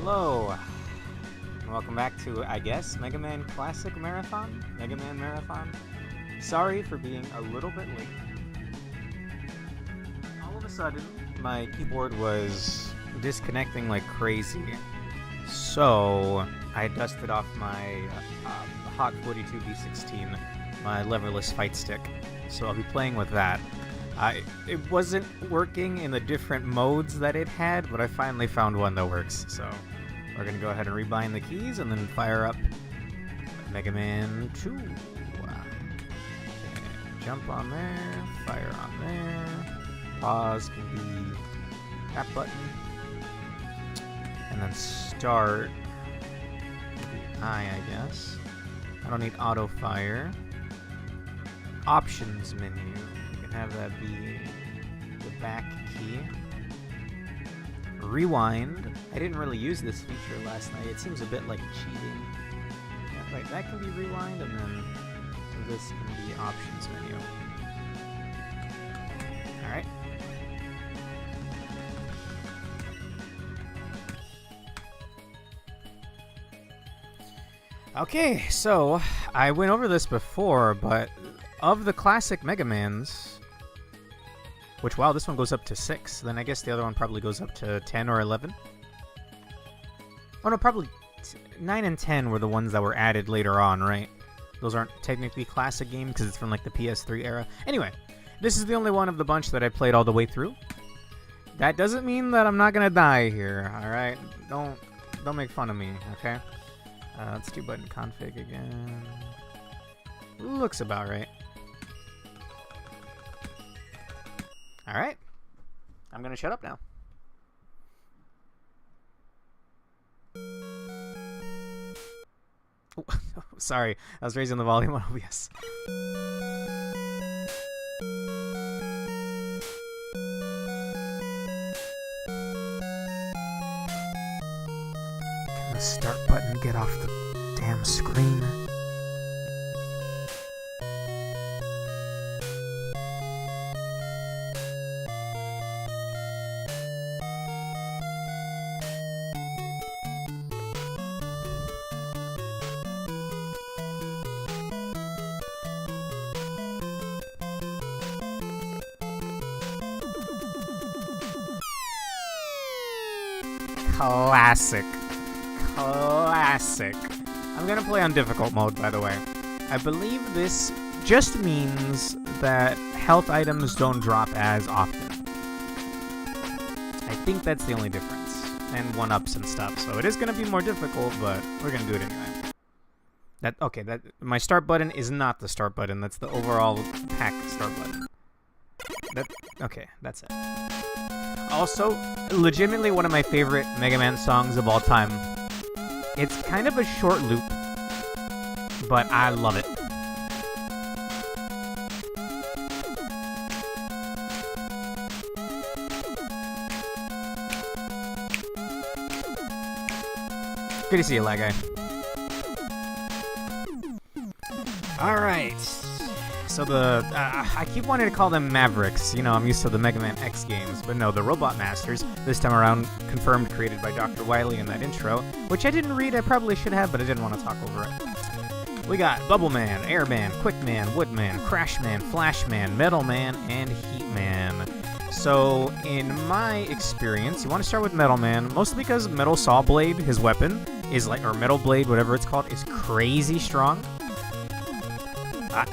Hello, and welcome back to, I guess, Megaman Classic Marathon? Megaman Marathon? Sorry for being a little bit late. All of a sudden, my keyboard was disconnecting like crazy, so I dusted off my Hot 42 V16, my leverless fight stick, so I'll be playing with that. It wasn't working in the different modes that it had, but I finally found one that works. So we're going to go ahead and rebind the keys and then fire up Mega Man 2. And jump on there, fire on there, pause can be that button, and then start would be I guess. I don't need auto fire. Options menu. Have that be the back key. Rewind. I didn't really use this feature last night. It seems a bit like cheating. Yeah, right, that can be rewind, and then this can be options menu. Alright. Okay, so I went over this before, but of the classic Megamans, which, wow, this one goes up to 6. Then I guess the other one probably goes up to 10 or 11. Oh, no, probably 9 and 10 were the ones that were added later on, right? Those aren't technically classic games because it's from, like, the PS3 era. Anyway, this is the only one of the bunch that I played all the way through. That doesn't mean that I'm not gonna die here, alright? Don't make fun of me, okay? Let's do button config again. Looks about right. Alright. I'm gonna shut up now. Oh, sorry, I was raising the volume on OBS. Can the start button get off the damn screen? Classic. Classic. I'm gonna play on difficult mode, by the way. I believe this just means that health items don't drop as often. I think that's the only difference. And 1-ups and stuff, so it is gonna be more difficult, but we're gonna do it anyway. That my start button is not the start button, that's the overall pack start button. Okay, that's it. Also, legitimately one of my favorite Mega Man songs of all time. It's kind of a short loop, but I love it. Good to see you, lag guy. Alright. So I keep wanting to call them Mavericks. You know, I'm used to the Mega Man X games, but no, the Robot Masters, this time around confirmed created by Dr. Wily in that intro, which I didn't read, I probably should have, but I didn't want to talk over it. We got Bubble Man, Air Man, Quick Man, Wood Man, Crash Man, Flash Man, Metal Man, and Heat Man. So, in my experience, you want to start with Metal Man, mostly because Metal Saw Blade, his weapon, is like, or Metal Blade, whatever it's called, is crazy strong.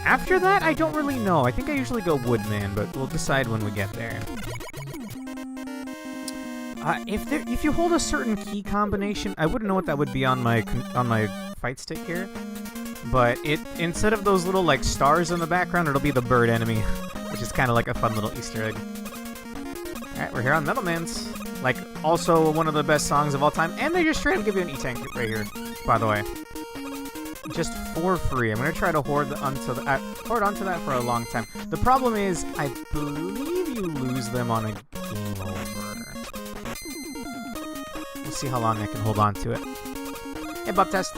After that, I don't really know. I think I usually go Woodman, but we'll decide when we get there. If you hold a certain key combination, I wouldn't know what that would be on my fight stick here, but instead of those little like stars in the background, it'll be the bird enemy, which is kind of like a fun little Easter egg. All right, we're here on Metal Man's, like also one of the best songs of all time, and they just straight up give you an E-Tank right here, by the way. Just for free. I'm gonna try to hoard onto that for a long time. The problem is, I believe you lose them on a game over. We'll see how long I can hold on to it. Hey, Buff Test.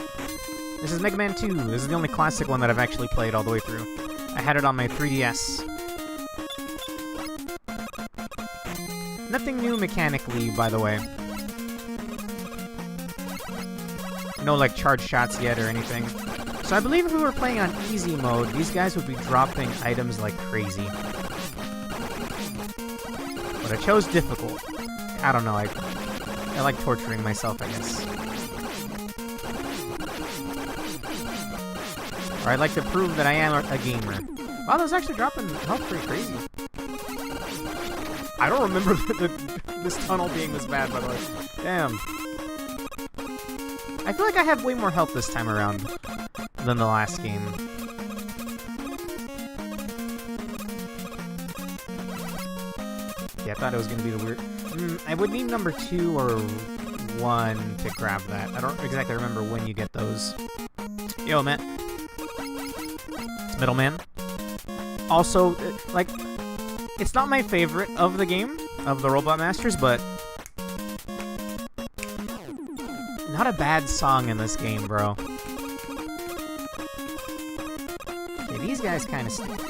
This is Mega Man 2. This is the only classic one that I've actually played all the way through. I had it on my 3DS. Nothing new mechanically, by the way. no like charged shots yet or anything. So I believe if we were playing on easy mode, these guys would be dropping items like crazy. But I chose difficult. I don't know, I like torturing myself, I guess. Or I'd like to prove that I am a gamer. Wow, that was actually dropping health pretty crazy. I don't remember this tunnel being this bad, by the way. Damn. I feel like I have way more health this time around than the last game. Yeah, I thought it was going to be the weird... I would need number 2 or 1 to grab that. I don't exactly remember when you get those. Yo, man. It's Middleman. Also, like, it's not my favorite of the game, of the Robot Masters, but not a bad song in this game, bro. Okay, these guys kind of stink.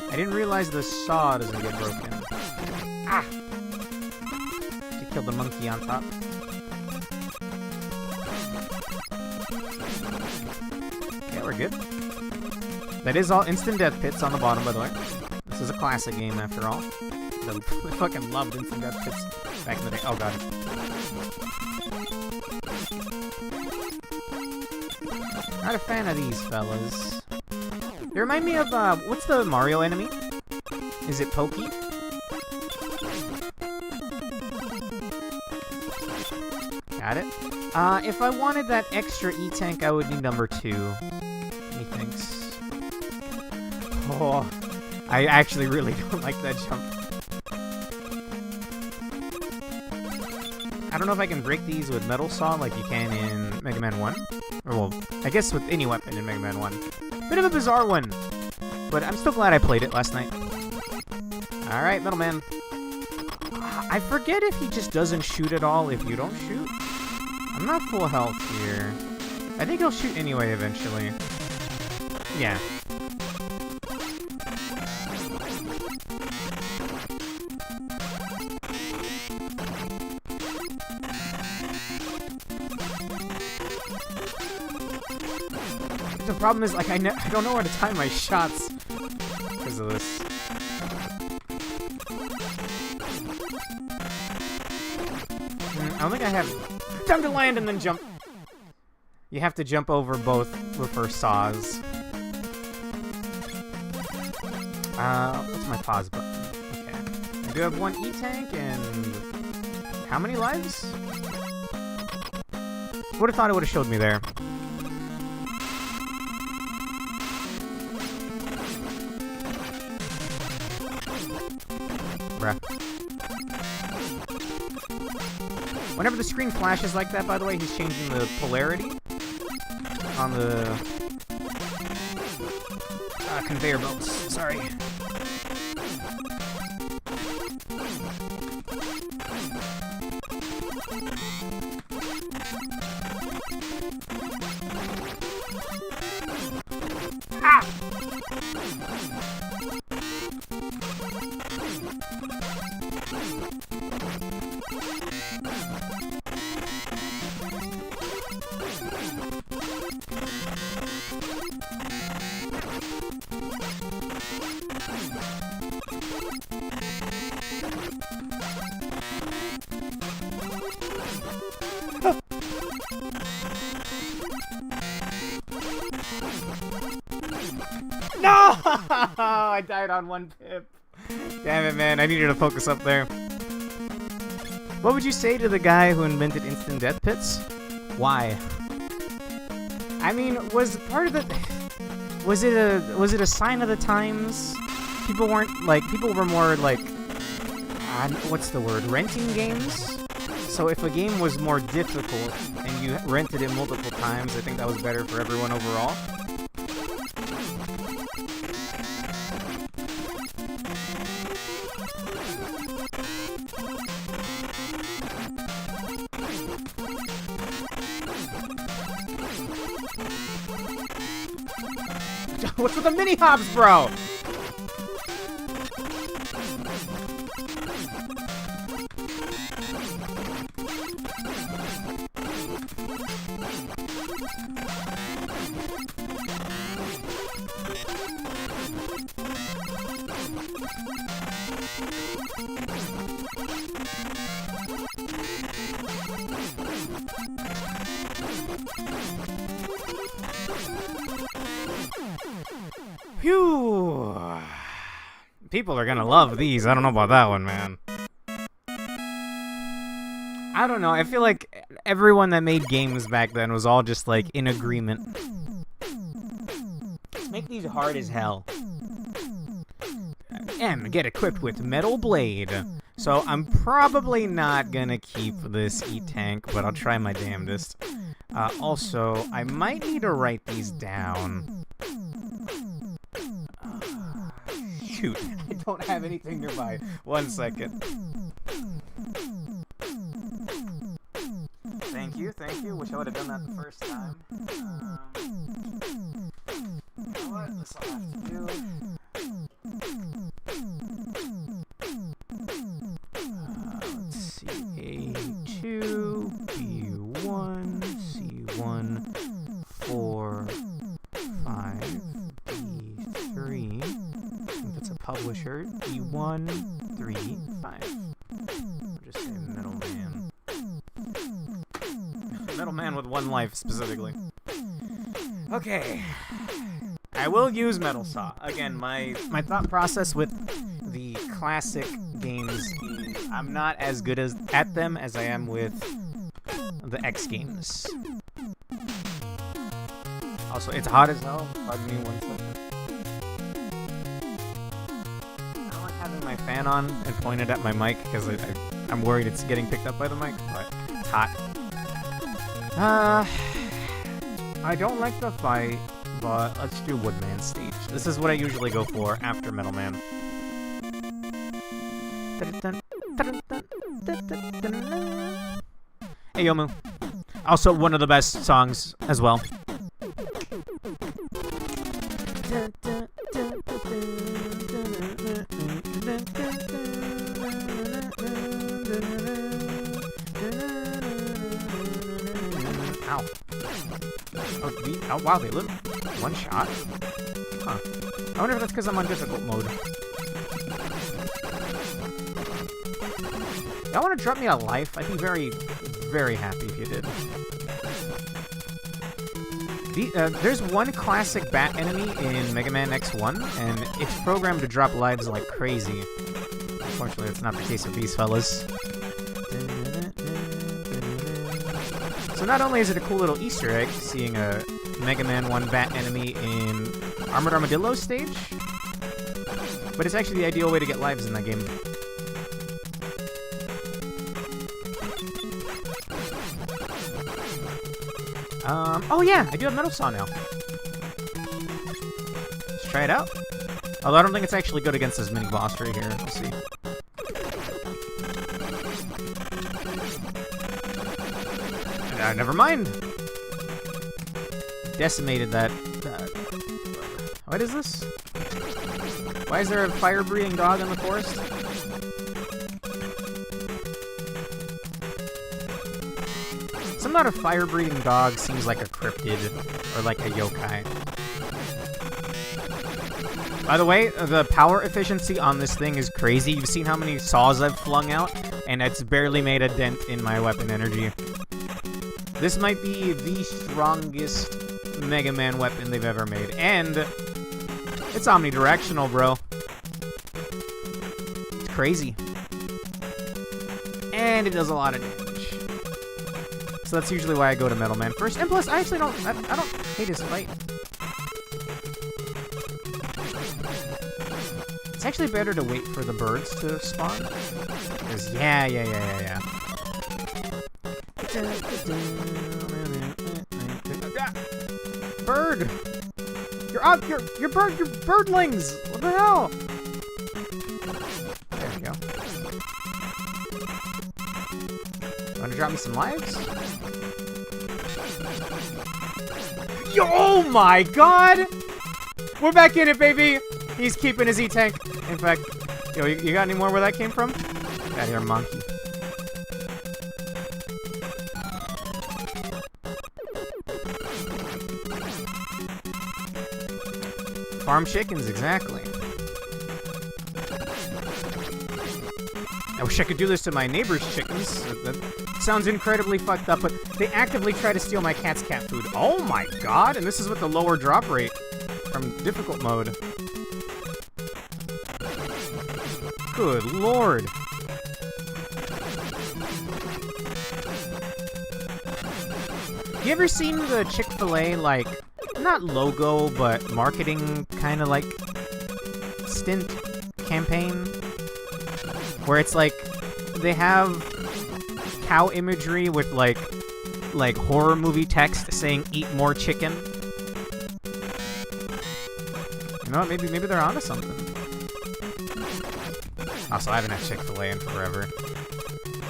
I didn't realize the saw doesn't get broken. Ah! To kill the monkey on top. Yeah, we're good. That is all instant death pits on the bottom, by the way. This is a classic game, after all. I fucking loved instant death pits back in the day. Oh, God. Not a fan of these fellas. They remind me of, what's the Mario enemy? Is it Pokey? Got it. If I wanted that extra E-Tank, I would need number 2. Methinks. Oh, I actually really don't like that jump. I don't know if I can break these with Metal Saw like you can in Mega Man 1. Or, well, I guess with any weapon in Mega Man 1. Bit of a bizarre one, but I'm still glad I played it last night. Alright, Metal Man. I forget if he just doesn't shoot at all if you don't shoot. I'm not full health here. I think he'll shoot anyway eventually. Yeah. The problem is, like, I don't know where to time my shots because of this. I don't think I have time to land and then jump. You have to jump over both reverse saws. What's my pause button? Okay. I do have 1 E-Tank and... how many lives? Would have thought it would have showed me there. Bruh. Whenever the screen flashes like that, by the way, he's changing the polarity on the conveyor belts. Sorry. Ah! No! I died on 1 pip. Damn it, man. I needed to focus up there. What would you say to the guy who invented instant death pits? Why? I mean, was part of the... Was it a sign of the times? People weren't, like... People were more, like... what's the word? Renting games? So if a game was more difficult and you rented it multiple times, I think that was better for everyone overall. What's with the mini hops, bro? Phew! People are gonna love these. I don't know about that one, man. I don't know. I feel like everyone that made games back then was all just, like, in agreement. Make these hard as hell. And get equipped with Metal Blade. So I'm probably not gonna keep this E-Tank, but I'll try my damnedest. Also, I might need to write these down. Shoot, I don't have anything nearby. 1 second. Thank you, thank you. Wish I would have done that the first time. You know what? This I'll have to do. Let's see. A2, B1, C1, 4, 5, B3. I think that's a publisher. E1, 3, 5. I'll just say Middleman. Middleman with 1 life, specifically. Okay. I will use Metal Saw. Again, my thought process with the classic games, I'm not as good at them as I am with the X games. Also, it's hot as hell. Pardon me 1 second. I don't like having my fan on and pointed at my mic because I'm worried it's getting picked up by the mic, but it's hot. I don't like the fight, but let's do Woodman stage. This is what I usually go for after Metal Man. Hey, Yomu. Also, one of the best songs as well. Ow. Oh, wow, they live 1 shot? Huh. I wonder if that's because I'm on difficult mode. Y'all want to drop me a life? I'd be very, very happy if you did. There's one classic bat enemy in Mega Man X1, and it's programmed to drop lives like crazy. Unfortunately, that's not the case with these fellas. So not only is it a cool little Easter egg, seeing a Mega Man 1 bat enemy in Armored Armadillo stage, but it's actually the ideal way to get lives in that game. Oh yeah, I do have Metal Saw now. Let's try it out. Although I don't think it's actually good against this mini-boss right here. We'll see. Never mind. Decimated that. What is this? Why is there a fire-breathing dog in the forest? Some sort of fire-breathing dog seems like a cryptid or like a yokai. By the way, the power efficiency on this thing is crazy. You've seen how many saws I've flung out, and it's barely made a dent in my weapon energy. This might be the strongest Mega Man weapon they've ever made. And it's omnidirectional, bro. It's crazy. And it does a lot of damage. So that's usually why I go to Metal Man first. And plus, I actually don't hate his fight. It's actually better to wait for the birds to spawn. Because, yeah. Bird! You're birdlings! What the hell? There we go. Wanna drop me some lives? Yo, oh my god! We're back in it, baby! He's keeping his E-Tank. In fact, Yo, you got any more where that came from? Get out of here, monkey. Farm chickens, exactly. I wish I could do this to my neighbor's chickens. That sounds incredibly fucked up, but they actively try to steal my cat's cat food. Oh my god, and this is with the lower drop rate from difficult mode. Good lord. You ever seen the Chick-fil-A, like, not logo, but marketing kind of like stint campaign? Where it's like, they have cow imagery with like horror movie text saying "eat more chicken." You know what? Maybe they're onto something. Also, I haven't had Chick-fil-A in forever.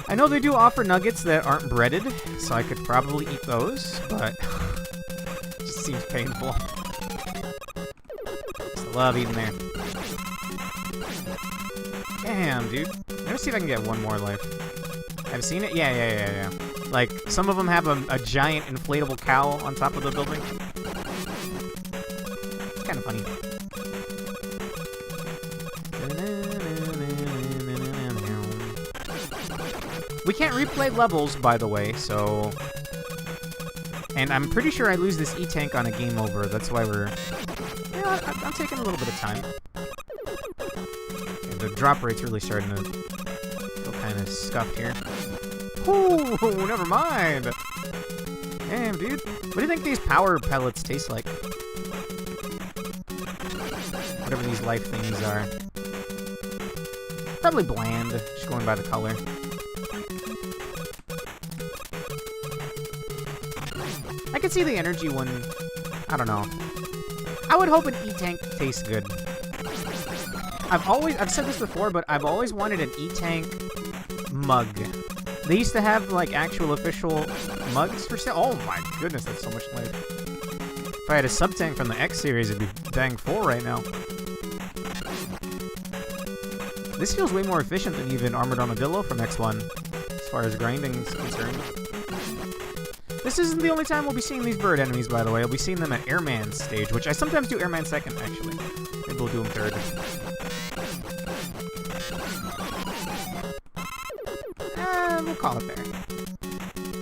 I know they do offer nuggets that aren't breaded, so I could probably eat those, but it just seems painful. Just love eating there. Damn, dude. Let me see if I can get one more life. I've seen it? Yeah. Like, some of them have a giant inflatable cow on top of the building. It's kind of funny. We can't replay levels, by the way, so... And I'm pretty sure I lose this E-Tank on a game over. That's why we're... Yeah, I'm taking a little bit of time. Okay, the drop rate's really starting to feel kind of scuffed here. Ooh, never mind! Damn, dude. What do you think these power pellets taste like? Whatever these life things are. Probably bland, just going by the color. I could see the energy one. I don't know. I would hope an E-Tank tastes good. I've said this before, but I've always wanted an E-Tank mug. They used to have, like, actual official mugs for sale. Oh my goodness, that's so much life. If I had a sub-tank from the X series, it'd be dang full right now. This feels way more efficient than even Armored Armadillo from X1, as far as grinding is concerned. This isn't the only time we'll be seeing these bird enemies, by the way. I'll be seeing them at Airman stage, which I sometimes do Airman second, actually. Maybe we'll do them third. We'll call it there.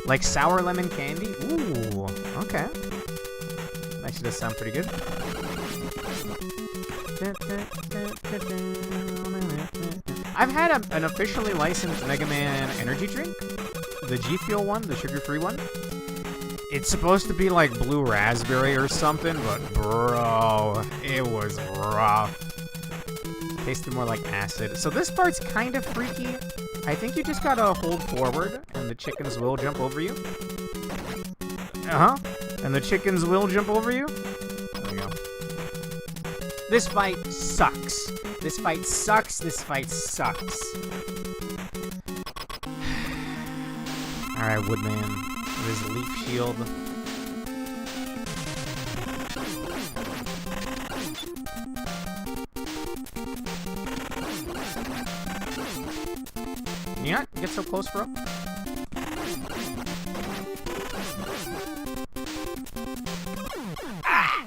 Like sour lemon candy? Ooh, okay. Actually does sound pretty good. I've had an officially licensed Megaman energy drink. The G Fuel one, the sugar-free one. It's supposed to be like blue raspberry or something, but bro, it was rough. Tasted more like acid. So this part's kind of freaky. I think you just gotta hold forward, and the chickens will jump over you. And the chickens will jump over you. There you go. This fight sucks. This fight sucks. This fight sucks. Alright, Woodman. With his leaf shield. Can you not get so close, bro? Ah!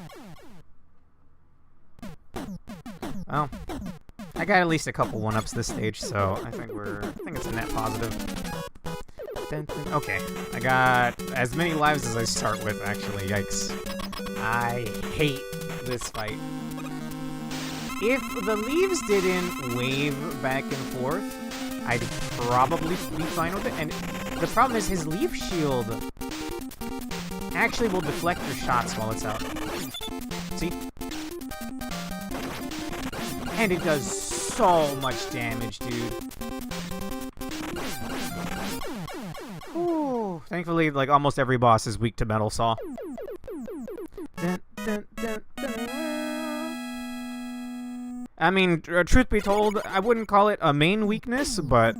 Well, I got at least a couple one-ups this stage, so I think it's a net positive. Okay, I got as many lives as I start with, actually. Yikes. I hate this fight. If the leaves didn't wave back and forth, I'd probably be fine with it. And the problem is his leaf shield actually will deflect your shots while it's out. See? And it does so much damage, dude. Ooh. Thankfully, like, almost every boss is weak to Metal Saw. I mean, truth be told, I wouldn't call it a main weakness, but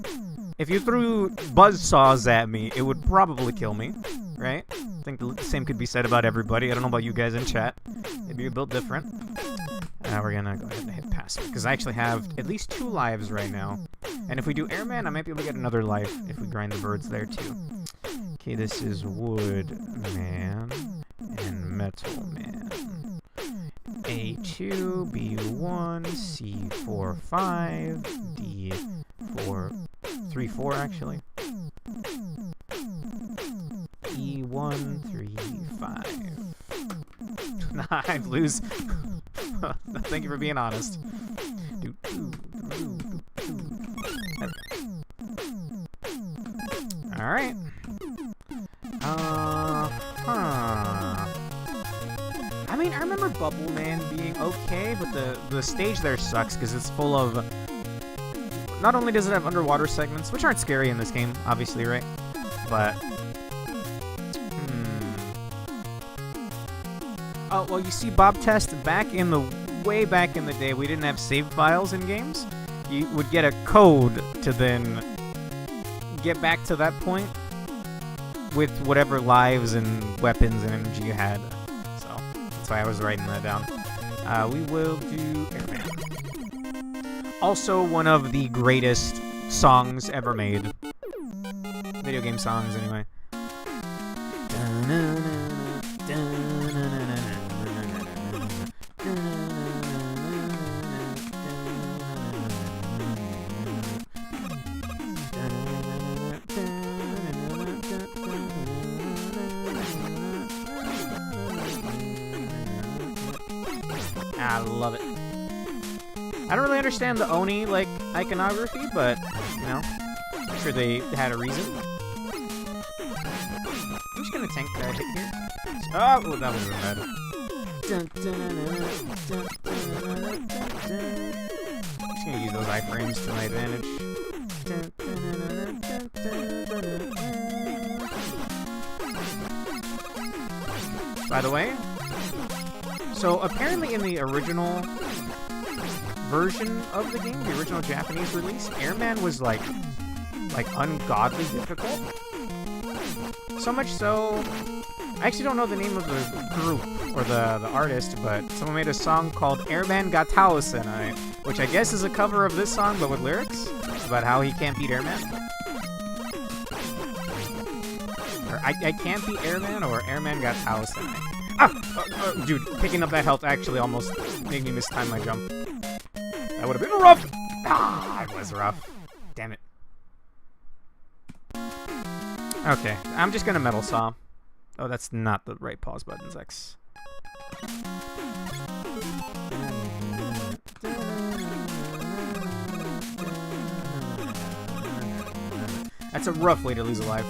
if you threw buzzsaws at me, it would probably kill me, right? I think the same could be said about everybody. I don't know about you guys in chat. Maybe you're built different. We're gonna go ahead and hit pass because I actually have at least 2 lives right now. And if we do Airman, I might be able to get another life if we grind the birds there too. Okay, this is Wood Man and Metal Man. A2, B1, C4, 5, D4, 3, 4 actually. E1, 3, 5. I lose. Thank you for being honest. Alright. I mean, I remember Bubble Man being okay, but the stage there sucks because it's full of... Not only does it have underwater segments, which aren't scary in this game, obviously, right? But... Oh, well, you see, Bob Test, way back in the day, we didn't have save files in games. You would get a code to then get back to that point with whatever lives and weapons and energy you had. So, that's why I was writing that down. We will do Airman. Also, one of the greatest songs ever made. Video game songs, anyway. I love it. I don't really understand the Oni, like, iconography, but, you know, I'm sure they had a reason. I'm just gonna tank that hit here. Oh, well, that wasn't bad. I'm just gonna use those iframes to my advantage. By the way, so apparently in the original version of the game, the original Japanese release, Airman was like ungodly difficult. So much so, I actually don't know the name of the group or the artist, but someone made a song called Airman Ga Taosenai, which I guess is a cover of this song, but with lyrics about how he can't beat Airman. Or I can't beat Airman, or Airman Ga Taosenai. Ah! Dude, picking up that health actually almost made me mistime my jump. That would have been rough! Ah, it was rough. Damn it. Okay, I'm just gonna Metal Saw. Oh, that's not the right pause buttons, X. That's a rough way to lose a life.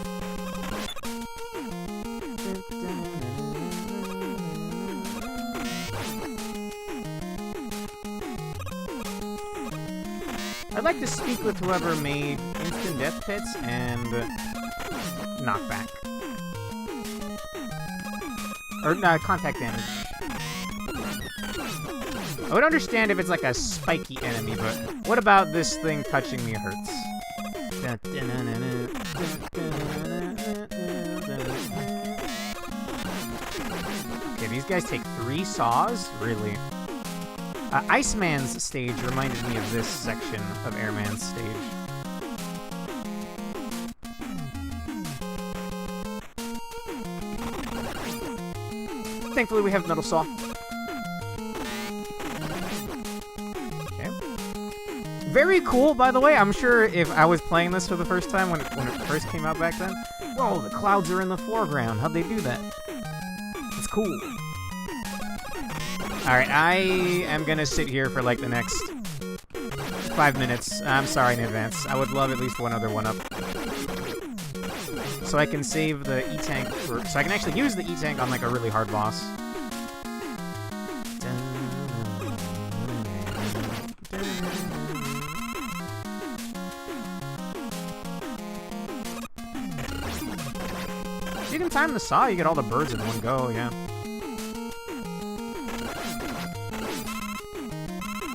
I'd like to speak with whoever made instant death pits and knockback. Or contact damage. I would understand if it's like a spiky enemy, but what about this thing touching me hurts? Okay, these guys take 3 saws? Really? Iceman's stage reminded me of this section of Airman's stage. Thankfully, we have Metal Saw. Okay. Very cool, by the way. I'm sure if I was playing this for the first time when it first came out back then, whoa, the clouds are in the foreground. How'd they do that? It's cool. Alright, I am gonna sit here for like the next 5 minutes. I'm sorry in advance. I would love at least one other one-up. So I can save the E-Tank, so I can actually use the E-Tank on like a really hard boss. If you can time the saw, you get all the birds in one go, yeah.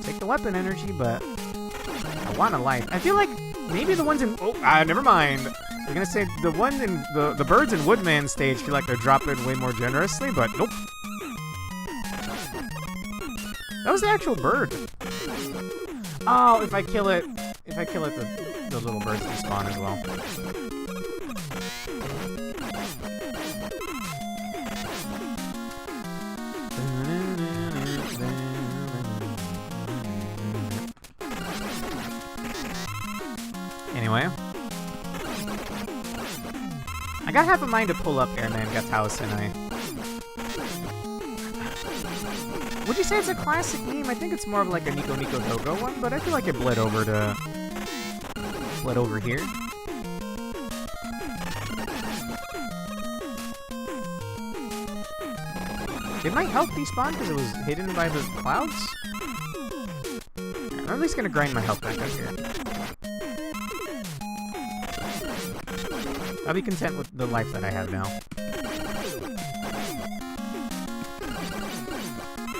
Take the weapon energy, but I want a life. I feel like maybe the ones in... Oh, never mind. I was gonna say the ones in the birds in Woodman stage feel like they're dropping way more generously, but nope. That was the actual bird. Oh, if I kill it, the little birds respawn as well. Anyway. I got half a mind to pull up Airman Gatao Senai. Would you say it's a classic name? I think it's more of like a Nico Nico Dogo one, but I feel like it bled over here. Did my health despawn because it was hidden by the clouds? I'm at least gonna grind my health back up here. I'll be content with the life that I have now.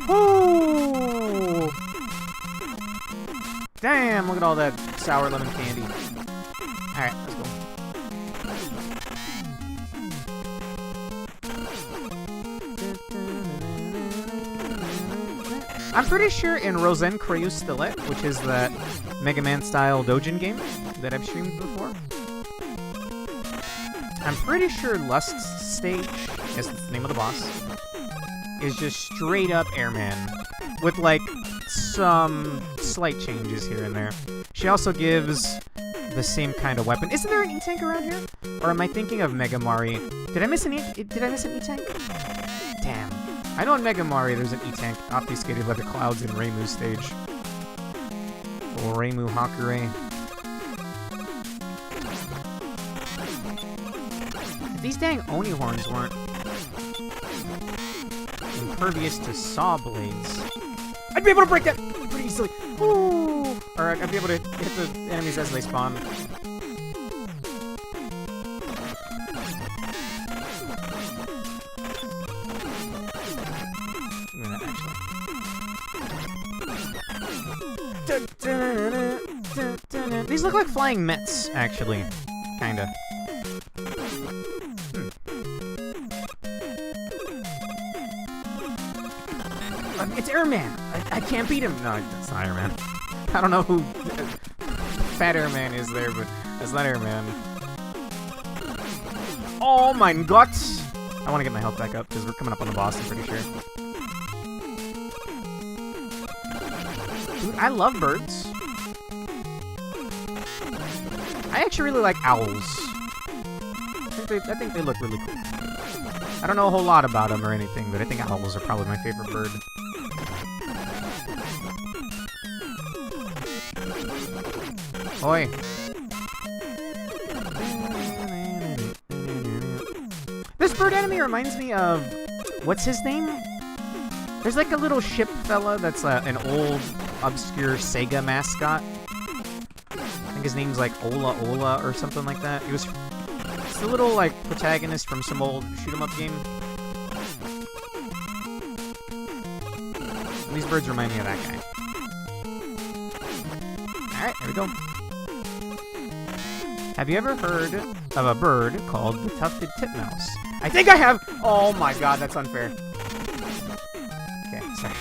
Woo! Damn, look at all that sour lemon candy. Alright, let's go. I'm pretty sure in Rosen Creu Stilette, which is that Mega Man style Dojin game that I've streamed before, I'm pretty sure Lust's stage, I guess that's the name of the boss, is just straight up Airman, with like some slight changes here and there. She also gives the same kind of weapon. Isn't there an E-Tank around here? Or am I thinking of Megamari? Did I miss an E-Tank? Damn. I know in Megamari there's an E-Tank obfuscated by the clouds in Reimu's stage. Or Reimu Hakure. If these dang Oni horns weren't impervious to saw blades, I'd be able to break that pretty easily. Ooh! Or I'd be able to hit the enemies as they spawn. These look like flying Mets, actually. Kinda. It's Airman! I can't beat him! No, that's not Airman. I don't know who Fat Airman is there, but that's not Airman. Oh my god! I want to get my health back up, because we're coming up on the boss, I'm pretty sure. Dude, I love birds. I actually really like owls. I think they look really cool. I don't know a whole lot about them or anything, but I think owls are probably my favorite bird. Oi. This bird enemy reminds me of... what's his name? There's like a little ship fella that's an old, obscure Sega mascot. I think his name's like Ola Ola or something like that. It's the little like protagonist from some old shoot-'em-up game. And these birds remind me of that guy. Alright, there we go. Have you ever heard of a bird called the tufted titmouse? I think I have! Oh my god, that's unfair. Okay, sorry.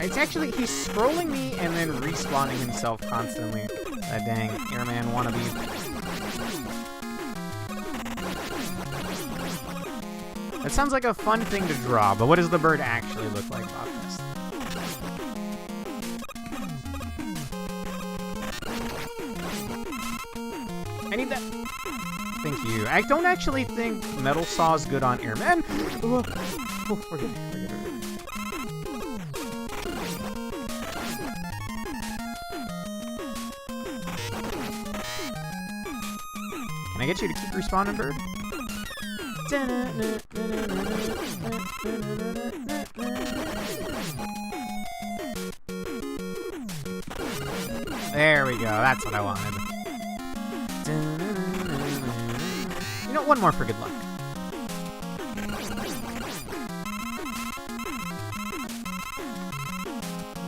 It's actually, he's scrolling me and then respawning himself constantly. That dang Airman wannabe. That sounds like a fun thing to draw, but what does the bird actually look like about this? I need that. Thank you. I don't actually think Metal Saw is good on Airman. Oh, we're good. Can I get you to keep respawning, bird? There we go. That's what I wanted. You know, one more for good luck.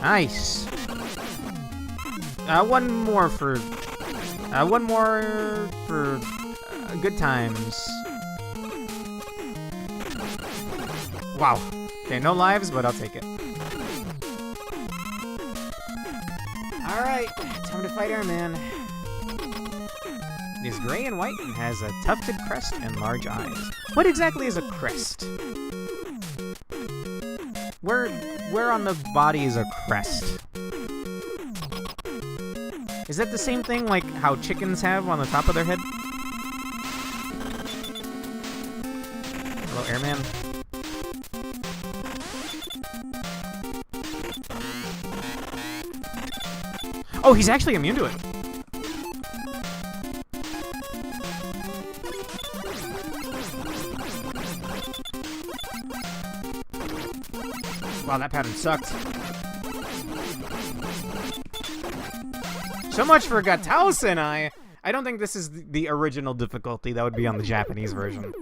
Nice. One more for good times. Wow. Okay, no lives, but I'll take it. Alright, time to fight Airman. It is gray and white and has a tufted crest and large eyes. What exactly is a crest? Where on the body is a crest? Is that the same thing like how chickens have on the top of their head? Hello, Airman. Oh, he's actually immune to it. Wow, that pattern sucked. So much for Gatao Senai. I don't think this is the original difficulty. That would be on the Japanese version.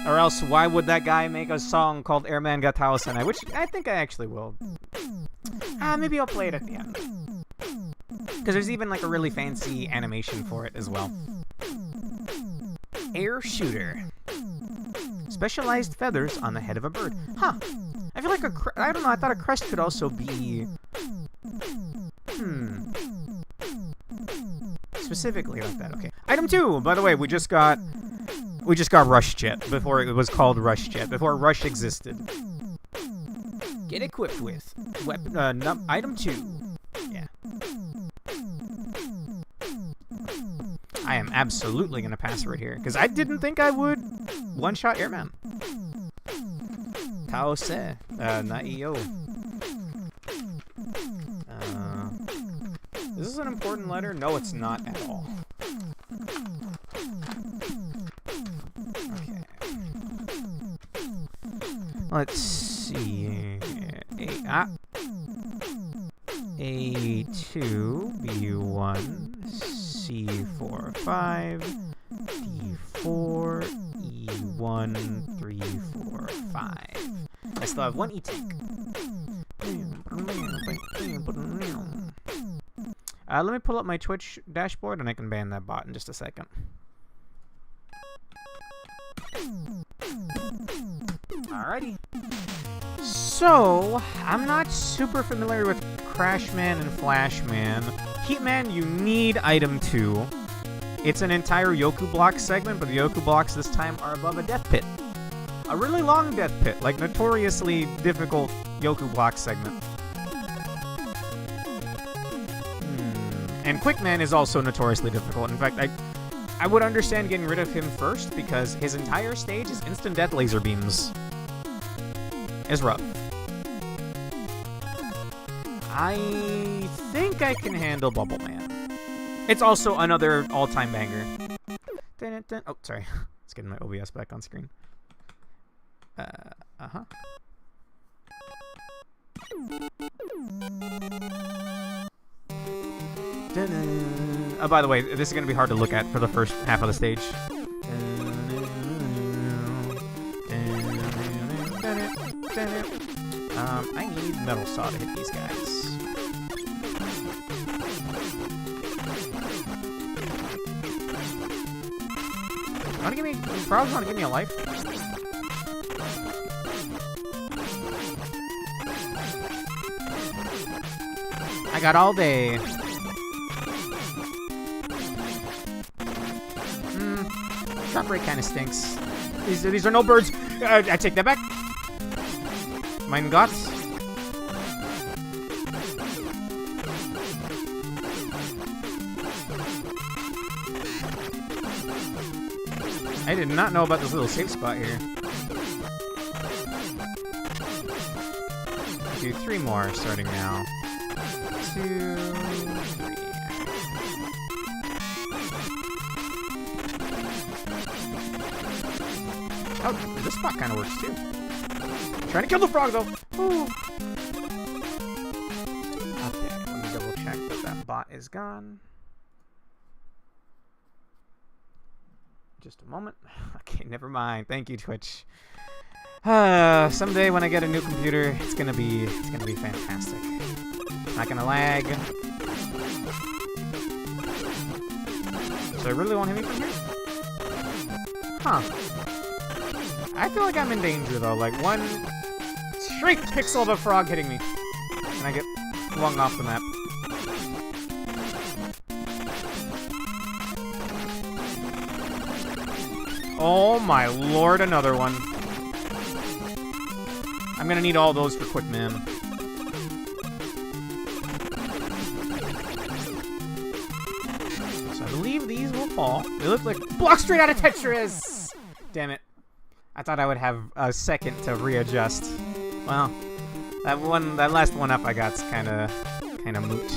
Or else, why would that guy make a song called Airman Gatao Senai? Which I think I actually will. Maybe I'll play it at the end. Because there's even like a really fancy animation for it as well. Air Shooter. Specialized feathers on the head of a bird. Huh. I feel like I don't know, I thought a crest could also be... Specifically like that, okay. Item 2! By the way, we just got Rush Jet before it was called Rush Jet, before Rush existed. Get equipped with item 2. Yeah. I am absolutely gonna pass right here, because I didn't think I would one-shot Airman. Taose, Naio. Is this an important letter? No, it's not at all. Okay. Let's see. A2, B1, C4, 5, D4, E1, 3, 4, 5. I still have one E-Tank. Let me pull up my Twitch dashboard and I can ban that bot in just a second. Alrighty. So, I'm not super familiar with Crashman and Flashman. Heatman, you need item 2. It's an entire Yoku block segment, but the Yoku blocks this time are above a death pit. A really long death pit, like notoriously difficult Yoku block segment. And Quickman is also notoriously difficult. In fact, I would understand getting rid of him first, because his entire stage is instant death laser beams. It's rough. I think I can handle Bubble Man. It's also another all-time banger. Oh, sorry. Let's get my OBS back on screen. Oh, by the way, this is going to be hard to look at for the first half of the stage. I need Metal Saw to hit these guys. Want to give me... Frogs want to give me a life? I got all day. Drop rate kind of stinks. These are no birds. I take that back. Mein Gott. I did not know about this little safe spot here. Do 3 more starting now. 2, 3. Oh, this spot kind of works too. Trying to kill the frog though. Ooh. Okay, let me double check that bot is gone. Just a moment. Okay, never mind. Thank you, Twitch. Someday when I get a new computer, it's gonna be fantastic. Not gonna lag. So it really won't hit me from here? Huh. I feel like I'm in danger, though. Like, one straight pixel of a frog hitting me. And I get flung off the map. Oh my lord, another one. I'm gonna need all those for quick man. So I believe these will fall. They look like block straight out of Tetris! Damn it. I thought I would have a second to readjust. Well, that last one up I got's kinda moot.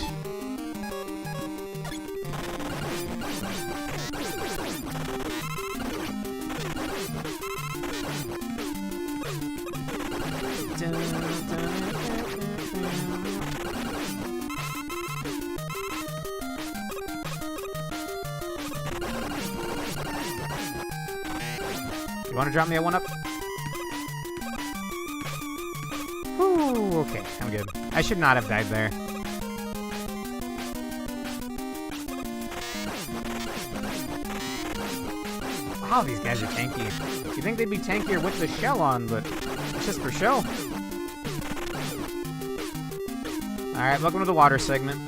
You want to drop me a 1-up? Whew, okay, I'm good. I should not have died there. Wow, these guys are tanky. You'd think they'd be tankier with the shell on, but it's just for show. Alright, welcome to the water segment.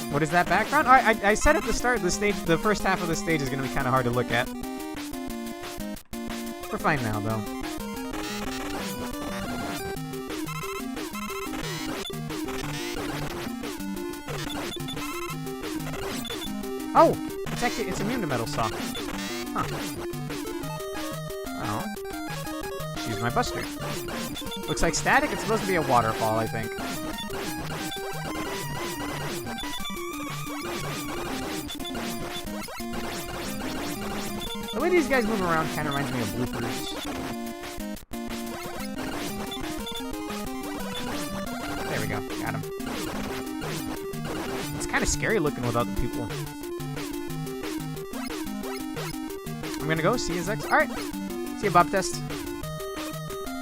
What is that background? I said at the start, the first half of the stage is going to be kind of hard to look at. We're fine now, though. Oh! It's immune to metal saw. Huh. Oh. Let's use my buster. Looks like static. It's supposed to be a waterfall, I think. The way these guys move around kind of reminds me of bloopers. There we go. Got him. It's kind of scary looking without the people. I'm gonna go see his ex. Alright. See you, Bob Test.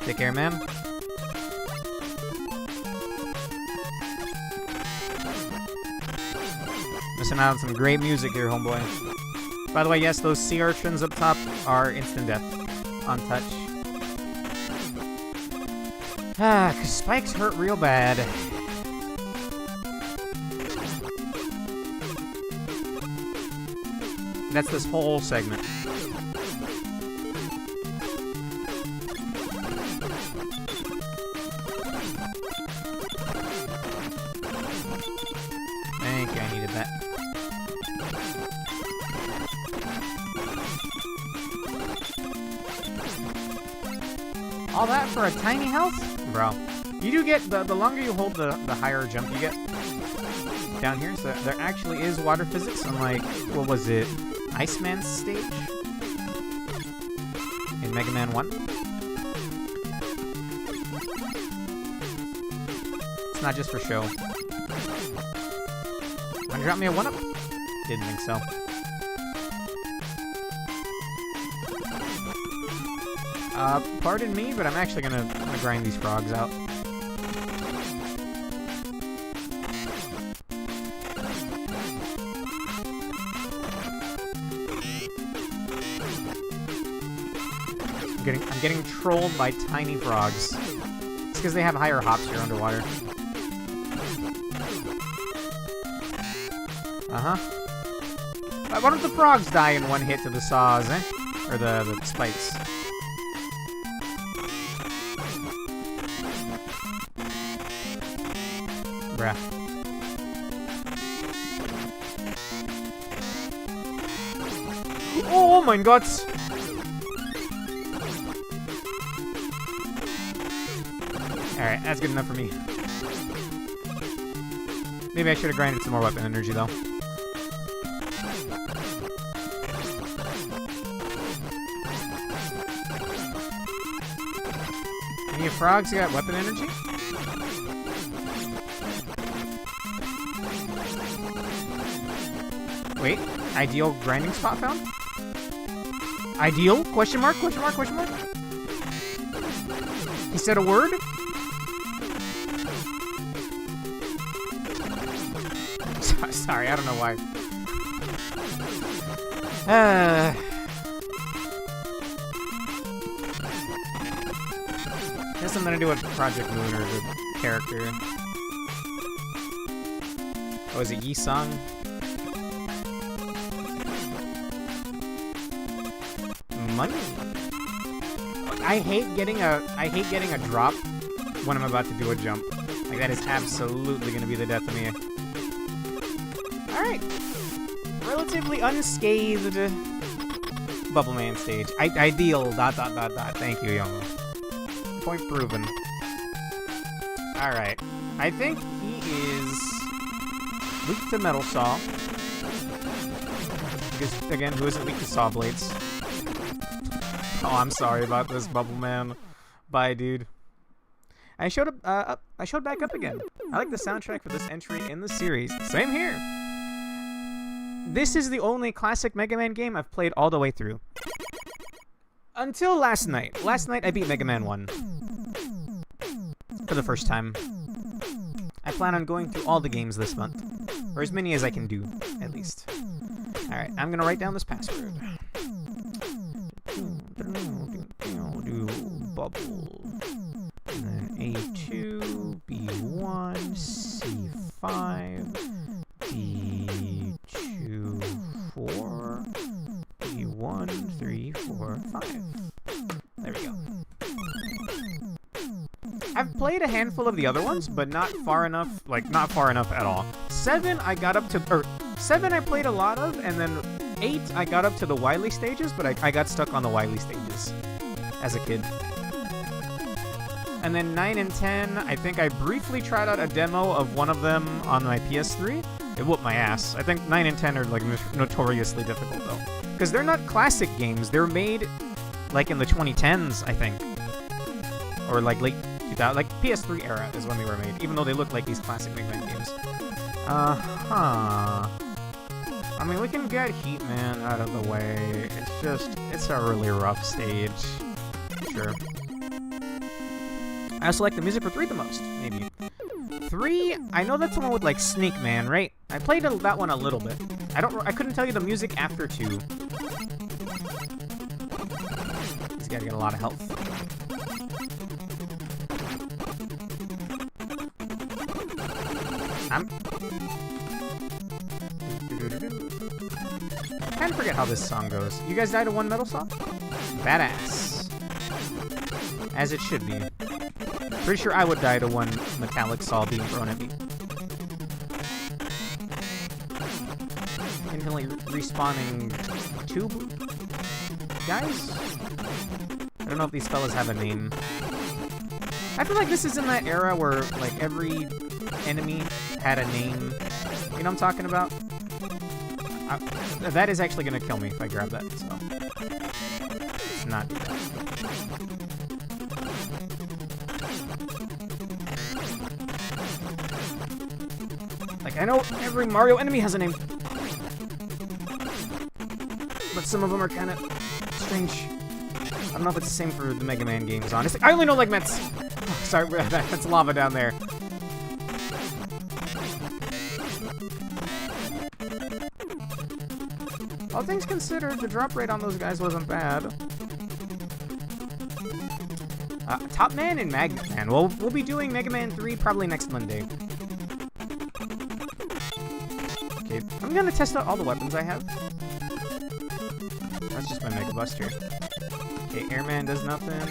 Take care, man. Missing out on some great music here, homeboy. By the way, yes, those sea urchins up top are instant death on touch. Ah, because spikes hurt real bad. That's this whole segment. Thank you, I needed that. All that for a tiny health? Bro. You do get, the longer you hold the higher jump you get down here. So there actually is water physics, unlike, what was it, Iceman's stage? In Mega Man 1? It's not just for show. Wanna drop me a 1-up? Didn't think so. Pardon me, but I'm actually gonna grind these frogs out. I'm getting trolled by tiny frogs. It's because they have higher hops here underwater. Uh-huh. Why don't the frogs die in one hit to the saws, eh? Or the spikes. Bruh. Oh my god! Alright, that's good enough for me. Maybe I should have grinded some more weapon energy, though. Any frogs got weapon energy? Wait, ideal grinding spot found? Ideal? Question mark? Question mark? Question mark? He said a word? Sorry, I don't know why. Has something to do with Project Moon or the character. Oh, is it Yi-sung? Money? I hate getting a drop when I'm about to do a jump. Like, that is absolutely gonna be the death of me. Alright. Relatively unscathed Bubble Man stage. Ideal, ... Thank you, Yomo. Point proven. Alright. I think he is weak to Metal Saw. Because, again, who isn't weak to Saw Blades? Oh, I'm sorry about this, Bubble Man. Bye, dude. I showed back up again. I like the soundtrack for this entry in the series. Same here. This is the only classic Mega Man game I've played all the way through. Until last night. Last night I beat Mega Man 1. For the first time. I plan on going through all the games this month. Or as many as I can do, at least. Alright, I'm gonna write down this password. Bubble. And then A2, B1, C5, D2, 4, B1, 3, 4, 5. There we go. I've played a handful of the other ones, but not far enough, like, not far enough at all. 7 I got up to, or 7 I played a lot of, and then 8 I got up to the Wily stages, but I got stuck on the Wily stages as a kid. And then 9 and 10, I think I briefly tried out a demo of one of them on my PS3. It whooped my ass. I think 9 and 10 are, like, notoriously difficult, though. Because they're not classic games. They're made, like, in the 2010s, I think. Or, like, late 2000, like, PS3 era is when they were made, even though they look like these classic Mega Man games. I mean, we can get Heatman out of the way. It's just, it's a really rough stage. Sure. I also like the music for 3 the most, maybe. 3, I know that's the one with, like, Snake Man, right? I played that one a little bit. I couldn't tell you the music after 2. He's gotta get a lot of health. I kind of forget how this song goes. You guys died to one Metal Saw? Badass. As it should be. Pretty sure I would die to one metallic saw being thrown at me. Infinitely respawning tube guys? I don't know if these fellas have a name. I feel like this is in that era where, like, every enemy had a name. You know what I'm talking about? That is actually going to kill me if I grab that, so... Let's not do that. Like, I know every Mario enemy has a name. But some of them are kind of strange. I don't know if it's the same for the Mega Man games, honestly. I only know, like, Mets. Oh, sorry, that's lava down there. All things considered, the drop rate on those guys wasn't bad. Top Man and Megaman. We'll be doing Mega Man 3 probably next Monday. Okay, I'm gonna test out all the weapons I have. That's just my Mega Buster. Okay, Airman does nothing.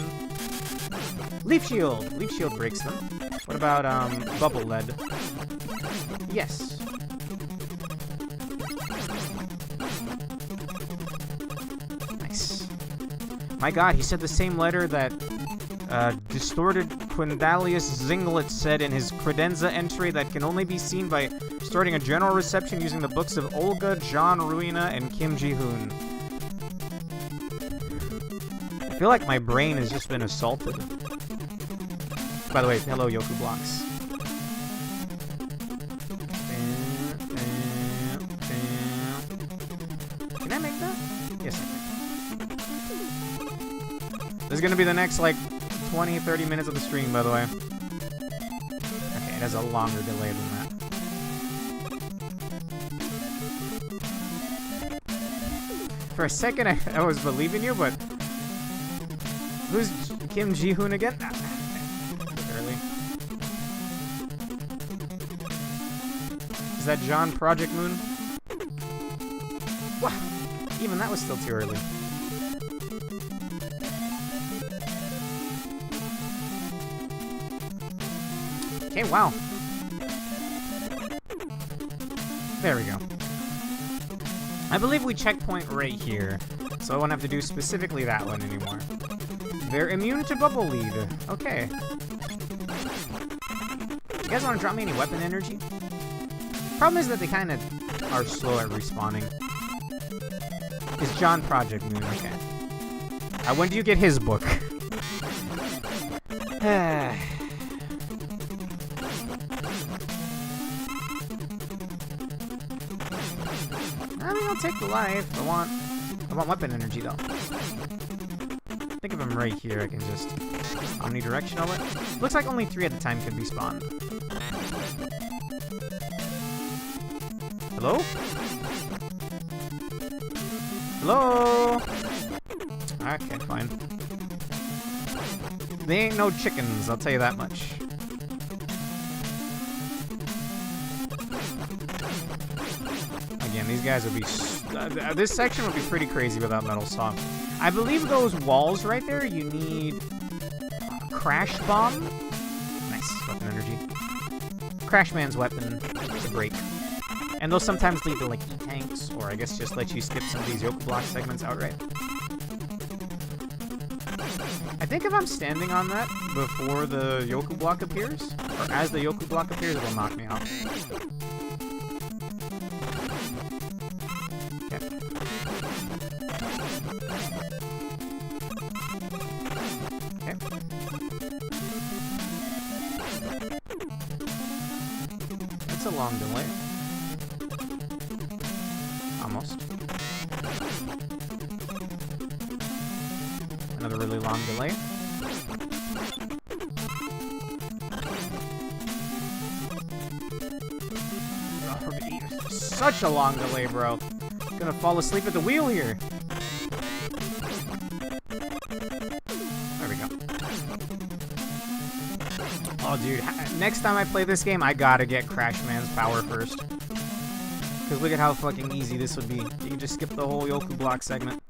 Leaf Shield! Leaf Shield breaks them. What about, Bubble Lead? Yes. Nice. My god, he said the same letter that, Distorted Quindalius Zinglet said in his credenza entry that can only be seen by starting a general reception using the books of Olga, John Ruina, and Kim Ji-hoon. I feel like my brain has just been assaulted. By the way, hello, Yoku Blocks. Can I make that? Yes, I can. This is gonna be the next, like, 20, 30 minutes of the stream, by the way. Okay, it has a longer delay than that. For a second, I was believing you, but... Who's Kim Ji-hoon again? Early. Is that John Project Moon? Wow, even that was still too early. Okay, wow. There we go. I believe we checkpoint right here, so I won't have to do specifically that one anymore. They're immune to Bubble Lead. Okay. You guys want to drop me any weapon energy? Problem is that they kind of are slow at respawning. It's John Project Moon, okay. When do you get his book? I mean, I'll take the life. I want weapon energy, though. I think if I'm right here, I can just omnidirectional it. Looks like only 3 at a time can be spawned. Hello? Hello? Okay, fine. They ain't no chickens, I'll tell you that much. Again, these guys would be... this section would be pretty crazy without Metal Saw. I believe those walls right there, you need... Crash Bomb? Nice, weapon energy. Crash Man's weapon to break. And those sometimes lead to, like, E-tanks, or I guess just let you skip some of these Yoku Block segments outright. I think if I'm standing on that before the Yoku Block appears, or as the Yoku Block appears, it'll knock me out. Okay. Okay. It's a long delay. Almost. Another really long delay. Such a long delay, bro. I'm gonna fall asleep at the wheel here. There we go. Oh, dude. Next time I play this game, I gotta get Crash Man's power first. Because look at how fucking easy this would be. You can just skip the whole Yoku Block segment.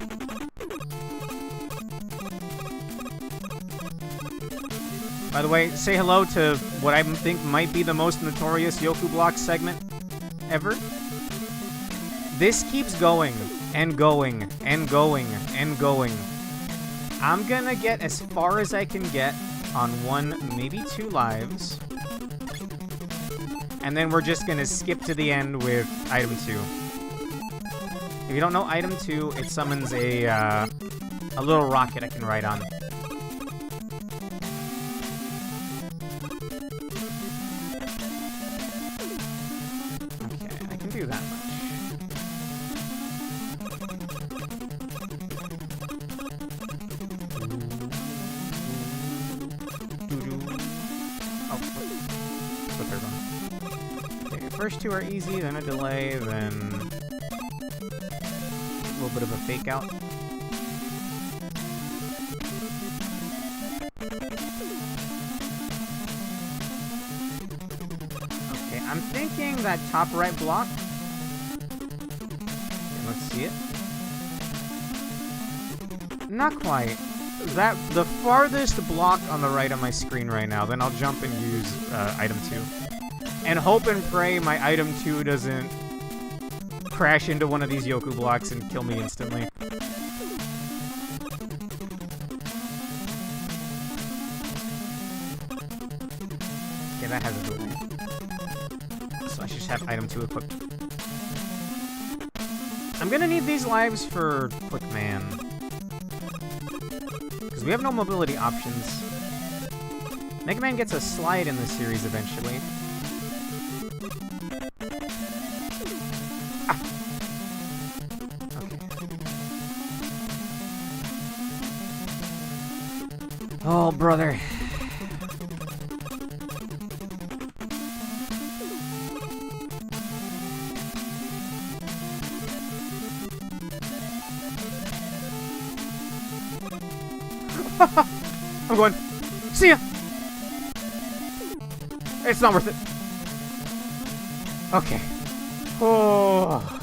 By the way, say hello to what I think might be the most notorious Yoku Block segment ever. This keeps going, and going, and going, and going. I'm gonna get as far as I can get on 1, maybe 2 lives. And then we're just gonna skip to the end with item 2. If you don't know item 2, it summons a little rocket I can ride on. Okay, I can do that much. Oh, the third one. First 2 are easy, then a delay, then a little bit of a fake out. Okay, I'm thinking that top right block. Okay, let's see it. Not quite. The farthest block on the right on my screen right now, then I'll jump and use item 2. And hope and pray my item 2 doesn't crash into one of these Yoku Blocks and kill me instantly. Okay, that has a delay. So I should just have item 2 equipped. I'm gonna need these lives for Quick Man. Because we have no mobility options. Mega Man gets a slide in this series eventually. Oh, brother. I'm going. See ya! It's not worth it. Okay. Oh.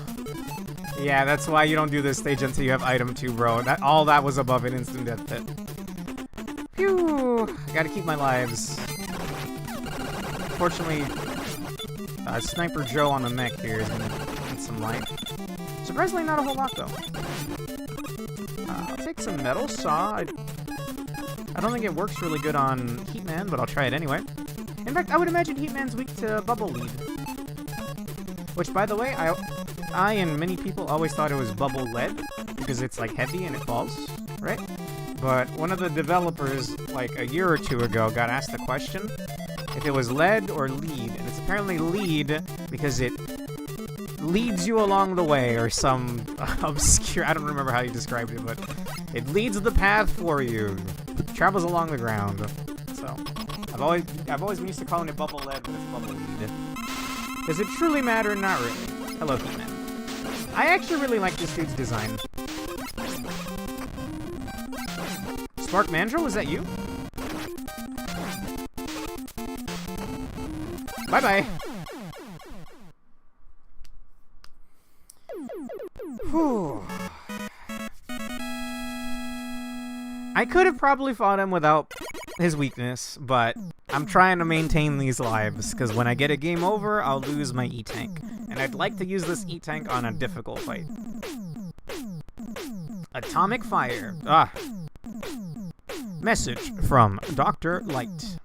Yeah, that's why you don't do this stage until you have item 2, bro. All that was above an instant death pit. Phew. Gotta keep my lives. Fortunately, Sniper Joe on the mech here is gonna get some life. Surprisingly, not a whole lot, though. I'll take some Metal Saw. I don't think it works really good on Heatman, but I'll try it anyway. In fact, I would imagine Heatman's weak to Bubble Lead. Which, by the way, I and many people always thought it was Bubble Lead, because it's, like, heavy and it falls, right? But one of the developers, like, a year or two ago, got asked the question if it was lead or lead, and it's apparently lead because it leads you along the way, or some obscure, I don't remember how you described it, but it leads the path for you, travels along the ground. So I've always been used to calling it Bubble Lead, but it's Bubble Lead. Does it truly matter? Not really. Hello, He-Man. I actually really like this dude's design. Spark Mandrill, is that you? Bye-bye. Whew. I could have probably fought him without his weakness, but I'm trying to maintain these lives, because when I get a game over, I'll lose my E-Tank. And I'd like to use this E-Tank on a difficult fight. Atomic Fire. Message from Dr. Light.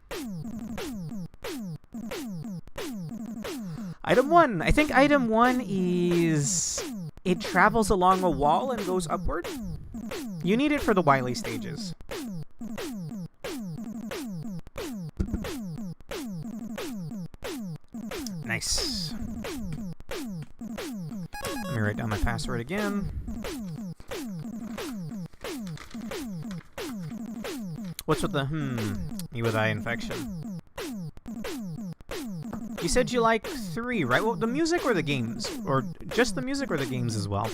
Item 1. I think item 1 is... it travels along a wall and goes upward. You need it for the Wily stages. Nice. Let me write down my password again. What's with the me with eye infection? You said you like 3, right? Well, the music or the games? Or just the music or the games as well?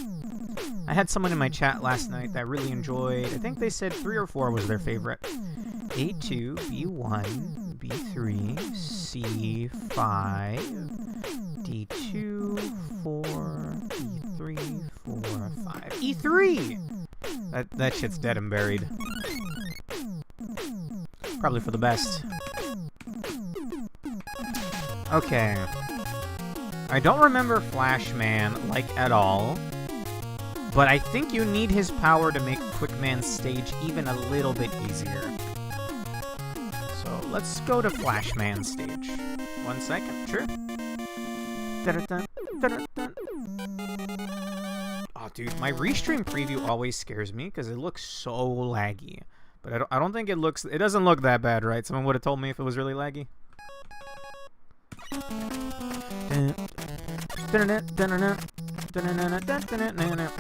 I had someone in my chat last night that really enjoyed, I think they said 3 or 4 was their favorite. A2, B1, B3, C5, D2, 4, E3, 4, 5. E3! That shit's dead and buried. Probably for the best. Okay. I don't remember Flashman, like, at all. But I think you need his power to make Quickman's stage even a little bit easier. So let's go to Flashman's stage. 1 second, sure. Oh, dude, my restream preview always scares me because it looks so laggy. But I don't think it looks... it doesn't look that bad, right? Someone would have told me if it was really laggy.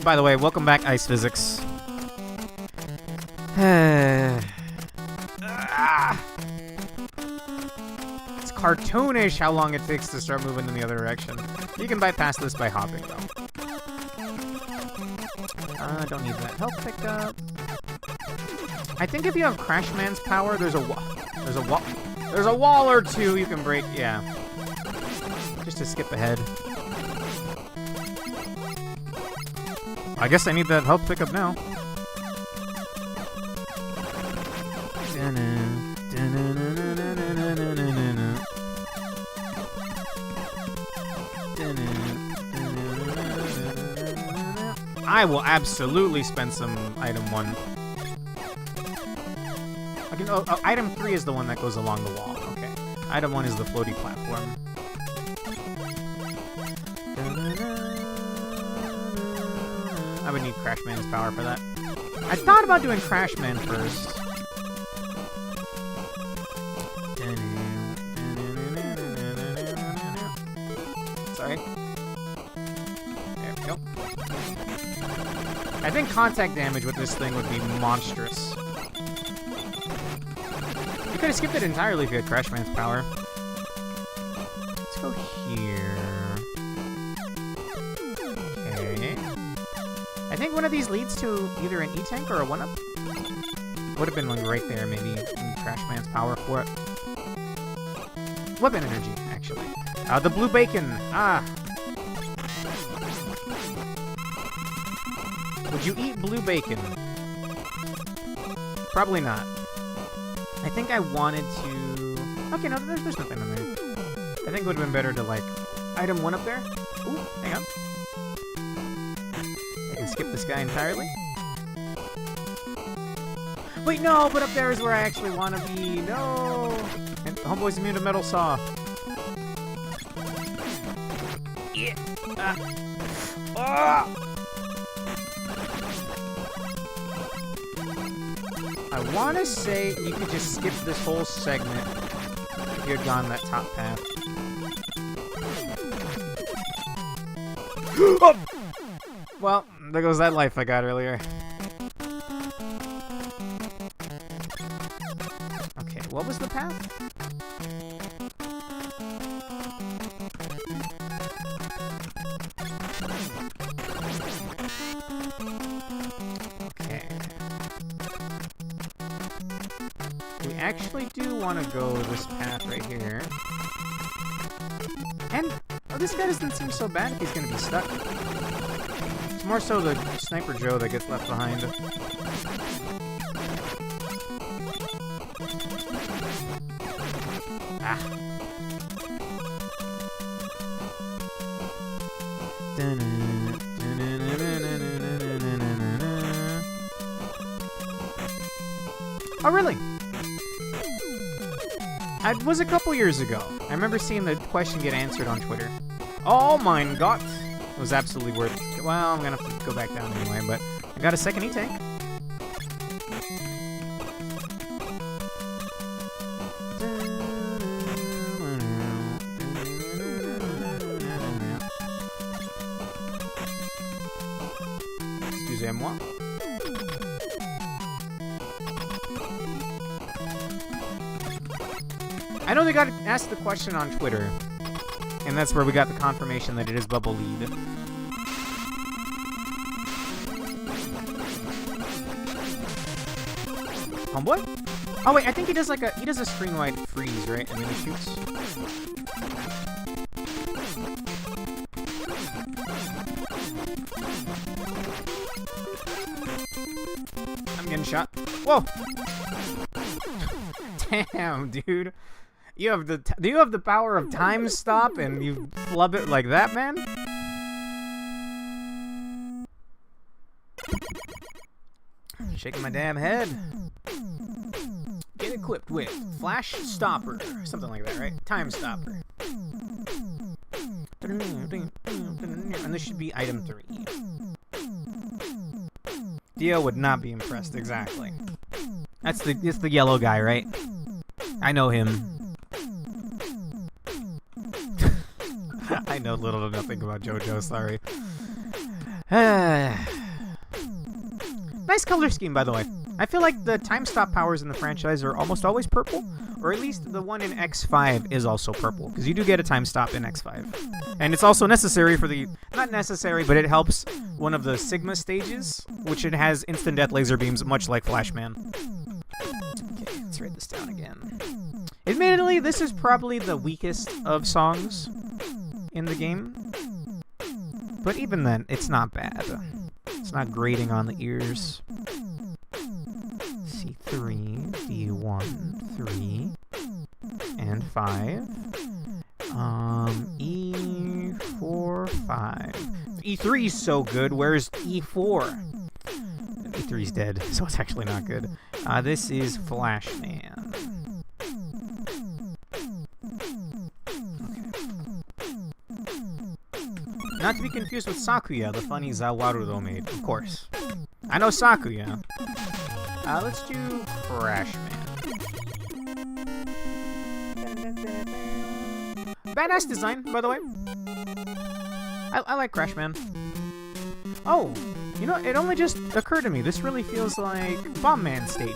By the way, welcome back, Ice Physics. It's cartoonish how long it takes to start moving in the other direction. You can bypass this by hopping, though. Don't need that health pickup. I think if you have Crashman's power, there's a wall or two you can break. Yeah. Just to skip ahead. I guess I need that health pickup now. I will absolutely spend some item 1. I can, item 3 is the one that goes along the wall. Okay. Item 1 is the floaty platform. I would need Crashman's power for that. I thought about doing Crashman first. Sorry. There we go. I think contact damage with this thing would be monstrous. could have skipped it entirely if you had Crash Man's power. Let's go here. Okay. I think one of these leads to either an E-Tank or a 1-up. Would have been like right there, maybe. Crash Man's power for it. Weapon energy, actually. The blue bacon. Ah. Would you eat blue bacon? Probably not. I think I wanted to... Okay, no, there's nothing in there. I think it would have been better to, like, item 1 up there. Ooh, hang on. I can skip this guy entirely. Wait, no, but up there is where I actually want to be. No! And Homeboy's immune to Metal Saw. Yeah! Ah! I want to say you could just skip this whole segment if you had gone that top path. Oh! Well, there goes that life I got earlier. Okay, what was the path? Okay. We actually do want to go this path right here. And oh, this guy doesn't seem so bad if he's going to be stuck. It's more so the Sniper Joe that gets left behind. Ah. Oh, really? It was a couple years ago. I remember seeing the question get answered on Twitter. Oh my god! It was absolutely worth it. Well, I'm gonna have to go back down anyway, but I got a second E-Tank. Excusez-moi. I know they got asked the question on Twitter, and that's where we got the confirmation that it is Bubble Lead. Homeboy? Oh wait, I think he does like a screen-wide freeze, right? And then he shoots. I'm getting shot. Whoa! Damn, dude. Do you have the power of time stop and you flub it like that, man? Shaking my damn head. Get equipped with Flash Stopper. Something like that, right? Time Stopper. And this should be item 3. Dio would not be impressed, exactly. It's the yellow guy, right? I know him. I know little to nothing about JoJo, sorry. Nice color scheme, by the way. I feel like the time stop powers in the franchise are almost always purple, or at least the one in X5 is also purple, because you do get a time stop in X5. And it's also necessary for the... Not necessary, but it helps one of the Sigma stages, which it has instant death laser beams, much like Flashman. Okay, let's write this down again. Admittedly, this is probably the weakest of songs in the game. But even then, it's not bad. It's not grating on the ears. C3, D1, 3, and 5. E4, 5. E3 is so good, where's E4? E3's dead, so it's actually not good. This is Flashman. Not to be confused with Sakuya, the funny Zawarudo maid, of course. I know Sakuya. Let's do Crash Man. Badass design, by the way. I like Crash Man. Oh, you know, it only just occurred to me. This really feels like Bomb Man stage.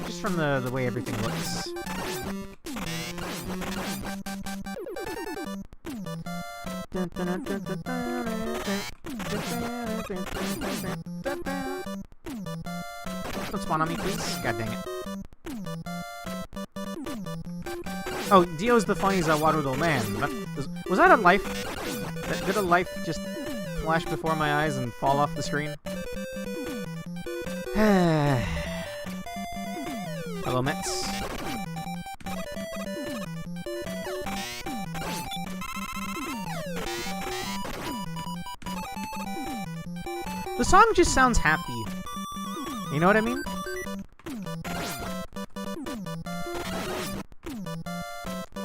Just from the way everything looks. Don't spawn on me, please. God dang it. Oh, Dio's the funniest Warudo man. Was that a life? Did a life just flash before my eyes and fall off the screen? Hello, Mets. The song just sounds happy. You know what I mean?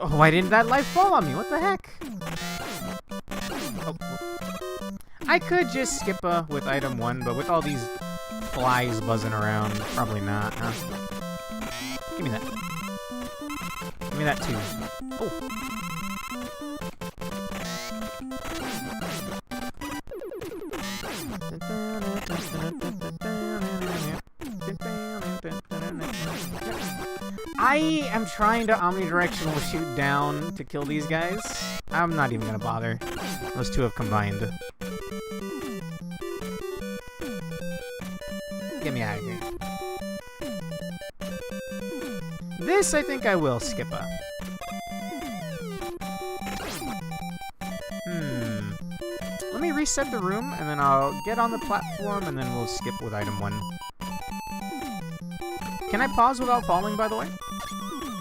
Oh, why didn't that life fall on me? What the heck? Oh. I could just skip with item 1, but with all these flies buzzing around, probably not, huh? Give me that. Give me that too. Oh. I am trying to omnidirectional shoot down to kill these guys. I'm not even gonna bother. Those two have combined. Get me out of here. This I think I will skip a. Let me reset the room and then I'll get on the platform and then we'll skip with item 1. Can I pause without falling, by the way?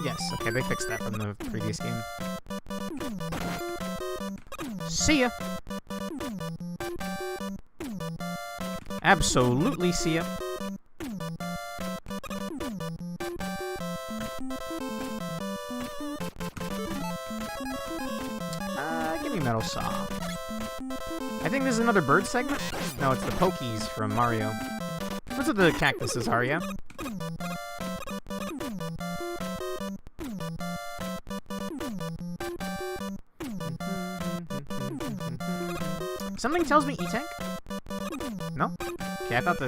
Yes, okay, they fixed that from the previous game. See ya! Absolutely see ya. Give me Metal Saw. I think this is another bird segment? No, it's the Pokies from Mario. What's with the cactuses, Arya? Something tells me E-Tank? No? Okay, I thought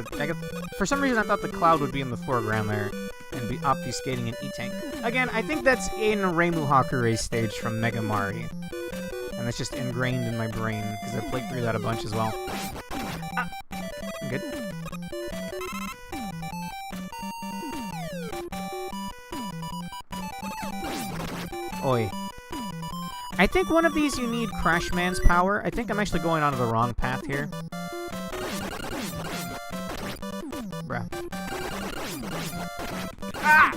for some reason I thought the cloud would be in the foreground there and be obfuscating an E-Tank. Again, I think that's in Reimu Hakure's stage from Mega Mario. And that's just ingrained in my brain, because I played through that a bunch as well. Ah! I'm good. Oi. I think one of these you need Crash Man's power. I think I'm actually going onto the wrong path here. Bruh. Ah!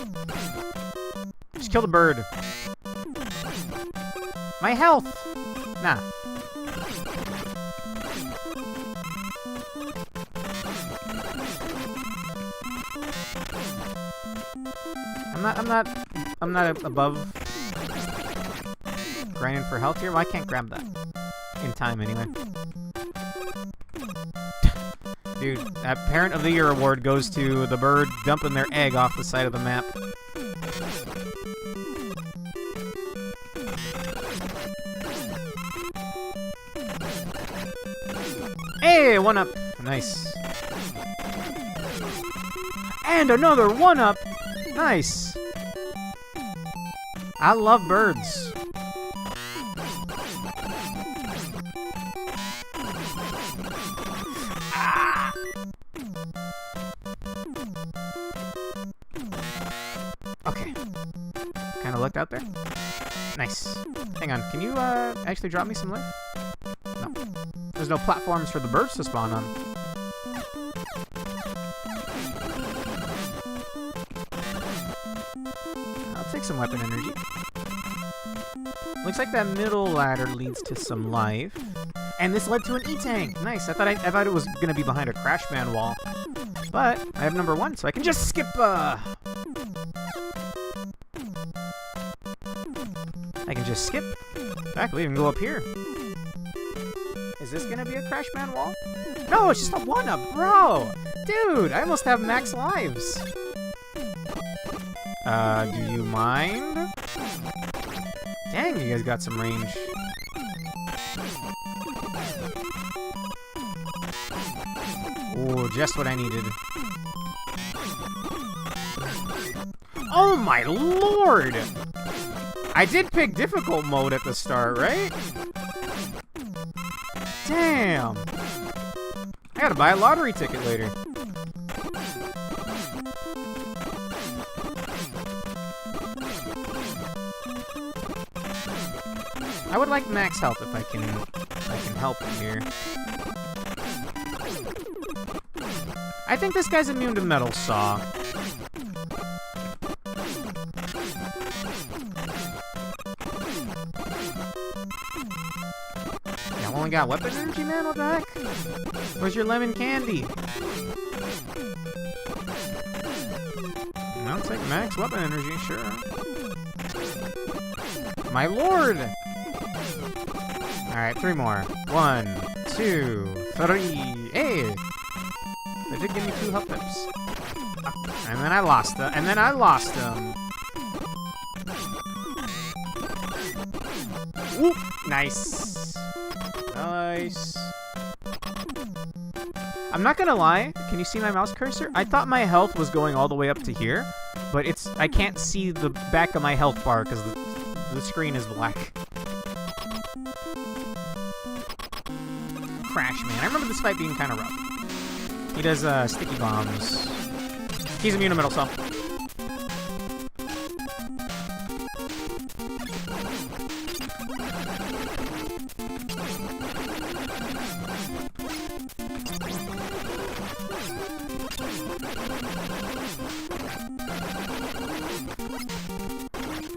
Just kill the bird. My health! Nah. I'm not above grinding for health here. Well, I can't grab that. In time, anyway. Dude, that Parent of the Year award goes to the bird dumping their egg off the side of the map. Hey, 1-up! Nice. And another 1-up! Nice! I love birds. Ah! Okay. Kinda looked out there. Nice. Hang on, can you actually drop me some life? No. There's no platforms for the birds to spawn on. I'll take some weapon energy. Looks like that middle ladder leads to some life. And this led to an E-Tank! Nice, I thought it was gonna be behind a Crash Man wall. But I have number 1, so I can just skip I can just skip. Heck, we even go up here. Is this gonna be a Crash Man wall? No, it's just a 1-up, bro! Dude, I almost have max lives. Do you mind? Dang, you guys got some range. Ooh, just what I needed. Oh my lord! I did pick difficult mode at the start, right? Damn! I gotta buy a lottery ticket later. I would like max health if I can help it here. I think this guy's immune to Metal Saw. Yeah, I've only got weapon energy, man? What the heck? Where's your lemon candy? I'll take max weapon energy, sure. My lord! Alright, 3 more. 1, 2, 3. Hey! They did give me 2 health pips. And then I lost them. And then I lost them. Whoop! Nice. Nice. I'm not gonna lie. Can you see my mouse cursor? I thought my health was going all the way up to here, but I can't see the back of my health bar because the screen is black. Crash Man. I remember this fight being kind of rough. He does sticky bombs. He's immune to Metal Saw.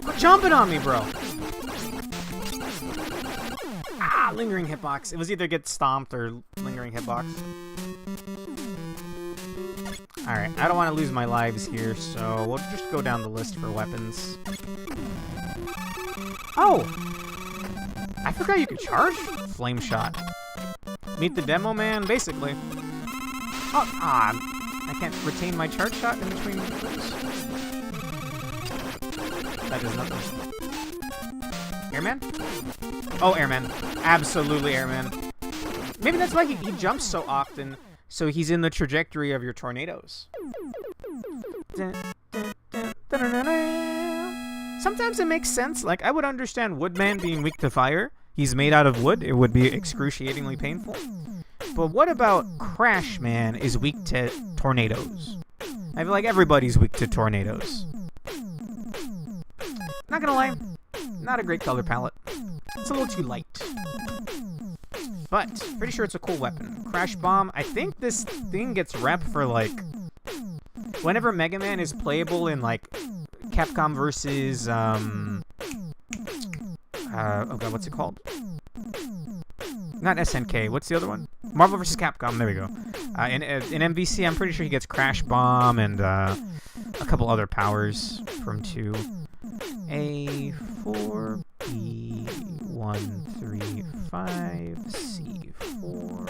Quit jumping on me, bro. Ah, lingering hitbox. It was either get stomped or lingering hitbox. Alright, I don't want to lose my lives here, so we'll just go down the list for weapons. Oh! I forgot you could charge Flame Shot. Meet the demo man, basically. Oh, I can't retain my charge shot in between moves. That does nothing. Airman? Oh, Airman. Absolutely Airman. Maybe that's why he jumps so often. So he's in the trajectory of your tornadoes. Sometimes it makes sense. Like, I would understand Woodman being weak to fire. He's made out of wood. It would be excruciatingly painful. But what about Crash Man is weak to tornadoes? I feel like everybody's weak to tornadoes. Not gonna lie, not a great color palette. It's a little too light. But, pretty sure it's a cool weapon. Crash Bomb, I think this thing gets rep for, like, whenever Megaman is playable in, like, Capcom versus, oh god, what's it called? Not SNK, what's the other one? Marvel vs. Capcom, there we go. In MVC, I'm pretty sure he gets Crash Bomb and, a couple other powers from 2. A4, B1, 3, 5, C4,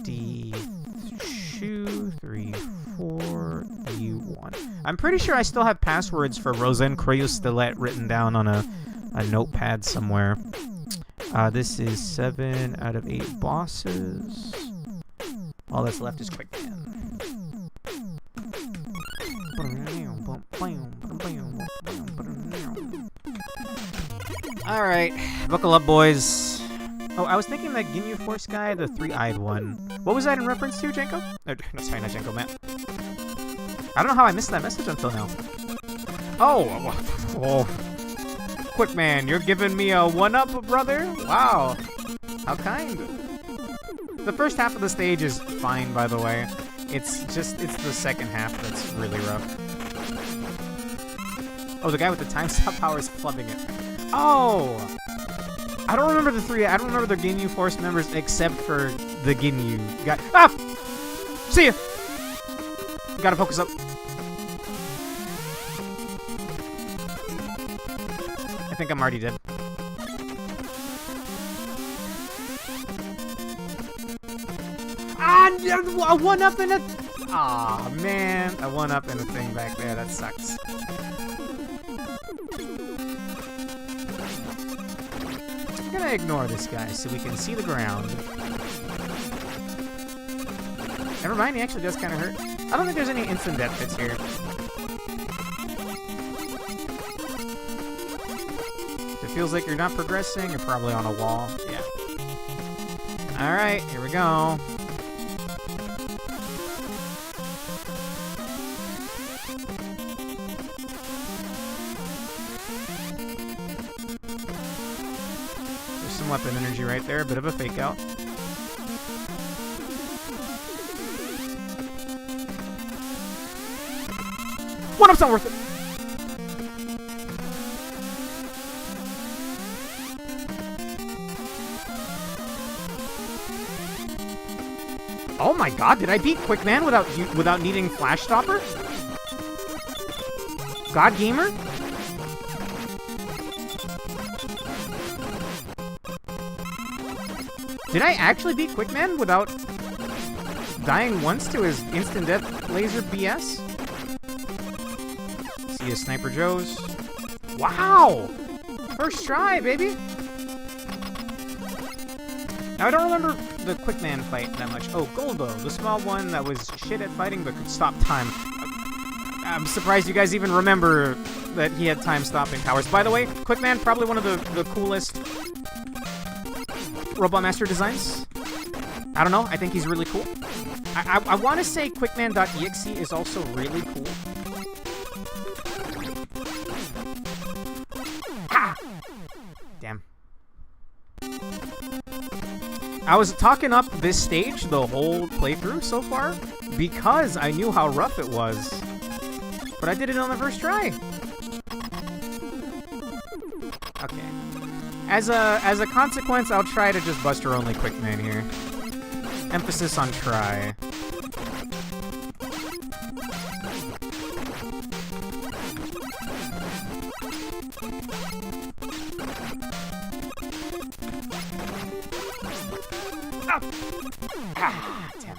D2, 3, 4, U1. I'm pretty sure I still have passwords for Rosen Crayustelet written down on a notepad somewhere. This is 7 out of 8 bosses. All that's left is Quick Man. Alright, buckle up, boys. Oh, I was thinking that Ginyu Force guy, the 3-eyed one. What was that in reference to, Janko? No, sorry, not Janko, Matt. I don't know how I missed that message until now. Oh, Quick Man, you're giving me a 1-up, brother? Wow, how kind. The first half of the stage is fine, by the way. It's the second half that's really rough. Oh, the guy with the time stop power is clubbing it. Oh! I don't remember I don't remember the Ginyu Force members except for the Ginyu guy. Ah! See ya! Gotta focus up. I think I'm already dead. Ah! A 1-up and a... Aw, man. A 1-up and a thing back there. That sucks. I'm gonna ignore this guy so we can see the ground. Never mind, he actually does kind of hurt. I don't think there's any instant death hits here. If it feels like you're not progressing, you're probably on a wall. Yeah. Alright, here we go. There's some weapon energy right there, a bit of a fake out. One up's not worth it. Oh my god, did I beat Quickman without needing Flash Stopper? God Gamer? Did I actually beat Quickman without dying once to his instant death laser BS? See ya, Sniper Joe's. Wow! First try, baby! Now, I don't remember the Quickman fight that much. Oh, Goldo, the small one that was shit at fighting but could stop time. I'm surprised you guys even remember that he had time-stopping powers. By the way, Quickman, probably one of the coolest Robot Master designs. I don't know, I think he's really cool. I want to say Quickman.exe is also really cool. Ha! Damn. I was talking up this stage the whole playthrough so far because I knew how rough it was. But I did it on the first try. Okay. As a consequence, I'll try to just Buster only Quickman here. Emphasis on try. Ah, damn.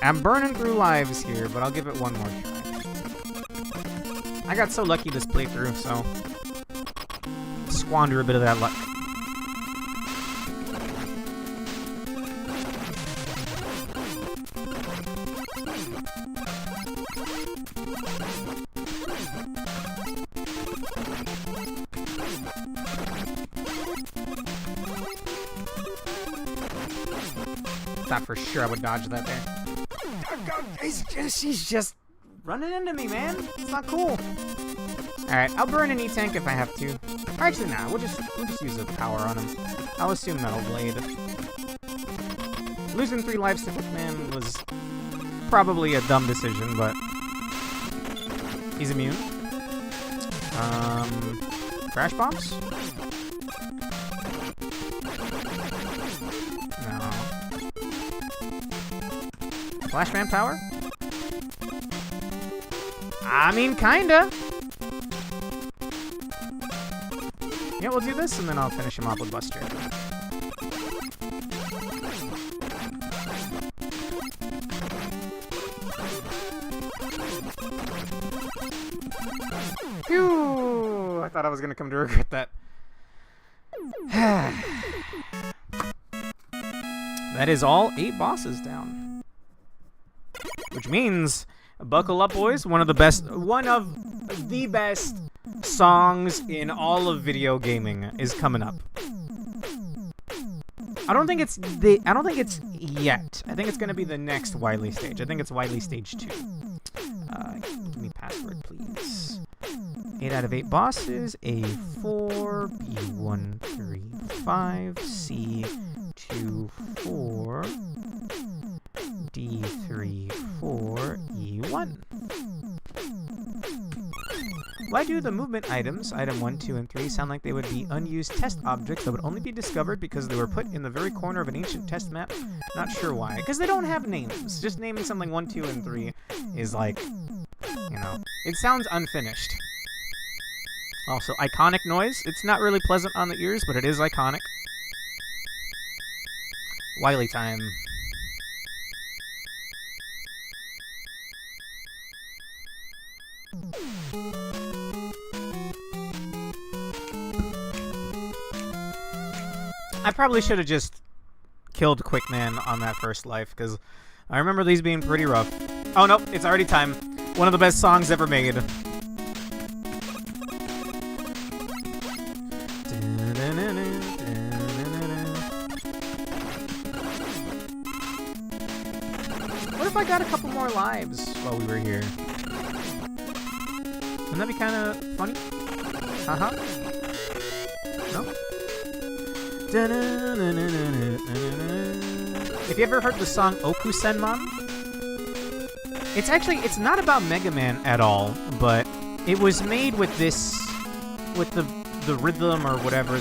I'm burning through lives here, but I'll give it one more try. I got so lucky this playthrough, so squander a bit of that luck. Thought for sure I would dodge that there. He's just running into me, man. It's not cool. Alright, I'll burn an E-Tank if I have to. Or actually, nah, we'll just use the power on him. I'll assume Metal Blade. Losing 3 lives to Quickman was probably a dumb decision, but he's immune. Crash Bombs? No. Flashman power? I mean, kinda. Yeah, we'll do this, and then I'll finish him off with Buster. Phew! I thought I was gonna come to regret that. That is all 8 bosses down. Which means, buckle up, boys. One of the best songs in all of video gaming is coming up. I don't think it's yet. I think it's gonna be the next Wily stage. I think it's Wily stage 2. Give me password, please. 8 out of 8 bosses. A4, B1, 3, 5, C2, 4, D3, 4, E1. Why do the movement items, item 1, 2, and 3, sound like they would be unused test objects that would only be discovered because they were put in the very corner of an ancient test map? Not sure why. Because they don't have names. Just naming something 1, 2, and 3 is like, you know, it sounds unfinished. Also, iconic noise. It's not really pleasant on the ears, but it is iconic. Wily time. I probably should have just killed Quickman on that first life, because I remember these being pretty rough. Oh, nope, it's already time. One of the best songs ever made. I got a couple more lives while we were here? Wouldn't that be kind of funny? Haha. No? If you ever heard the song Oku Senman, it's not about Megaman at all, but it was made with the rhythm or whatever.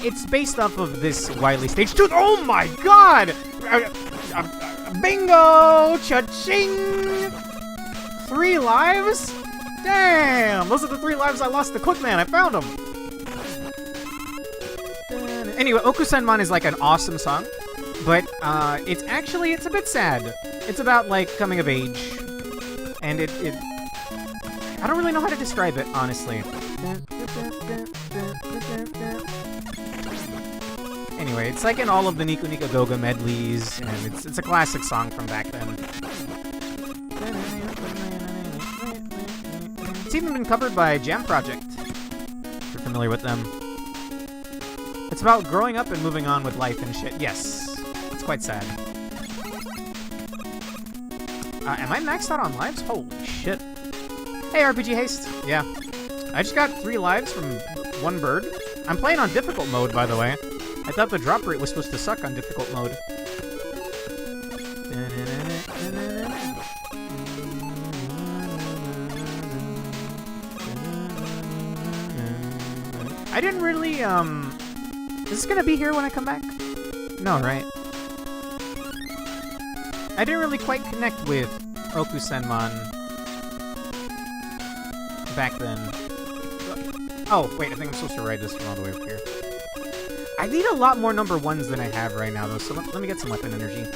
It's based off of this Wily stage 2. Oh my god! Bingo! Cha-ching! 3 lives? Damn! Those are the 3 lives I lost to Quickman. I found them! Anyway, Oku Senman is like an awesome song, but it's a bit sad. It's about like coming of age, and it I don't really know how to describe it, honestly. Anyway, it's like in all of the Niku Nika Goga medleys, and it's a classic song from back then. It's even been covered by Jam Project, if you're familiar with them. It's about growing up and moving on with life and shit. Yes, it's quite sad. Am I maxed out on lives? Holy shit. Hey, RPG Haste. Yeah. I just got 3 lives from 1 bird. I'm playing on difficult mode, by the way. I thought the drop rate was supposed to suck on difficult mode. I didn't really, is this gonna be here when I come back? No, right? I didn't really quite connect with Oku Senman back then. Oh, wait, I think I'm supposed to ride this from all the way up here. I need a lot more number 1s than I have right now, though, so let me get some weapon energy.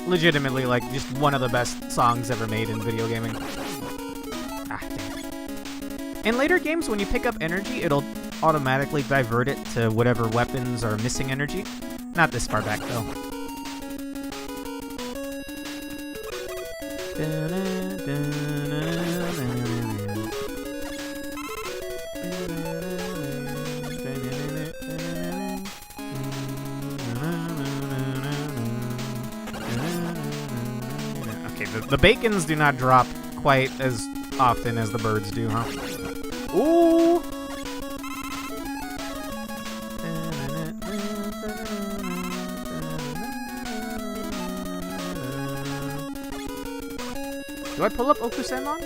Legitimately, like, just one of the best songs ever made in video gaming. Ah, damn. In later games, when you pick up energy, it'll automatically divert it to whatever weapons are missing energy. Not this far back, though. The bacons do not drop quite as often as the birds do, huh? Ooh! Do I pull up Oku Senman?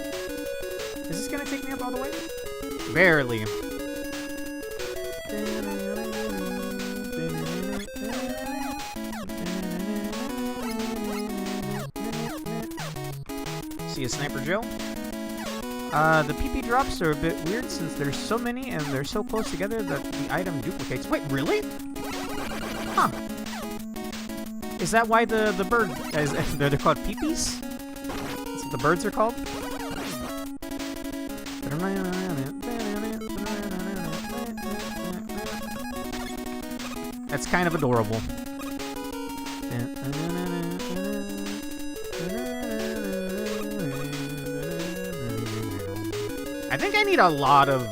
Is this gonna take me up all the way? Barely. See a Sniper Joe? The PP drops are a bit weird since there's so many and they're so close together that the item duplicates. Wait, really? Huh. Is that why the bird... they're called peepees? That's what the birds are called? That's kind of adorable. I think I need a lot of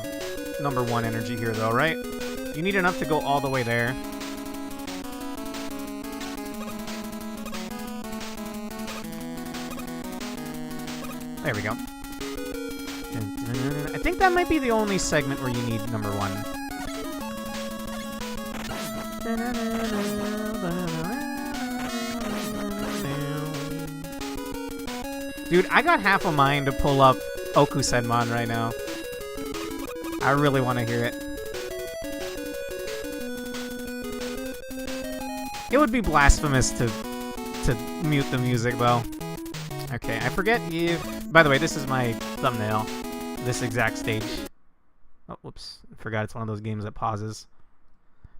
number 1 energy here, though, right? You need enough to go all the way there. There we go. I think that might be the only segment where you need number 1. Dude, I got half a mind to pull up Oku Senman right now. I really want to hear it. It would be blasphemous to mute the music, though. Okay, I forget if... By the way, this is my thumbnail. This exact stage. Oh, whoops. I forgot it's one of those games that pauses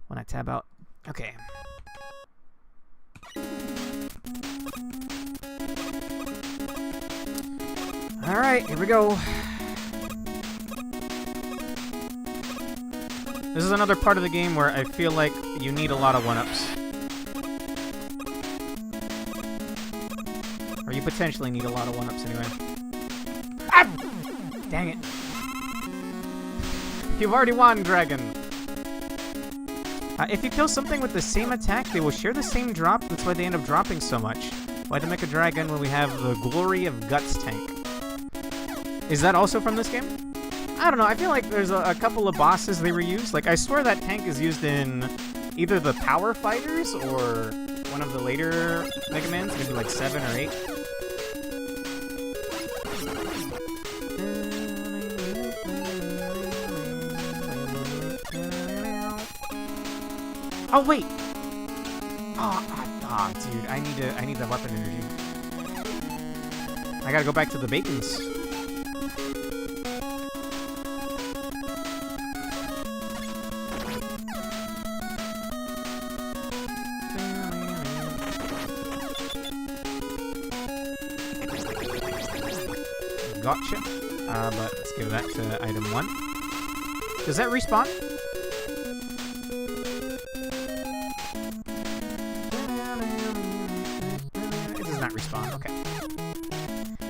when I tab out. Okay. Alright, here we go. This is another part of the game where I feel like you need a lot of 1-ups. Or you potentially need a lot of 1-ups anyway. Ah! Dang it. You've already won, dragon. If you kill something with the same attack, they will share the same drop. That's why they end up dropping so much. Why to make a dragon when we have the Glory of Guts tank? Is that also from this game? I don't know. I feel like there's a couple of bosses they reuse. Like, I swear that tank is used in either the Power Fighters or one of the later Mega Mans, maybe like 7 or 8. Oh wait! Oh, dude, I need the weapon energy. I gotta go back to the bacons. Gotcha. But let's give that to item 1. Does that respawn? Respawn. Okay.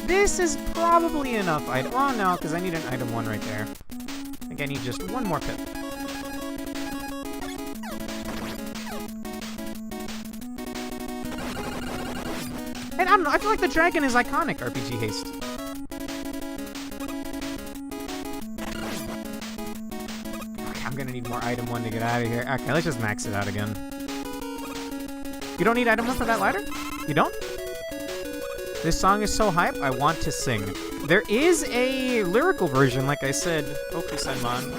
This is probably enough item. Oh no, because I need an item 1 right there. I think I need just one more pip. And I don't know, I feel like the dragon is iconic, RPG haste. Okay, I'm gonna need more item 1 to get out of here. Okay, let's just max it out again. You don't need item 1 for that ladder? You don't? This song is so hype, I want to sing. There is a lyrical version, like I said, Okusenman.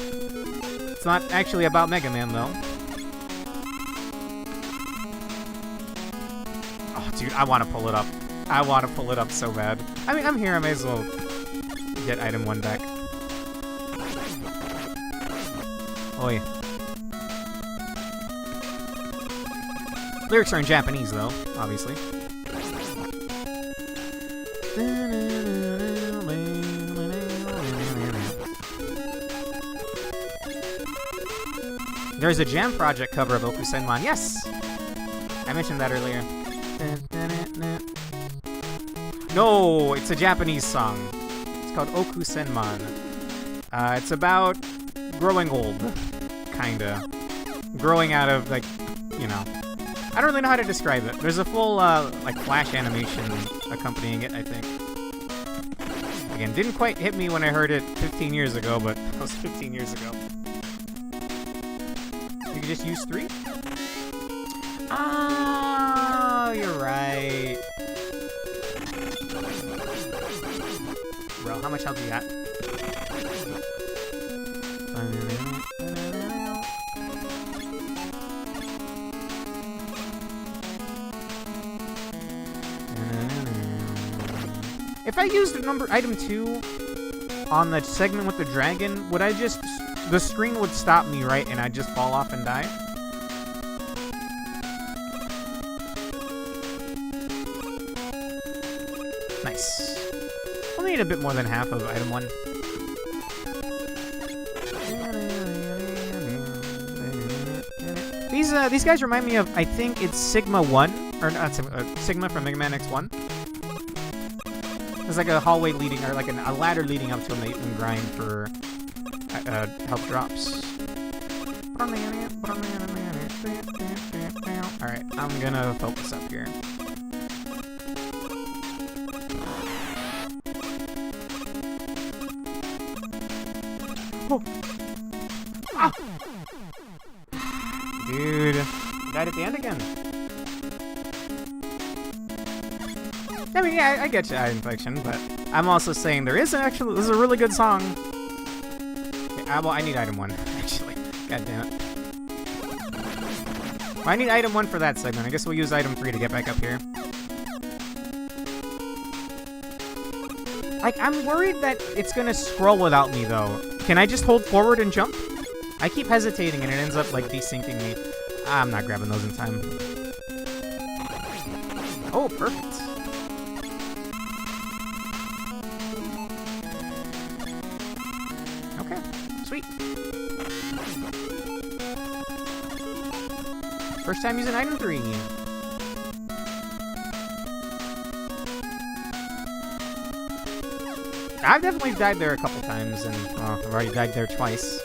It's not actually about Mega Man, though. Oh, dude, I want to pull it up. I want to pull it up so bad. I mean, I'm here, I may as well get item 1 back. Oh, yeah. Lyrics are in Japanese, though, obviously. There's a Jam Project cover of Okusenman. Yes! I mentioned that earlier. No, it's a Japanese song. It's called Okusenman. It's about growing old. Kinda. Growing out of, like, you know. I don't really know how to describe it. There's a full, like, flash animation accompanying it, I think. Again, didn't quite hit me when I heard it 15 years ago, but that was 15 years ago. You can just use 3? Oh, you're right. Bro, how much health you got? If I used item 2 on the segment with the dragon, would I just... the screen would stop me, right? And I'd just fall off and die? Nice. Only need a bit more than half of item 1. These guys remind me of, I think it's Sigma 1, or not Sigma from Mega Man X1. It's like a hallway leading, or like a ladder leading up to him that you can grind for health drops. Alright, I'm gonna focus up here. Oh. Ah! Dude, died at the end again. I mean, yeah, I get you, eye infection, but I'm also saying this is a really good song. Okay, well, I need item 1, actually. God damn it. Well, I need item 1 for that segment. I guess we'll use item 3 to get back up here. Like, I'm worried that it's gonna scroll without me, though. Can I just hold forward and jump? I keep hesitating, and it ends up, like, desyncing me. I'm not grabbing those in time. Oh, perfect. Okay, sweet. First time using item 3. I've definitely died there a couple times, and I've already died there twice.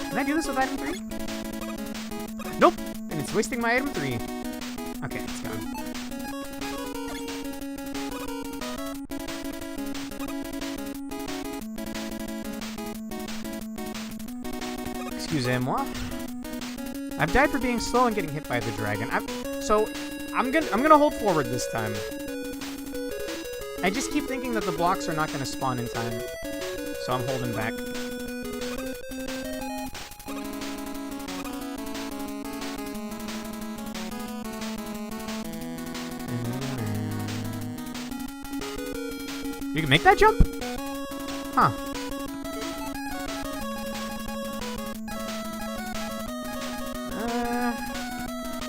Can I do this with item 3? Nope! And it's wasting my item 3. Okay, it's gone. Excusez-moi. I've died for being slow and getting hit by the dragon. I'm gonna hold forward this time. I just keep thinking that the blocks are not gonna spawn in time, so I'm holding back. You can make that jump? Huh.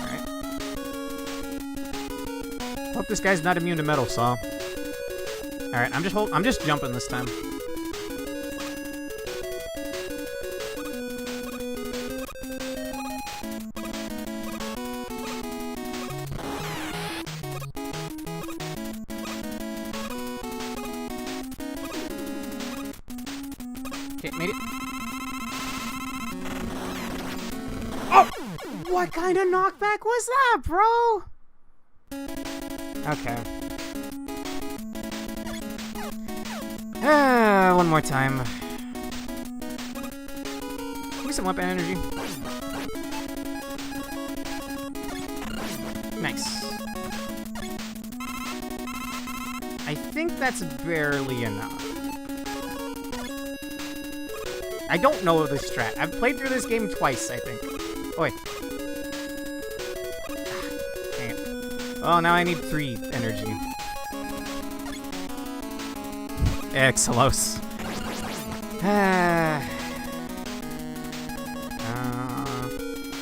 Alright. Hope this guy's not immune to metal saw. Alright, I'm just jumping this time. Okay, made it. Oh! What kind of knockback was that, bro? Okay. One more time. Give me some weapon energy. Nice. I think that's barely enough. I don't know this strat. I've played through this game twice, I think. Oh, wait. Dang it. Oh, now I need 3 energy. Excelos.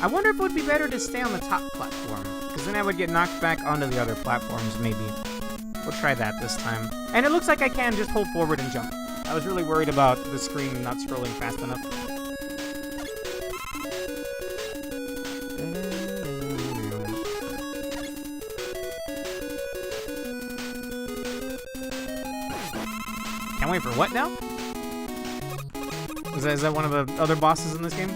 I wonder if it would be better to stay on the top platform, because then I would get knocked back onto the other platforms, maybe. We'll try that this time. And it looks like I can just hold forward and jump. I was really worried about the screen not scrolling fast enough. Can't wait for what now? Is that one of the other bosses in this game?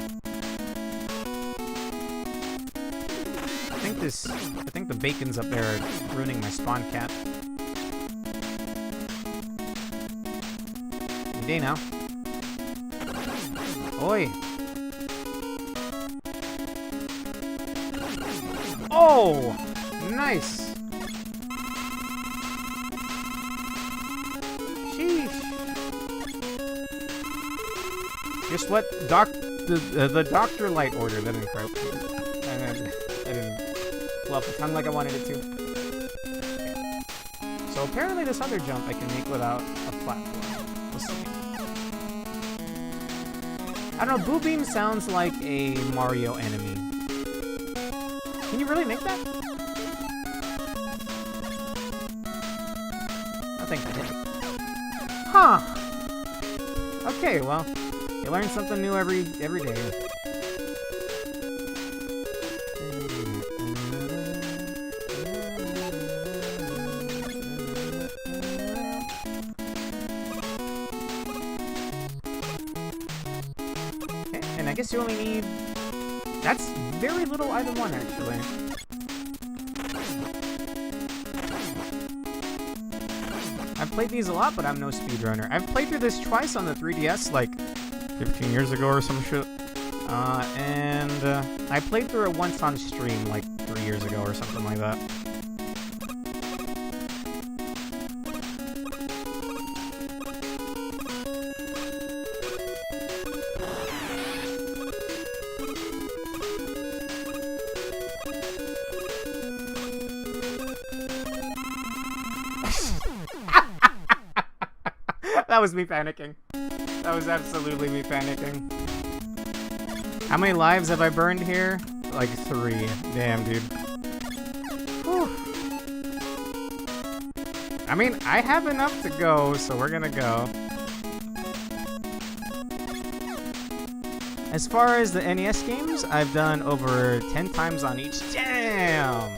I think the bacons up there are ruining my spawn cap. Day now. Oi! Oh! Nice! Sheesh! Just what the Doctor Light order that didn't croak. I didn't fluff the tongue like I wanted it to. Okay. So apparently this other jump I can make without a platform. We'll see. I don't know, Boo Beam sounds like a Mario enemy. Can you really make that? I think I did. Huh. Okay, well, you learn something new every day. I guess you only need... That's very little item 1, actually. I've played these a lot, but I'm no speedrunner. I've played through this twice on the 3DS, like 15 years ago or some shit. And I played through it once on stream, like 3 years ago or something like that. That was me panicking. That was absolutely me panicking. How many lives have I burned here? Like 3. Damn, dude. Whew. I mean, I have enough to go, so we're gonna go. As far as the NES games, I've done over 10 times on each. Damn!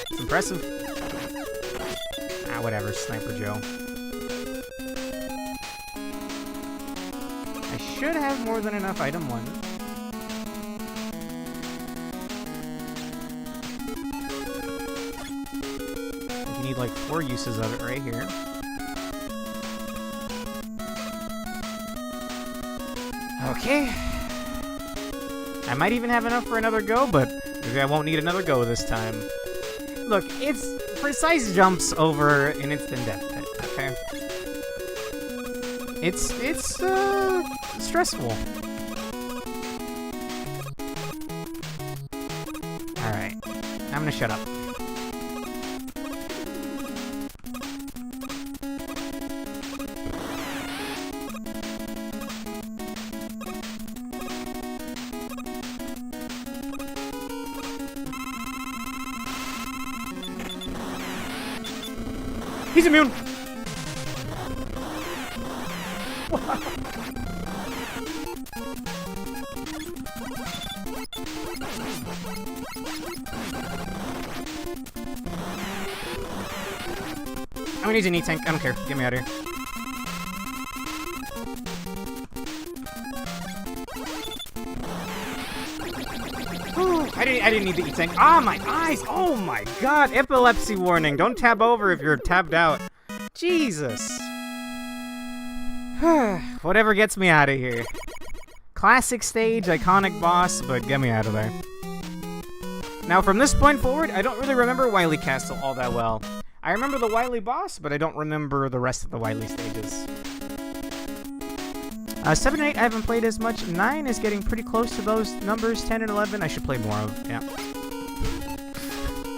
It's impressive. Ah, whatever, Sniper Joe. I should have more than enough item 1. You need like 4 uses of it right here. Okay. I might even have enough for another go, but maybe I won't need another go this time. Look, it's precise jumps over an instant death pit, okay? It's stressful. Alright. I'm gonna shut up. He's immune! I'm gonna use an E-tank. I don't care. Get me out of here. I didn't need the E-tank. Ah, my eyes! Oh my god! Epilepsy warning! Don't tab over if you're tabbed out. Jesus! Whatever gets me out of here. Classic stage, iconic boss, but get me out of there. Now, from this point forward, I don't really remember Wily Castle all that well. I remember the Wily boss, but I don't remember the rest of the Wily stages. 7 and 8 I haven't played as much. 9 is getting pretty close to those numbers. 10 and 11 I should play more of. Yeah.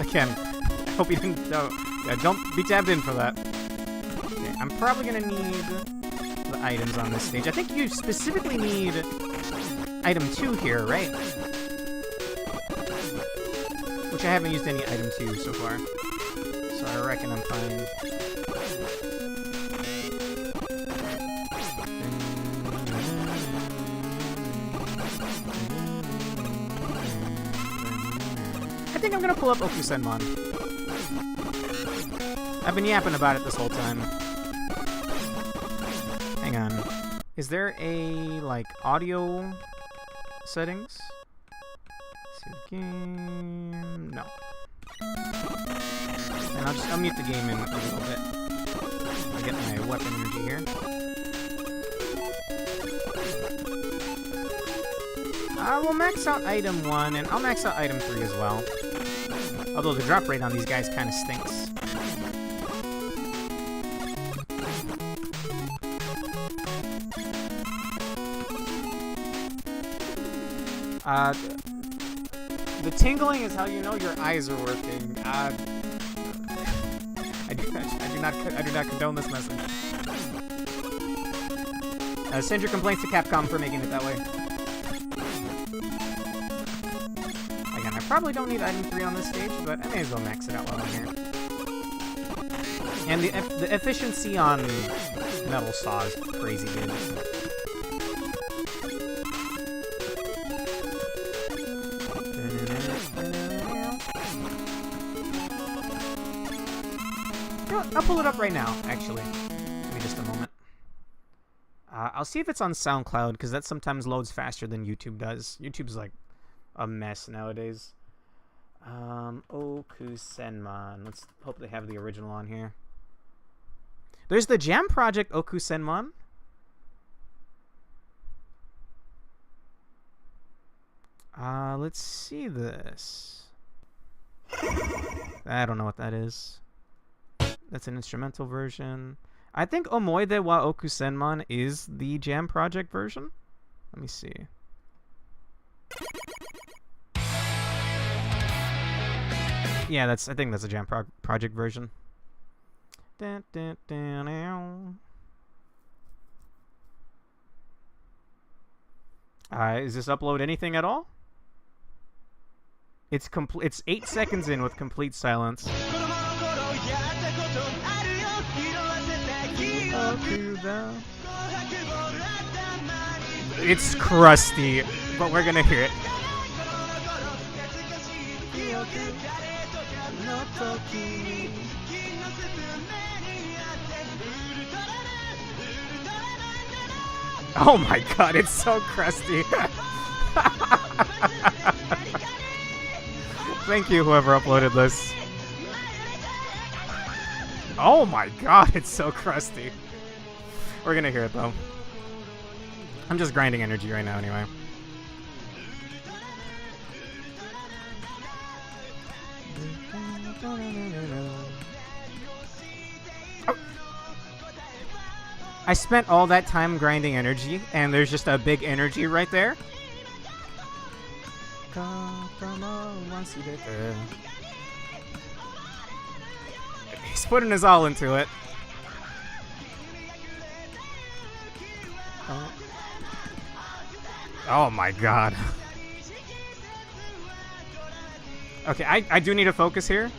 Again, I hope you didn't... No, yeah, don't be tabbed in for that. Okay, I'm probably going to need the items on this stage. I think you specifically need item 2 here, right? Which I haven't used any item 2 so far. So I reckon I'm fine. I think I'm gonna pull up Okusenmon. I've been yapping about it this whole time. Hang on. Is there a, like, audio settings? Game... No. And I'll mute the game in a little bit. I'll get my weapon energy here. We'll max out item 1, and I'll max out item 3 as well. Although the drop rate on these guys kind of stinks. The tingling is how you know your eyes are working. I do not condone this message. Send your complaints to Capcom for making it that way. Again, I probably don't need item 3 on this stage, but I may as well max it out while I'm here. And the efficiency on Metal Saw is crazy good. I'll pull it up right now, actually. Give me just a moment. I'll see if it's on SoundCloud, because that sometimes loads faster than YouTube does. YouTube's like a mess nowadays. Okusenmon. Let's hope they have the original on here. There's the Jam Project Okusenmon. Let's see this. I don't know what that is. That's an instrumental version. I think Omoide wa Okusenmon is the Jam Project version. Let me see. Yeah, I think that's a Jam Project version. Dun, dun, dun, ow. Is this upload anything at all? It's complete. It's 8 seconds in with complete silence. It's crusty, but we're gonna hear it. Oh my god, it's so crusty. Thank you, whoever uploaded this. Oh my god, it's so crusty. We're gonna hear it though. I'm just grinding energy right now anyway. Oh. I spent all that time grinding energy, and there's just a big energy right there. He's putting his all into it. Oh my god. Okay, I do need to focus here.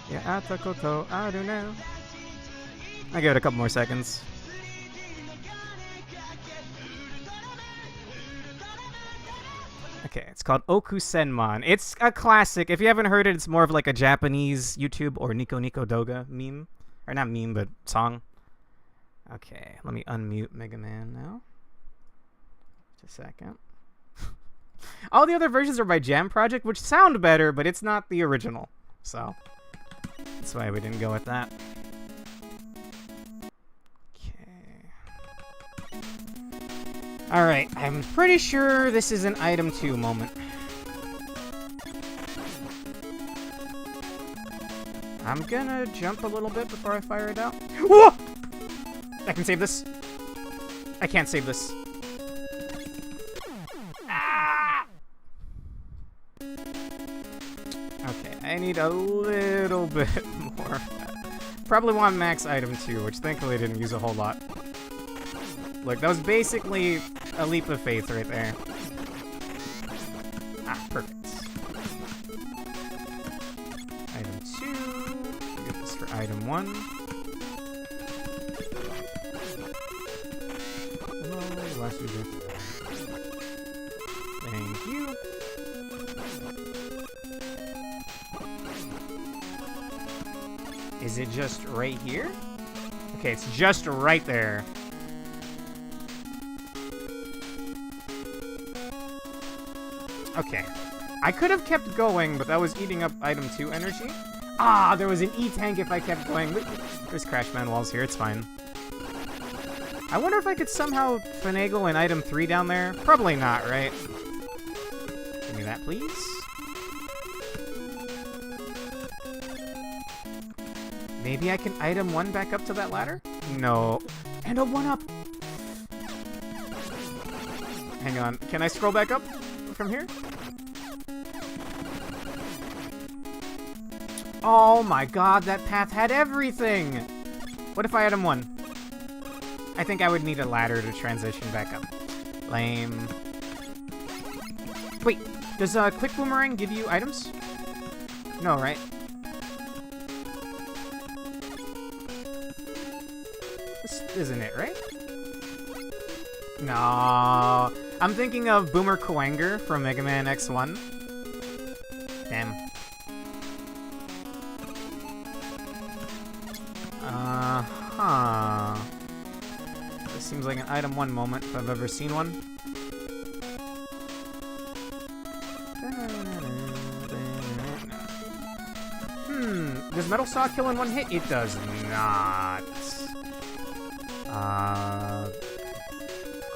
Yeah, Atakoto, I don't know. I'll give it a couple more seconds. Okay, it's called Okusenmon. It's a classic. If you haven't heard it, it's more of like a Japanese YouTube or Nico Nico Doga meme. Or not meme, but song. Okay, let me unmute Megaman now. Just a second. All the other versions are by Jam Project, which sound better, but it's not the original. So, that's why we didn't go with that. Alright, I'm pretty sure this is an item 2 moment. I'm gonna jump a little bit before I fire it out. Whoa! I can save this. I can't save this. Ah! Okay, I need a little bit more. Probably want max item 2, which thankfully I didn't use a whole lot. Look, that was basically a leap of faith right there. Ah, perfect. Item 2. Get this for item 1. Thank you. Is it just right here? Okay, it's just right there. Okay. I could have kept going, but that was eating up item 2 energy. Ah, there was an E-tank if I kept going. There's Crashman walls here, it's fine. I wonder if I could somehow finagle an item 3 down there. Probably not, right? Give me that, please. Maybe I can item 1 back up to that ladder? No. And a 1-up! Hang on. Can I scroll back up from here? Oh my god, that path had everything! What if I item 1? I think I would need a ladder to transition back up. Lame. Wait, does Quick Boomerang give you items? No, right? This isn't it, right? No. I'm thinking of Boomer Kuwanger from Megaman X1. Damn. Uh-huh. This seems like an item 1 moment if I've ever seen one. Does Metal Saw kill in 1 hit? It does not.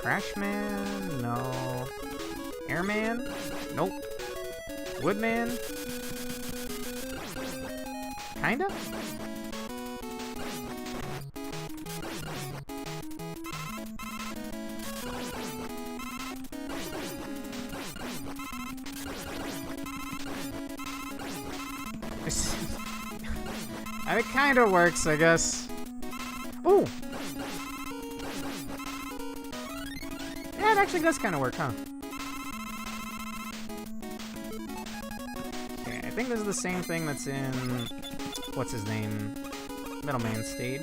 Crashman? No. Airman? Nope. Woodman? Kinda? I It kind of works, I guess. Ooh! Yeah, it actually does kind of work, huh? Okay, I think this is the same thing that's in... What's his name? Megaman stage.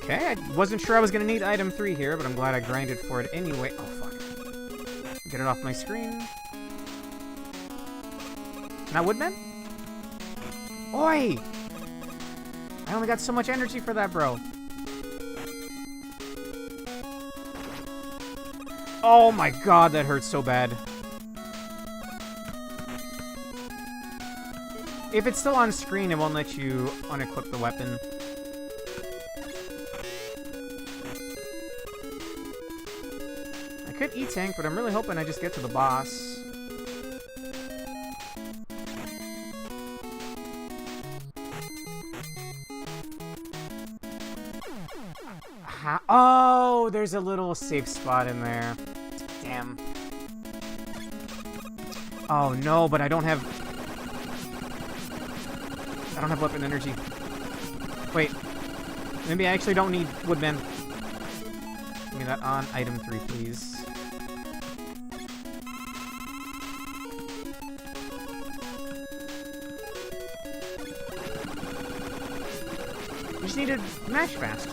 Okay, I wasn't sure I was going to need item 3 here, but I'm glad I grinded for it anyway. Oh, fuck. Get it off my screen. Not Woodman? Oi! I only got so much energy for that, bro. Oh my god, that hurts so bad. If it's still on screen, it won't let you unequip the weapon. I could E-tank, but I'm really hoping I just get to the boss. Oh, there's a little safe spot in there. Damn. Oh no, but I don't have weapon energy. Wait. Maybe I actually don't need Woodman. Give me that on item 3, please. You just need to mash fast.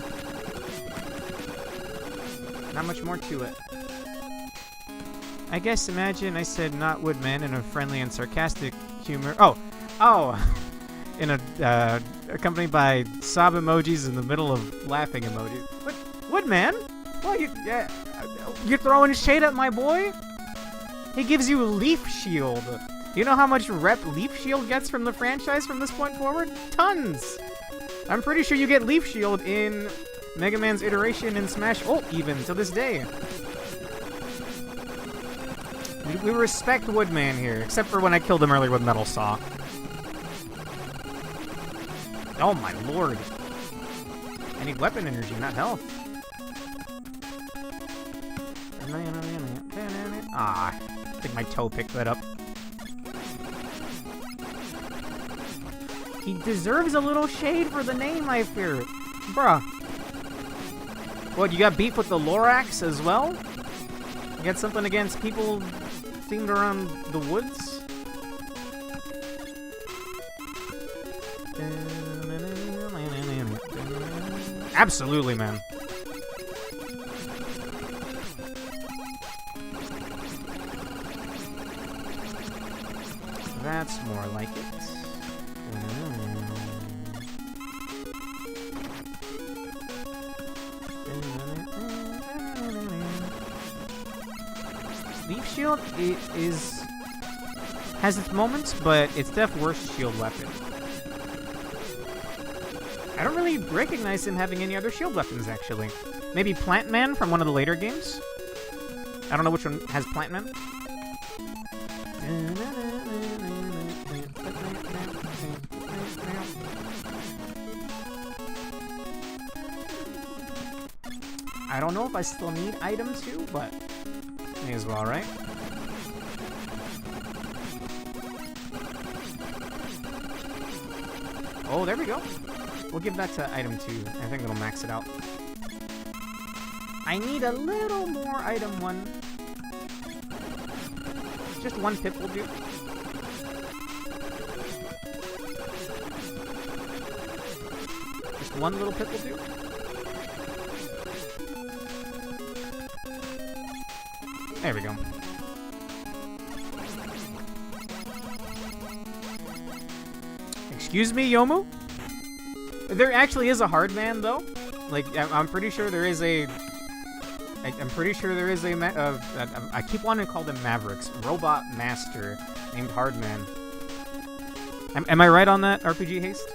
Not much more to it. I guess imagine I said not Woodman in a friendly and sarcastic humor. Oh! In a, accompanied by sob emojis in the middle of laughing emojis. What? Woodman? What, you're throwing shade at my boy? He gives you Leaf Shield. You know how much rep Leaf Shield gets from the franchise from this point forward? Tons! I'm pretty sure you get Leaf Shield in Mega Man's iteration in Smash Ult even to this day. We respect Woodman here, except for when I killed him earlier with Metal Saw. Oh my lord. I need weapon energy, not health. Ah, I think my toe picked that up. He deserves a little shade for the name, I fear. Bruh. What, you got beef with the Lorax as well? You got something against people themed around the woods? Absolutely, man. That's more like it. Leaf Shield has its moments, but it's def worst shield weapon. I don't really recognize him having any other shield weapons, actually. Maybe Plant Man from one of the later games? I don't know which one has Plant Man. I don't know if I still need item 2, but may as well, right? Oh, there we go. We'll give that to item 2. I think it'll max it out. I need a little more item 1. Just one pip will do. Just one little pip will do. There we go. Excuse me, Yomu? There actually is a hard man, though. Like, I'm pretty sure there is a... I'm pretty sure there is a... I keep wanting to call them Mavericks. Robot Master named Hardman. Am I right on that, RPG Haste?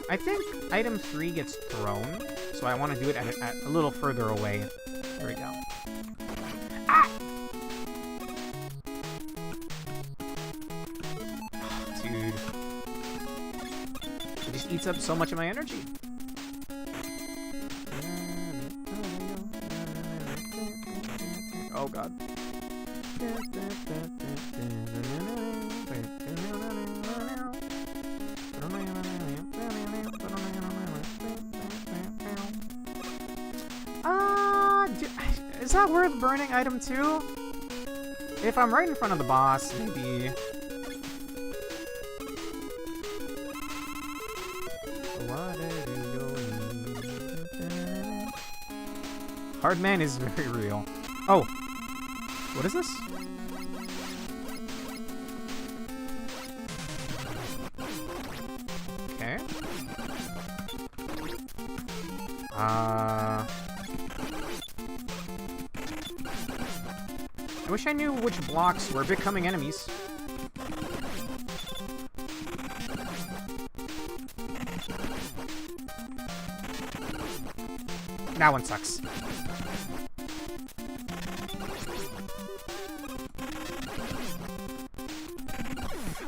I think item 3 gets thrown, so I want to do it at a little further away. There we go. Ah! Oh, dude. It just eats up so much of my energy. Oh god. Is that worth burning item 2? If I'm right in front of the boss, maybe. Hardman is very real. Oh! What is this? Okay. I wish I knew which blocks were becoming enemies. That one sucks.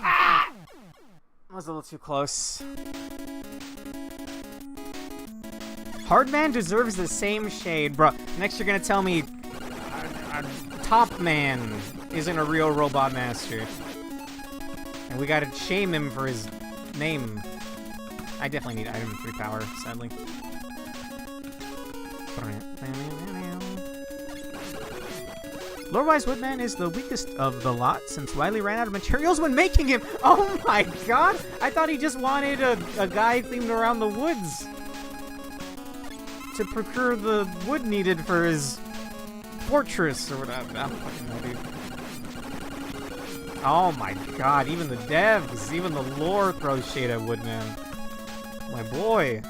Ah! That was a little too close. Hardman deserves the same shade, bro. Next you're gonna tell me Top Man isn't a real robot master. And we gotta shame him for his name. I definitely need item 3 power, sadly. Lore-wise, Woodman is the weakest of the lot since Wily ran out of materials when making him. Oh my god! I thought he just wanted a guy themed around the woods to procure the wood needed for his fortress or whatever. I don't fucking know, dude. Oh my god, even the devs, even the lore throws shade at Woodman. My boy.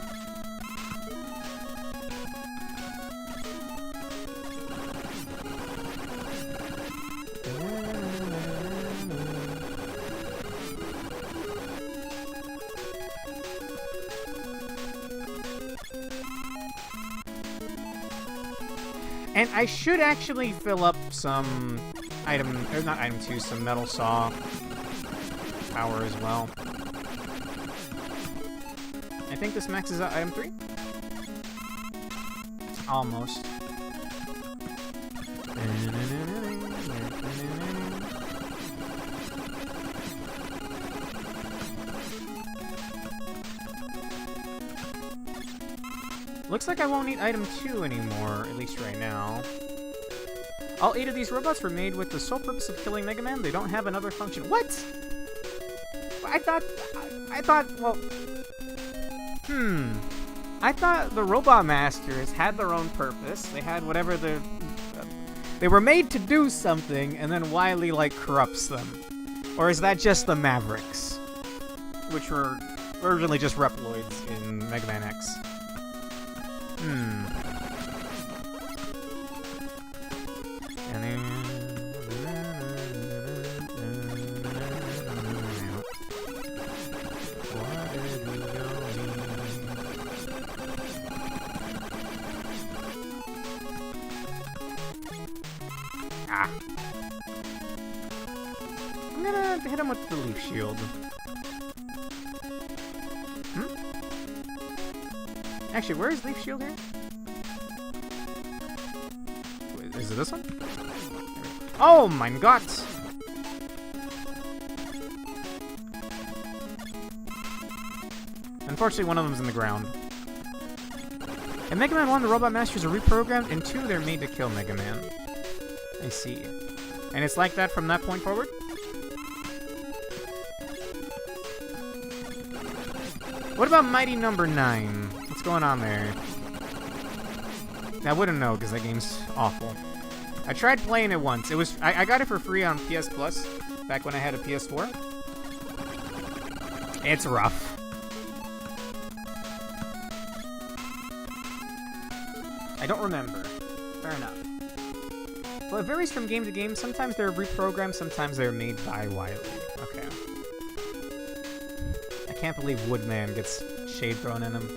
And I should actually fill up some not item 2, some metal saw power as well. I think this maxes out item 3. Almost. Looks like I won't need item 2 anymore, at least right now. All 8 of these robots were made with the sole purpose of killing Megaman. They don't have another function. What? I thought, well... I thought the Robot Masters had their own purpose. They had whatever the... they were made to do something, and then Wily, like, corrupts them. Or is that just the Mavericks? Which were originally just Reploids in Mega Man X. I'm gonna hit him with the leaf shield. Actually, where is leaf shield here? Wait, is it this one? Oh my god! Unfortunately, one of them's in the ground. In Mega Man 1, the Robot Masters are reprogrammed, and 2, they're made to kill Mega Man. I see. And it's like that from that point forward? What about Mighty Number 9? What's going on there? I wouldn't know, because that game's awful. I tried playing it once. It was I got it for free on PS Plus, back when I had a PS4. It's rough. I don't remember. Fair enough. Well, it varies from game to game. Sometimes they're reprogrammed, sometimes they're made by Wily. Okay. I can't believe Woodman gets shade thrown in him.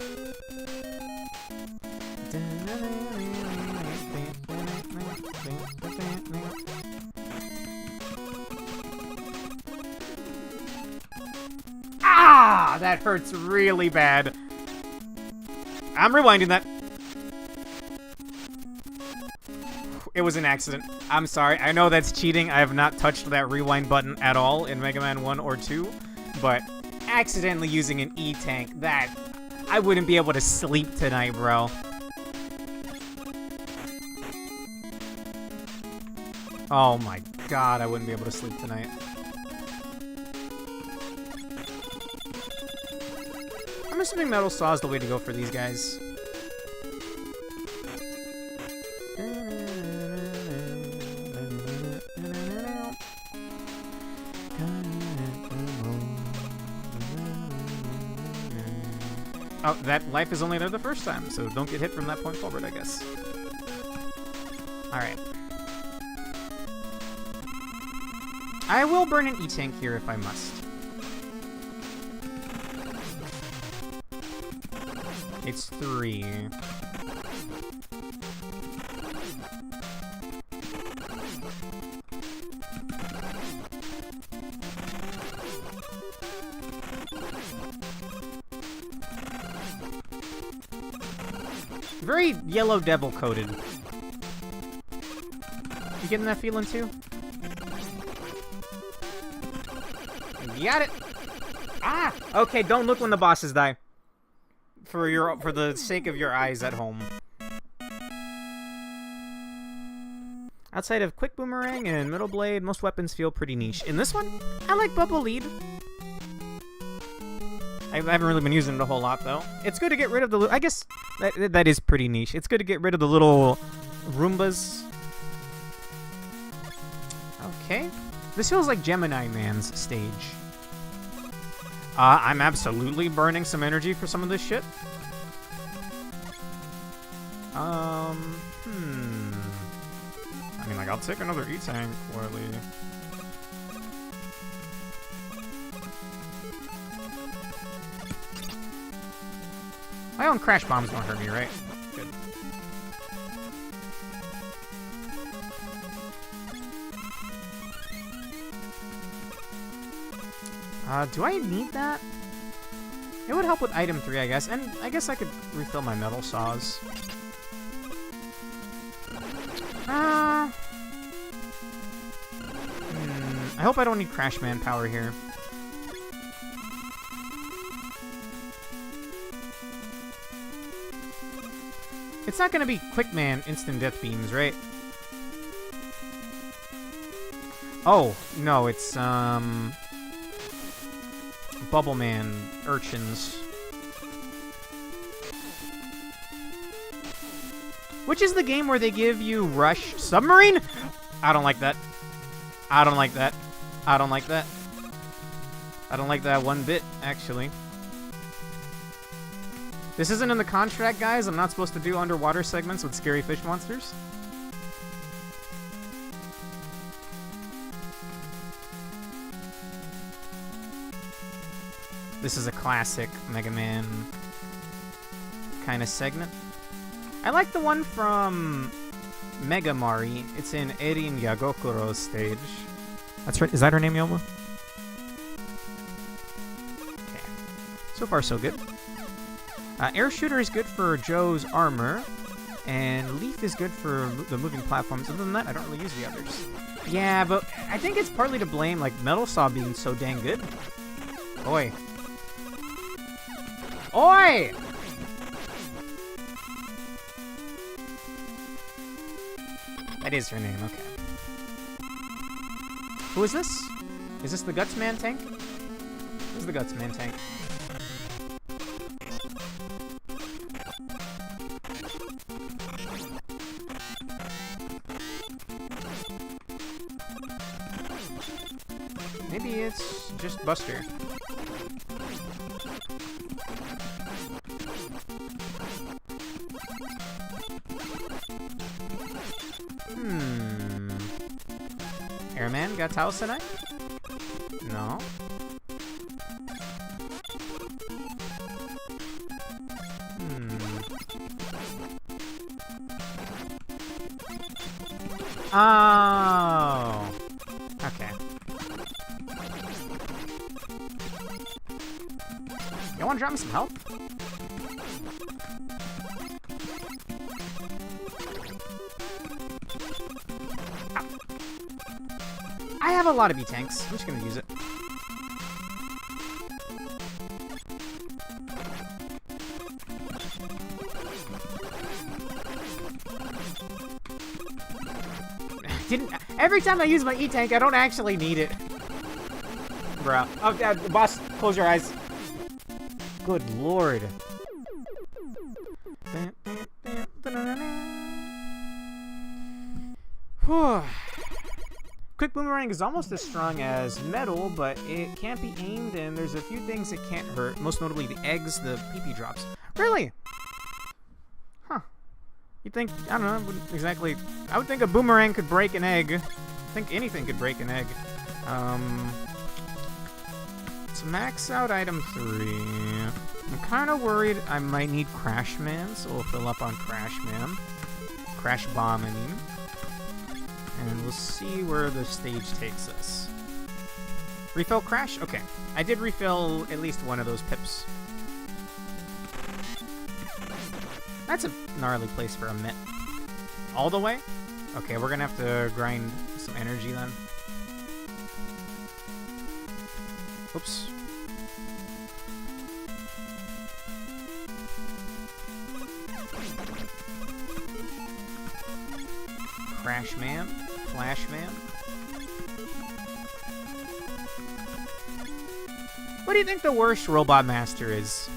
Ah! That hurts really bad. I'm rewinding that. it was an accident. I'm sorry. I know that's cheating. I have not touched that rewind button at all in Mega Man 1 or 2, but accidentally using an E-Tank, that... I wouldn't be able to sleep tonight, bro. Oh my god, I wouldn't be able to sleep tonight. I'm assuming Metal Saw is the way to go for these guys. Oh, that life is only there the first time, so don't get hit from that point forward, I guess. Alright. I will burn an E-Tank here if I must. It's 3. Very Yellow Devil coated. You getting that feeling too? Got it. Ah! Okay, don't look when the bosses die. For the sake of your eyes at home. Outside of Quick Boomerang and Middle Blade, most weapons feel pretty niche. In this one, I like Bubble Lead. I haven't really been using it a whole lot, though. It's good to get rid of the... I guess that is pretty niche. It's good to get rid of the little Roombas. Okay. This feels like Gemini Man's stage. I'm absolutely burning some energy for some of this shit. I mean, like, I'll take another E-Tank, Wily. My own crash bombs don't hurt me, right? Good. Do I need that? It would help with item 3, I guess. And I guess I could refill my metal saws. I hope I don't need Crash Man power here. It's not gonna be Quick Man instant death beams, right? Oh, no, it's, Bubble Man urchins. Which is the game where they give you Rush Submarine? I don't like that. I don't like that. I don't like that. I don't like that one bit, actually. This isn't in the contract, guys. I'm not supposed to do underwater segments with scary fish monsters. This is a classic Mega Man kind of segment. I like the one from Mega Mari. It's in Erin Yagokuro's stage. That's right. Is that her name, Yoma? Okay. So far, so good. Air Shooter is good for Joe's armor, and Leaf is good for the moving platforms. Other than that, I don't really use the others. Yeah, but I think it's partly to blame, like, Metal Saw being so dang good. Oi. Oi! That is her name, okay. Who is this? Is this the Guts Man tank? This is the Guts Man tank. Maybe it's just Buster. Airman got Taos tonight? No. Oh. Okay. You want to drop me some help? I have a lot of E-tanks. I'm just gonna use it. Every time I use my E-tank, I don't actually need it. Bruh. Oh, boss, close your eyes. Good lord. Quick Boomerang is almost as strong as Metal, but it can't be aimed, and there's a few things it can't hurt, most notably the eggs, the PP drops. Really? Huh. You'd think, I don't know, exactly. I would think a Boomerang could break an egg. I think anything could break an egg. Let's max out item 3. I'm kind of worried I might need Crash Man, so we'll fill up on Crash Man. Crash Bomb, I mean. And we'll see where the stage takes us. Refill Crash? Okay. I did refill at least one of those pips. That's a gnarly place for a mitt. All the way? Okay, we're gonna have to grind some energy then. Oops. Crash Man. Flash Man. What do you think the worst Robot Master is?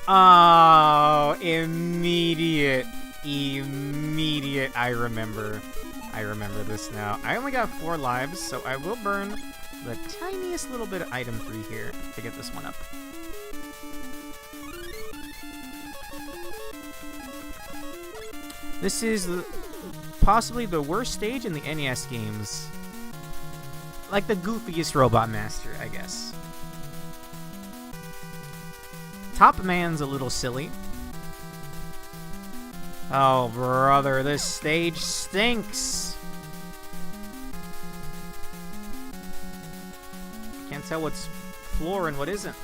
Oh, immediate. I remember this now. I only got 4 lives, so I will burn the tiniest little bit of item 3 here to get this one up. This is possibly the worst stage in the NES games. Like the goofiest Robot Master, I guess. Top Man's a little silly. Oh, brother, this stage stinks. Can't tell what's floor and what isn't.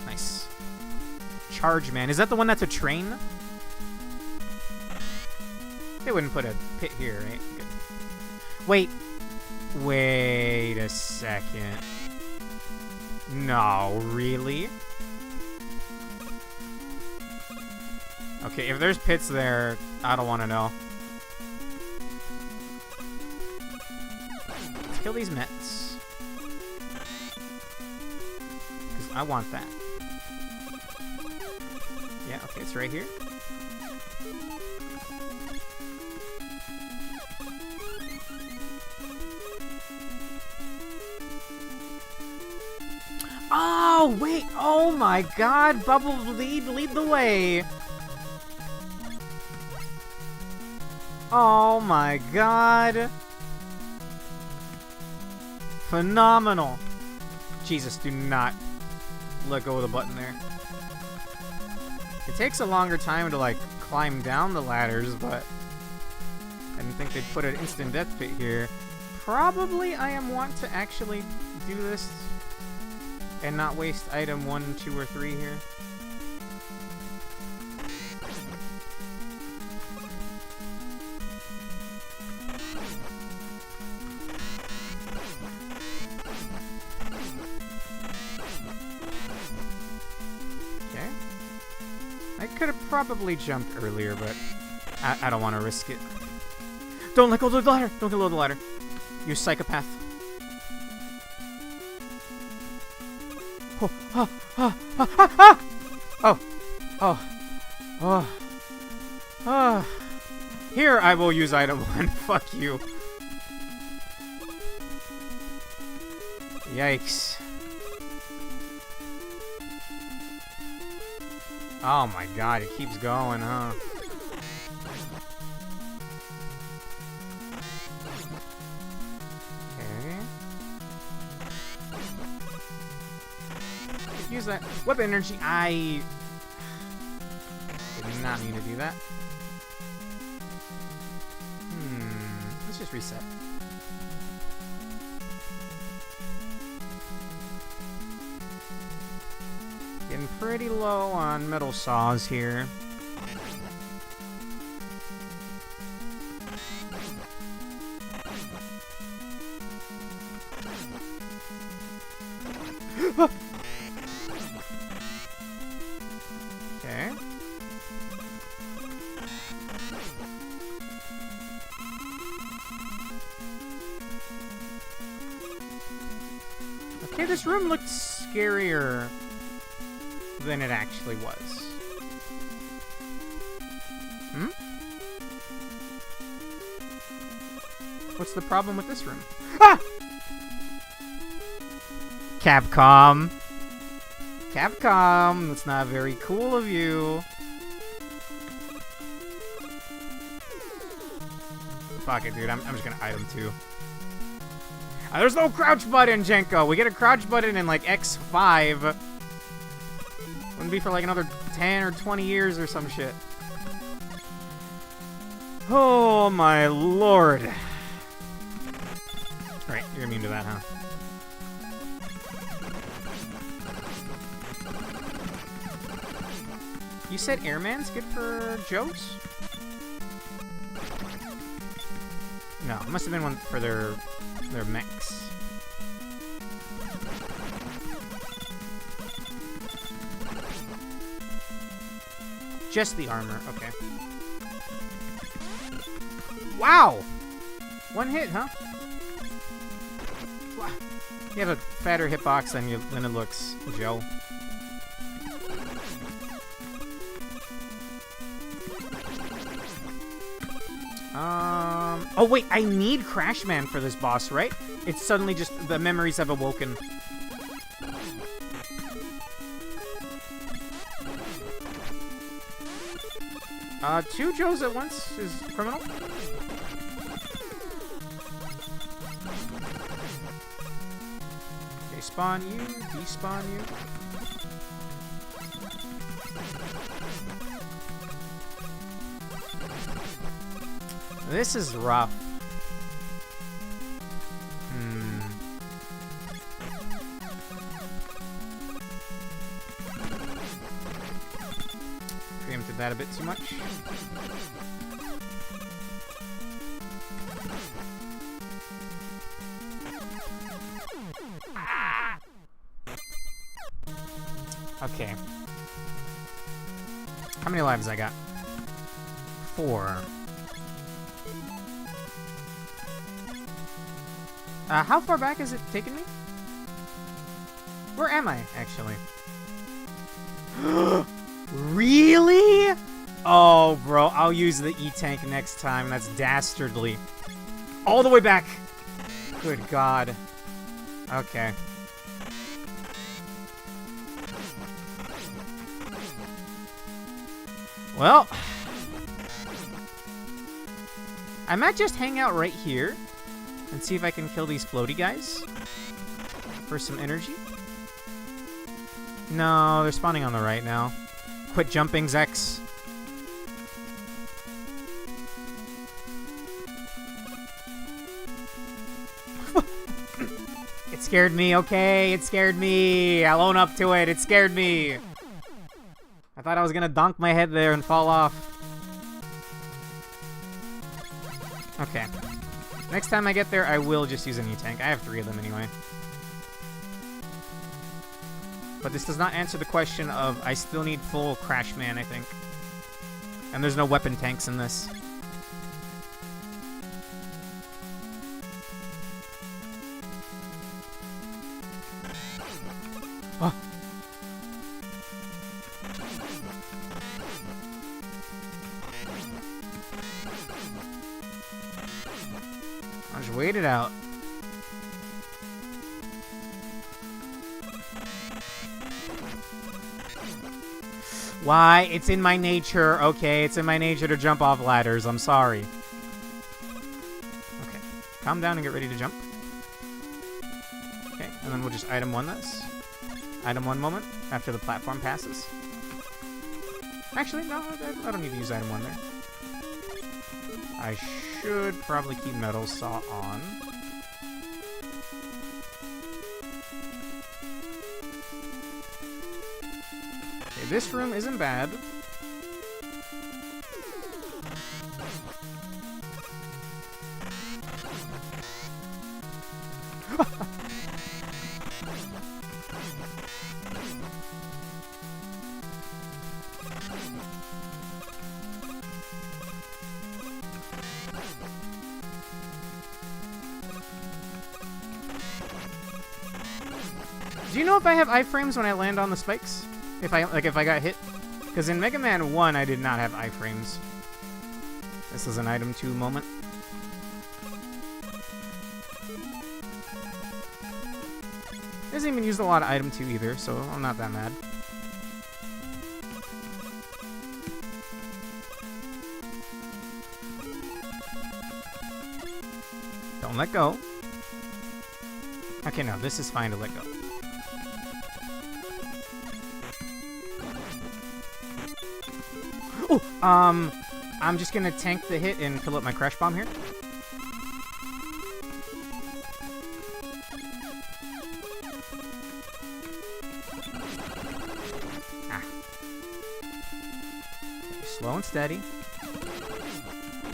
Nice. Charge Man. Is that the one that's a train? They wouldn't put a pit here, right? Good. Wait a second. No, really? Okay, if there's pits there, I don't want to know. Let's kill these Mets. Because I want that. Yeah, okay, it's right here. Oh, wait. Oh, my God. Bubble lead the way. Oh, my God. Phenomenal. Jesus, do not let go of the button there. It takes a longer time to, like, climb down the ladders, but I didn't think they'd put an instant death pit here. Probably I am want to actually do this and not waste item 1, 2, or 3 here. Okay. I could have probably jumped earlier, but I don't want to risk it. Don't let go of the ladder! Don't let go of the ladder. You psychopath. Oh. Here I will use item 1. Fuck you. Yikes. Oh my God, it keeps going, huh? Use that weapon energy. I did not mean to do that. Let's just reset. Getting pretty low on metal saws here. Okay. Okay, this room looked scarier than it actually was. Hmm? What's the problem with this room? Ah! Capcom. Capcom, that's not very cool of you. Fuck it, dude. I'm just gonna item too. There's no crouch button, Jenko. We get a crouch button in like X5. Wouldn't be for like another 10 or 20 years or some shit. Oh my lord. Right, you're immune to that, huh? You said Airman's good for Joes? No, it must have been one for their mechs. Just the armor, okay. Wow! One hit, huh? You have a fatter hitbox than it looks, Joe. Oh wait, I need Crashman for this boss, right? It's suddenly just the memories have awoken. Two Joes at once is criminal. Okay, spawn you, despawn you. This is rough. Preempted that a bit too much. Okay. How many lives I got? 4. How far back has it taken me? Where am I, actually? Really? Oh, bro, I'll use the E-Tank next time. That's dastardly. All the way back! Good God. Okay. Well, I might just hang out right here and see if I can kill these floaty guys for some energy. No, they're spawning on the right now. Quit jumping, Zex. It scared me, okay? It scared me. I'll own up to it. It scared me. I thought I was gonna donk my head there and fall off. Okay. Next time I get there, I will just use an E-Tank. I have 3 of them anyway. But this does not answer the question of I still need full Crashman, I think. And there's no weapon tanks in this. Oh. I'll just wait it out. Why? It's in my nature, okay? It's in my nature to jump off ladders. I'm sorry. Okay. Calm down and get ready to jump. Okay, and then we'll just item 1 this. Item 1 moment after the platform passes. Actually, no, I don't need to use item 1 there. I should probably keep Metal Saw on. Okay, this room isn't bad. Do you know if I have iframes when I land on the spikes? If I got hit? Because in Mega Man 1, I did not have iframes. This is an item 2 moment. Doesn't even use a lot of item 2 either, so I'm not that mad. Don't let go. Okay, no, this is fine to let go. Oh, I'm just gonna tank the hit and fill up my crash bomb here. Ah. Slow and steady.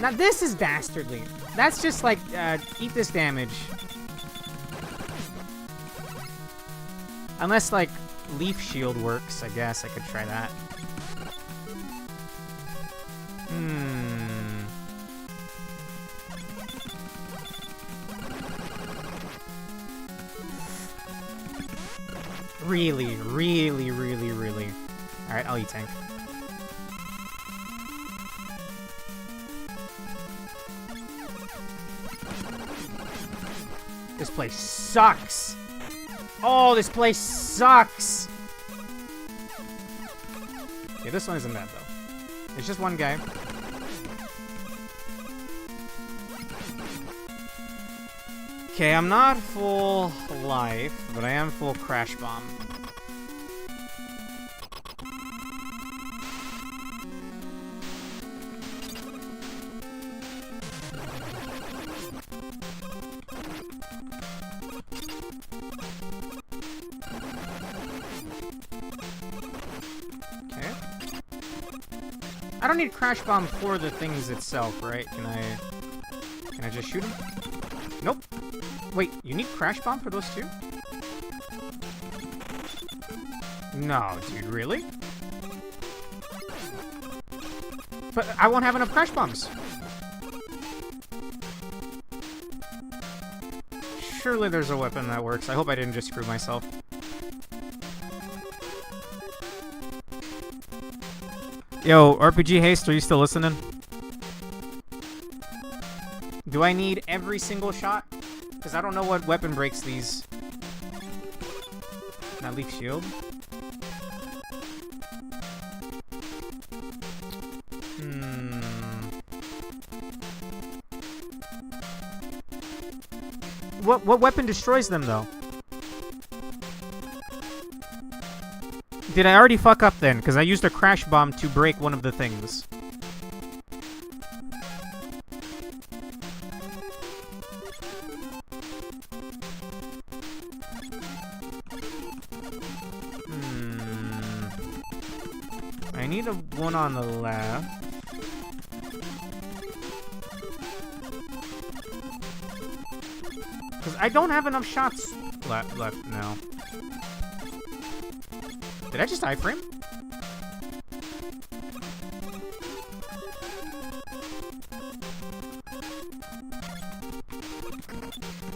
Now this is dastardly. That's just like, eat this damage. Unless, like, Leaf Shield works, I guess I could try that. Really, really, really, really. Alright, I'll E-Tank. This place sucks! Oh, this place sucks! Okay, this one isn't bad, though. It's just one guy. Okay, I'm not full life, but I am full crash bomb. Okay. I don't need crash bomb for the things itself, right? Can I just shoot him? Nope. Wait, you need crash bomb for those two? No, dude, really? But I won't have enough crash bombs. Surely there's a weapon that works. I hope I didn't just screw myself. Yo, RPG Haste, are you still listening? Do I need every single shot? Because I don't know what weapon breaks these. Not Leaf Shield. What weapon destroys them, though? Did I already fuck up, then? Because I used a crash bomb to break one of the things. I need a one on the left. Because I don't have enough shots left now. Did I just iframe?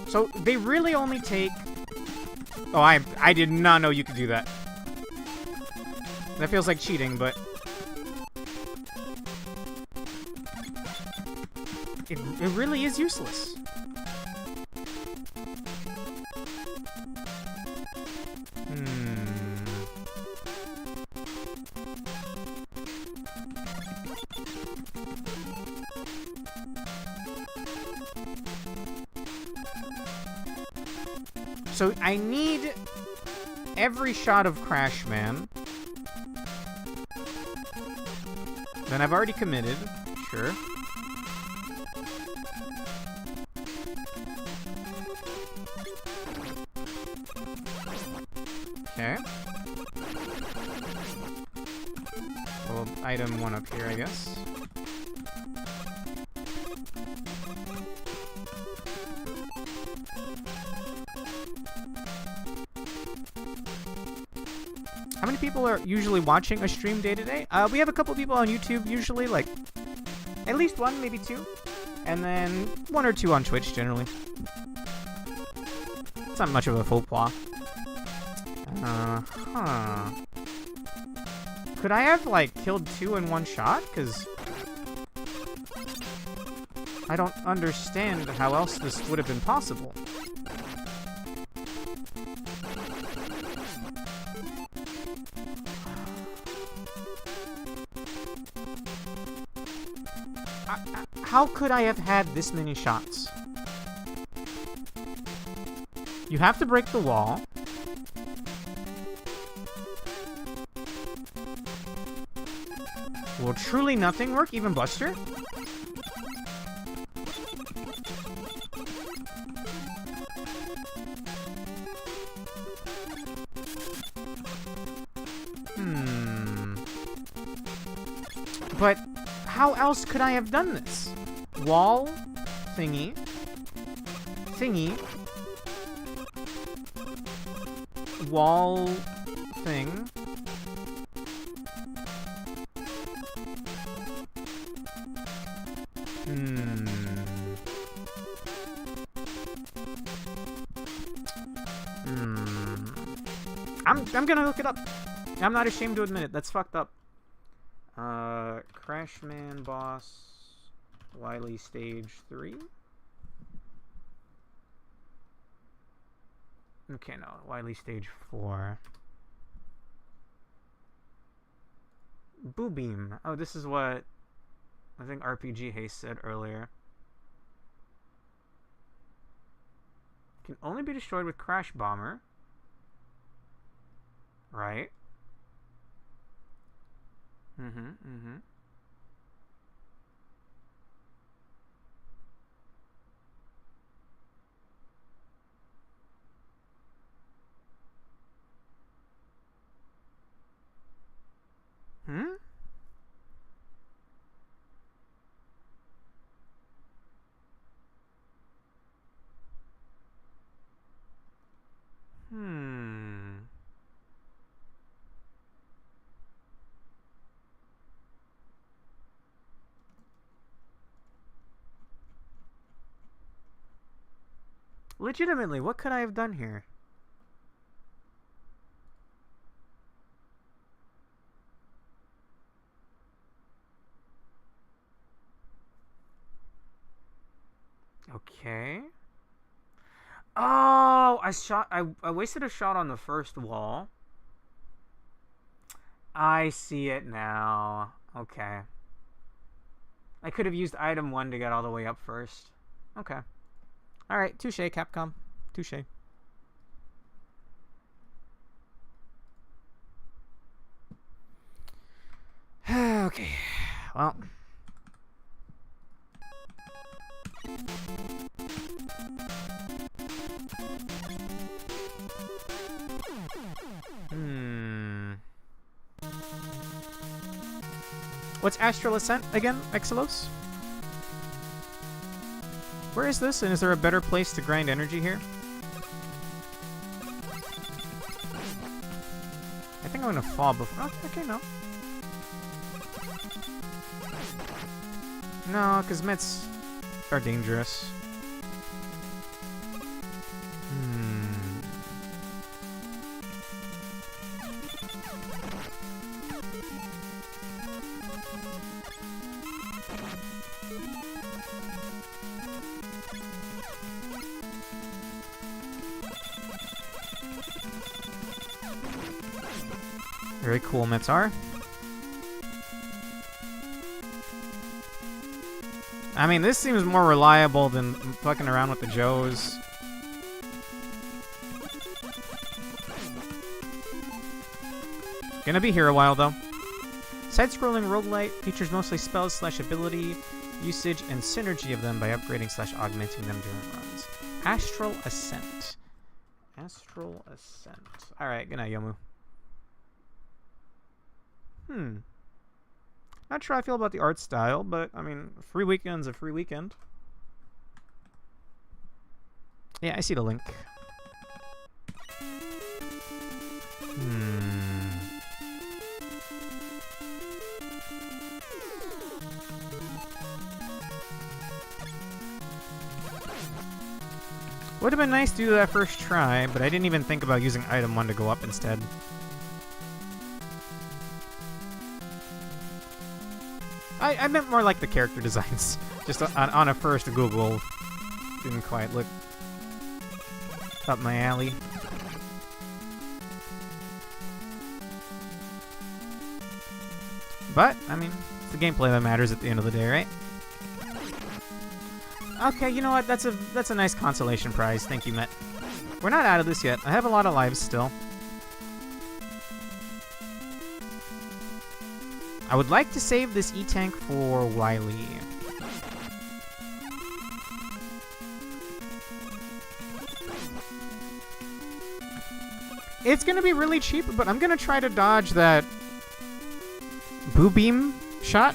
So they really only take... Oh, I did not know you could do that. That feels like cheating, but... It really is useless. So I need every shot of Crash Man. Then I've already committed. Sure. Okay. Well, item one up here, I guess. How many people are usually watching a stream day to day? We have a couple people on YouTube usually, like at least one, maybe two, and then one or two on Twitch generally. It's not much of a faux pas. Huh. Could I have, like, killed 2 in one shot? Because I don't understand how else this would have been possible. How could I have had this many shots? You have to break the wall. Will truly nothing work? Even Buster? But how else could I have done this? Wall, thingy, wall, thing. I'm gonna look it up. I'm not ashamed to admit it. That's fucked up. Crashman boss, Wily stage 3. Okay, no, Wily stage 4. Boo Beam. Oh, this is what I think RPG Haste said earlier. Can only be destroyed with Crash Bomber. Right. Legitimately, what could I have done here? Okay. Oh, I wasted a shot on the first wall. I see it now. Okay. I could have used item 1 to get all the way up first. Okay. Alright, touche, Capcom. Touche. Okay. Well. What's Astral Ascent again, Exelos? Where is this, and is there a better place to grind energy here? I think I'm gonna fall before. Oh, okay, no. No, because Mets are dangerous. Very cool, Metzar. I mean, this seems more reliable than fucking around with the Joes. Gonna be here a while, though. Side-scrolling roguelite features mostly spells slash ability usage and synergy of them by upgrading slash augmenting them during runs. Astral Ascent. Astral Ascent. Alright, good night, Yomu. Not sure how I feel about the art style, but, I mean, free weekend's a free weekend. Yeah, I see the link. Would have been nice to do that first try, but I didn't even think about using item 1 to go up instead. I meant more like the character designs. Just on a first Google. Didn't quite look up my alley. But, I mean, it's the gameplay that matters at the end of the day, right? Okay, you know what? That's a nice consolation prize. Thank you, Met. We're not out of this yet. I have a lot of lives still. I would like to save this E-Tank for Wily. It's gonna be really cheap, but I'm gonna try to dodge that Boo Beam shot.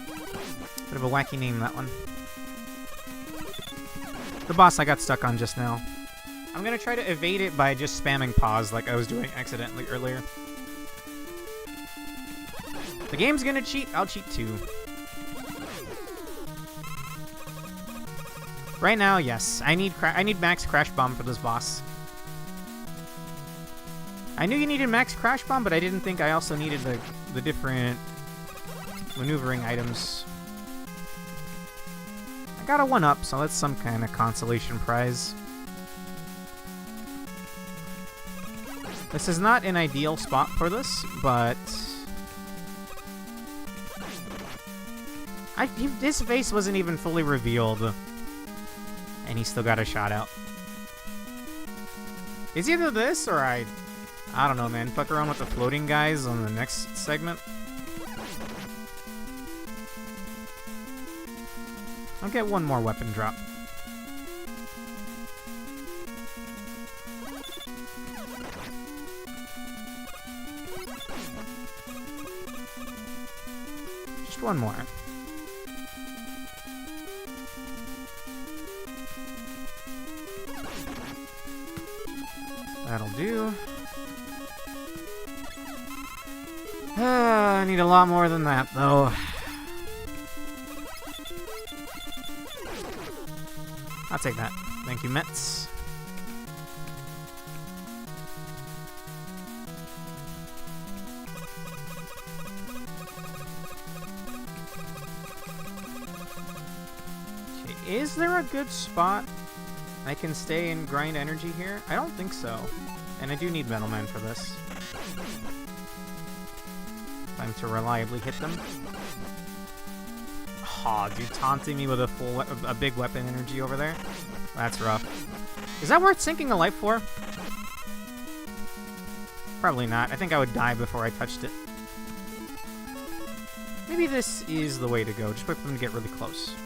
Bit of a wacky name, that one. The boss I got stuck on just now. I'm gonna try to evade it by just spamming pause like I was doing accidentally earlier. The game's gonna cheat, I'll cheat too. Right now, yes. I need max Crash Bomb for this boss. I knew you needed max Crash Bomb, but I didn't think I also needed the different maneuvering items. I got a 1-up, so that's some kind of consolation prize. This is not an ideal spot for this, but his face wasn't even fully revealed, and he still got a shot out. It's either this or I don't know, man. Fuck around with the floating guys on the next segment. I'll get one more weapon drop. Just one more. That'll do. I need a lot more than that, though. I'll take that. Thank you, Mets. Okay, is there a good spot I can stay and grind energy here? I don't think so. And I do need Metal Man for this. Time to reliably hit them. Aw, dude, taunting me with a big weapon energy over there? That's rough. Is that worth sinking a life for? Probably not. I think I would die before I touched it. Maybe this is the way to go. Just wait for them to get really close.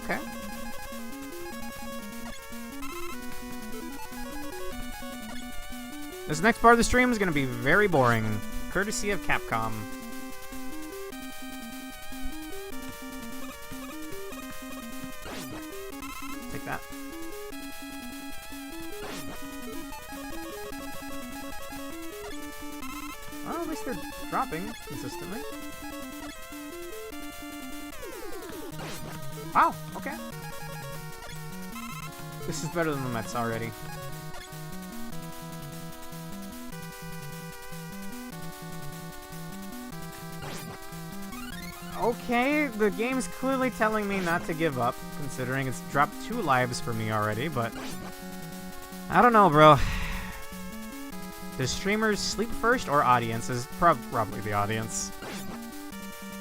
Okay. This next part of the stream is going to be very boring. Courtesy of Capcom. Take that. Well, at least they're dropping consistently. Wow, okay. This is better than the Mets already. Okay, the game's clearly telling me not to give up, considering it's dropped 2 lives for me already, but I don't know, bro. Does streamers sleep first or audience? Is probably the audience.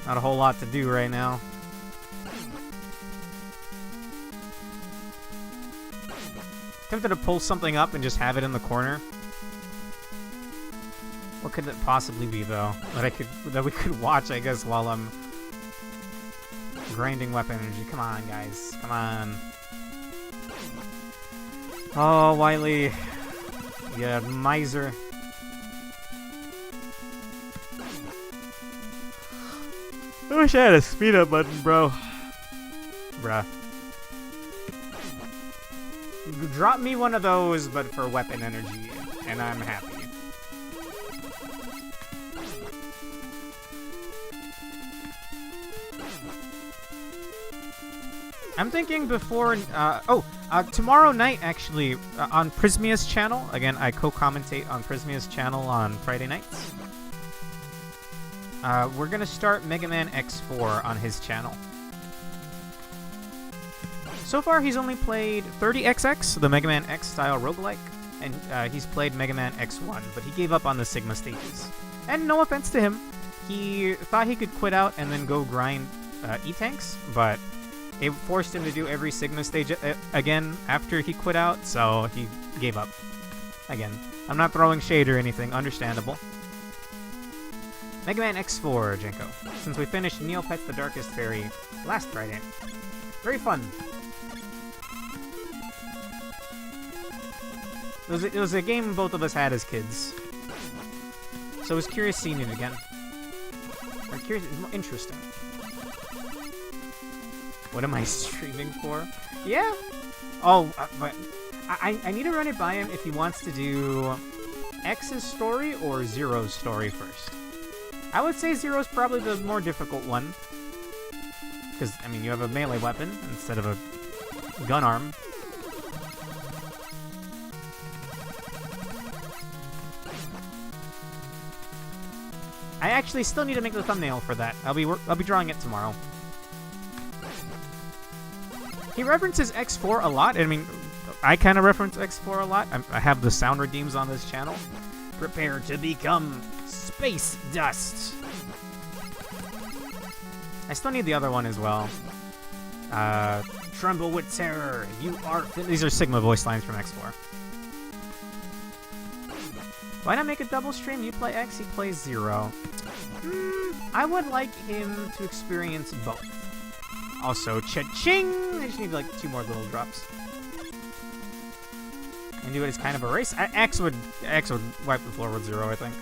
Not a whole lot to do right now. Tempted to pull something up and just have it in the corner. What could it possibly be, though? That we could watch, I guess, while I'm grinding weapon energy. Come on, guys. Come on. Oh, Wily. You miser. I wish I had a speed up button, bro. Bruh. Drop me one of those, but for weapon energy, and I'm happy. I'm thinking before. Tomorrow night actually on Prismia's channel. Again, I co-commentate on Prismia's channel on Friday nights. We're gonna start Megaman X4 on his channel. So far, he's only played 30XX, the Mega Man X style roguelike, and he's played Mega Man X1, but he gave up on the Sigma stages. And no offense to him, he thought he could quit out and then go grind E-Tanks, but it forced him to do every Sigma stage again after he quit out, so he gave up. Again, I'm not throwing shade or anything, understandable. Mega Man X4, Jenko, since we finished Neopets the Darkest Fairy last Friday. Very fun. It was a game both of us had as kids. So I was curious seeing it again. Or curious, it's more interesting. What am I streaming for? Yeah. Oh, but I need to run it by him if he wants to do X's story or Zero's story first. I would say Zero's probably the more difficult one. Because, I mean, you have a melee weapon instead of a gun arm. I actually still need to make the thumbnail for that. I'll be drawing it tomorrow. He references X4 a lot. I mean, I kind of reference X4 a lot. I have the sound redeems on this channel. Prepare to become space dust. I still need the other one as well. Tremble with terror. You are. These are Sigma voice lines from X4. Why not make a double stream? You play X, he plays Zero. I would like him to experience both. Also, cha-ching! I just need like 2 more little drops. And do it as kind of a race. X would wipe the floor with Zero, I think.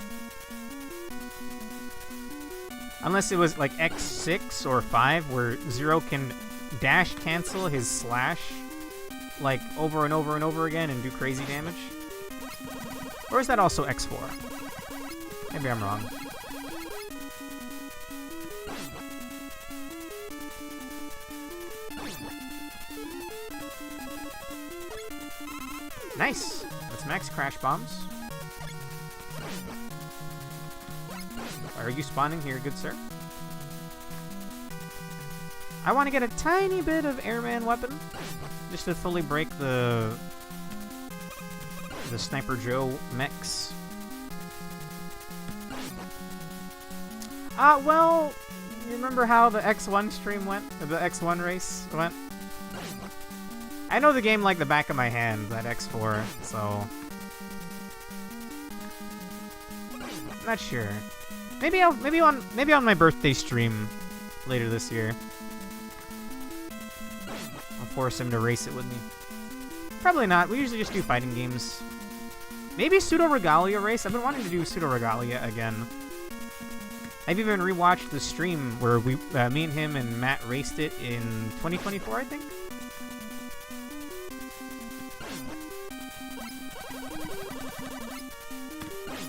Unless it was like X6 or 5, where Zero can dash cancel his slash like over and over and over again and do crazy damage. Or is that also X4? Maybe I'm wrong. Nice! Let's max crash bombs. Are you spawning here, good sir? I want to get a tiny bit of Airman weapon, just to fully break the Sniper Joe mechs. Well, you remember how the X1 stream went? The X1 race went? I know the game like the back of my hand, that X4, so... Not sure. Maybe on my birthday stream later this year. I'll force him to race it with me. Probably not. We usually just do fighting games. Maybe Pseudo Regalia race. I've been wanting to do Pseudo Regalia again. I've even rewatched the stream where me and him and Matt raced it in 2024, I think.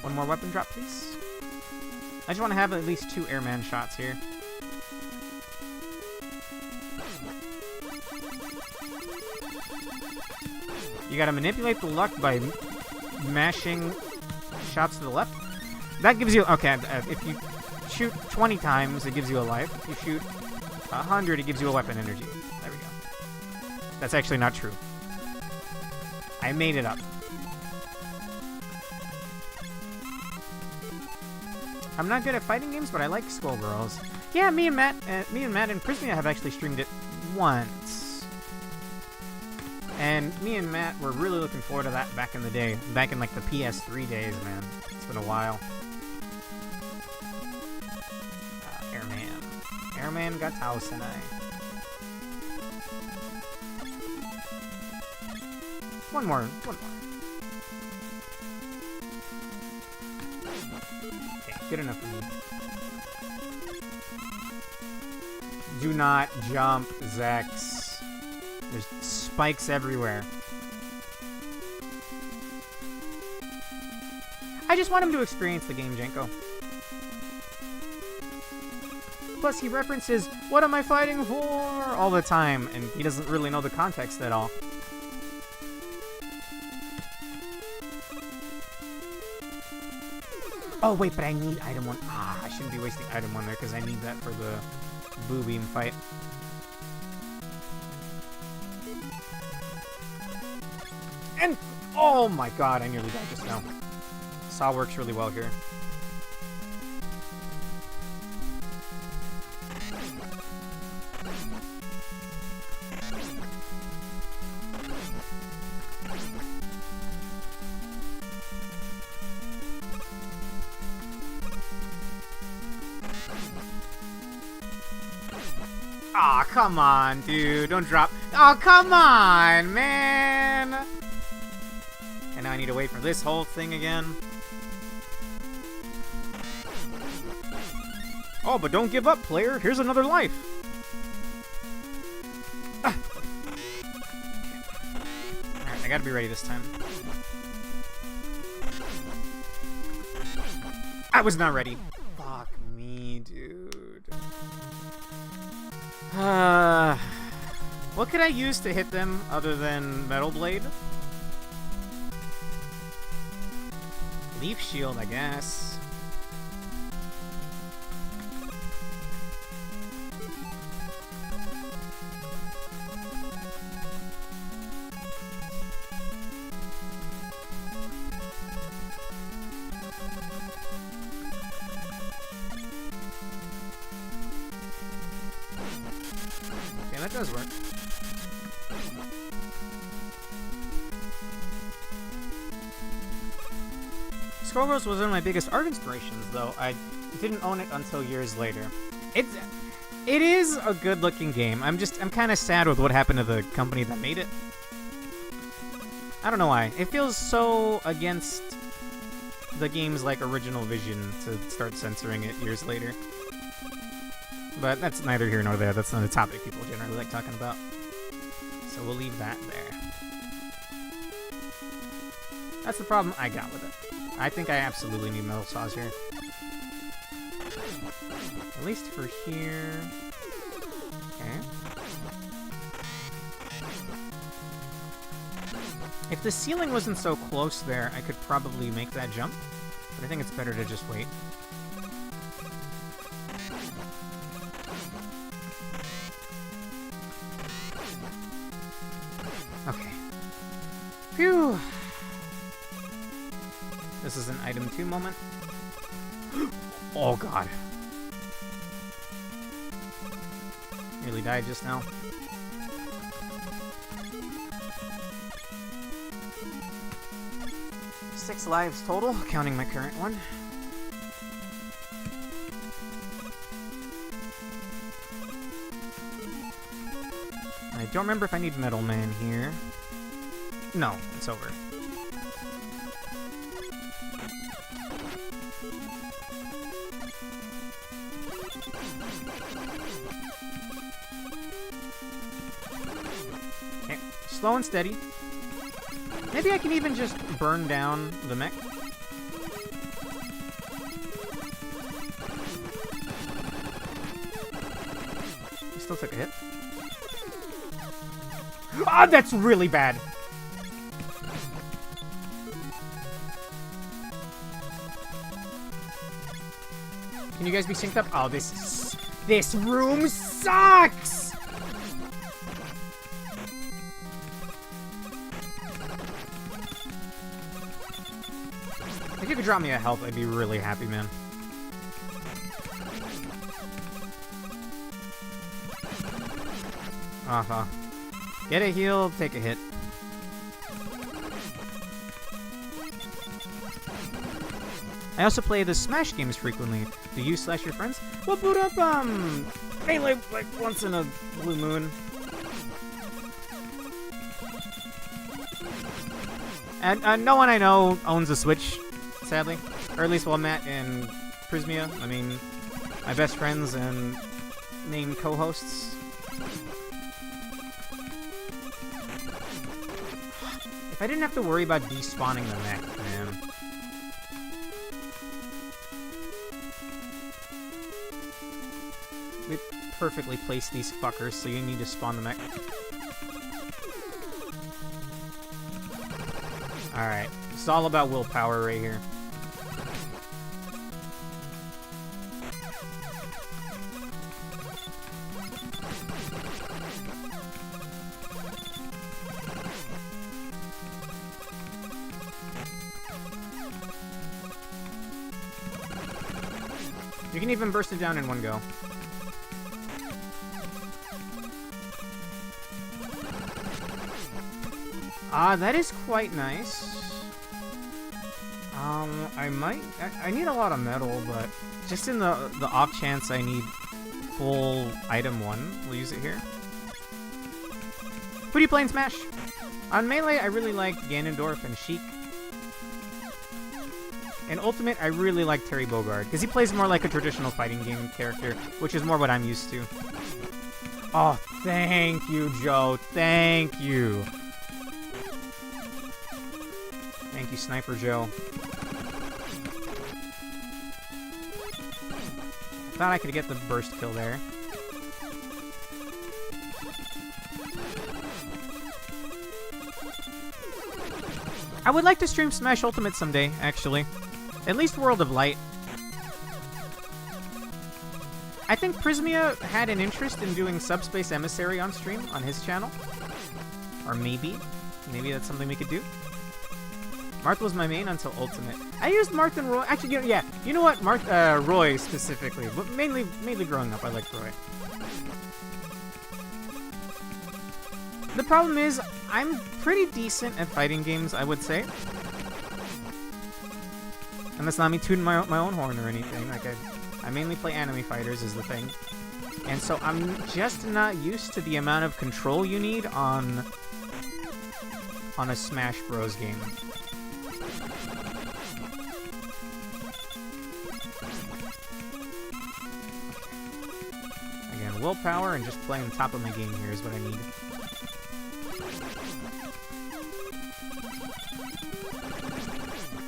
One more weapon drop, please. I just want to have at least 2 Airman shots here. You gotta manipulate the luck by mashing shots to the left. That gives you... Okay, if you shoot 20 times, it gives you a life. If you shoot 100, it gives you a weapon energy. There we go. That's actually not true. I made it up. I'm not good at fighting games, but I like Skullgirls. Yeah, me and Matt and Prismia have actually streamed it once. And me and Matt were really looking forward to that back in the day. Back in like the PS3 days, man. It's been a while. Airman. Airman got Senai. One more. Okay, good enough for me. Do not jump, Zex. There's spikes everywhere. I just want him to experience the game, Jenko. Plus, he references, "What am I fighting for?" all the time, and he doesn't really know the context at all. Oh, wait, but I need item 1. Ah, I shouldn't be wasting item 1 there, because I need that for the Boo Beam fight. And, oh my god, I nearly died just now. Saw works really well here. Aw, oh, come on, dude. Don't drop. Oh, come on, man. And now I need to wait for this whole thing again. Oh, but don't give up, player. Here's another life. Ah. Alright, I gotta be ready this time. I was not ready. Fuck me, dude. What could I use to hit them other than Metal Blade? Leaf Shield, I guess. Okay, that does work. Skullgirls was one of my biggest art inspirations, though. I didn't own it until years later. It is a good-looking game. I'm kind of sad with what happened to the company that made it. I don't know why. It feels so against the game's, like, original vision to start censoring it years later. But that's neither here nor there. That's not a topic people generally like talking about. So we'll leave that there. That's the problem I got with it. I think I absolutely need metal saws here. At least for here. Okay. If the ceiling wasn't so close there, I could probably make that jump. But I think it's better to just wait. Okay. Phew! This is an item 2 moment. Oh god. Nearly died just now. Six lives total, counting my current one. I don't remember if I need Metal Man here. No, it's over. Okay, slow and steady. Maybe I can even just burn down the mech. I still took a hit. Ah, that's really bad. Can you guys be synced up? Oh, this room sucks. If you could drop me a health, I'd be really happy, man. Uh-huh. Get a heal, take a hit. I also play the Smash games frequently. Do you / your friends? We'll boot up, Melee like once in a blue moon. And no one I know owns a Switch, sadly. Or at least, well, Matt and Prismia. I mean, my best friends and named co-hosts. If I didn't have to worry about despawning the mech, man. Wait, perfectly place these fuckers, so you need to spawn them at... Alright, it's all about willpower right here. You can even burst it down in one go. That is quite nice. I need a lot of metal, but just in the off chance I need full item 1, we'll use it here. Who do you play in Smash? On Melee, I really like Ganondorf and Sheik. In Ultimate, I really like Terry Bogard, because he plays more like a traditional fighting game character, which is more what I'm used to. Oh, thank you, Joe. Thank you. Thank you, Sniper Joe. Thought I could get the burst kill there. I would like to stream Smash Ultimate someday, actually. At least World of Light. I think Prismia had an interest in doing Subspace Emissary on stream on his channel. Or maybe that's something we could do. Marth was my main until Ultimate. I used Marth and Roy. Actually, yeah, you know what? Roy specifically, but mainly growing up, I liked Roy. The problem is, I'm pretty decent at fighting games, I would say. And that's not me tooting my own horn or anything. Like I mainly play anime fighters is the thing, and so I'm just not used to the amount of control you need on a Smash Bros. Game. Again, willpower and just playing the top of my game here is what I need.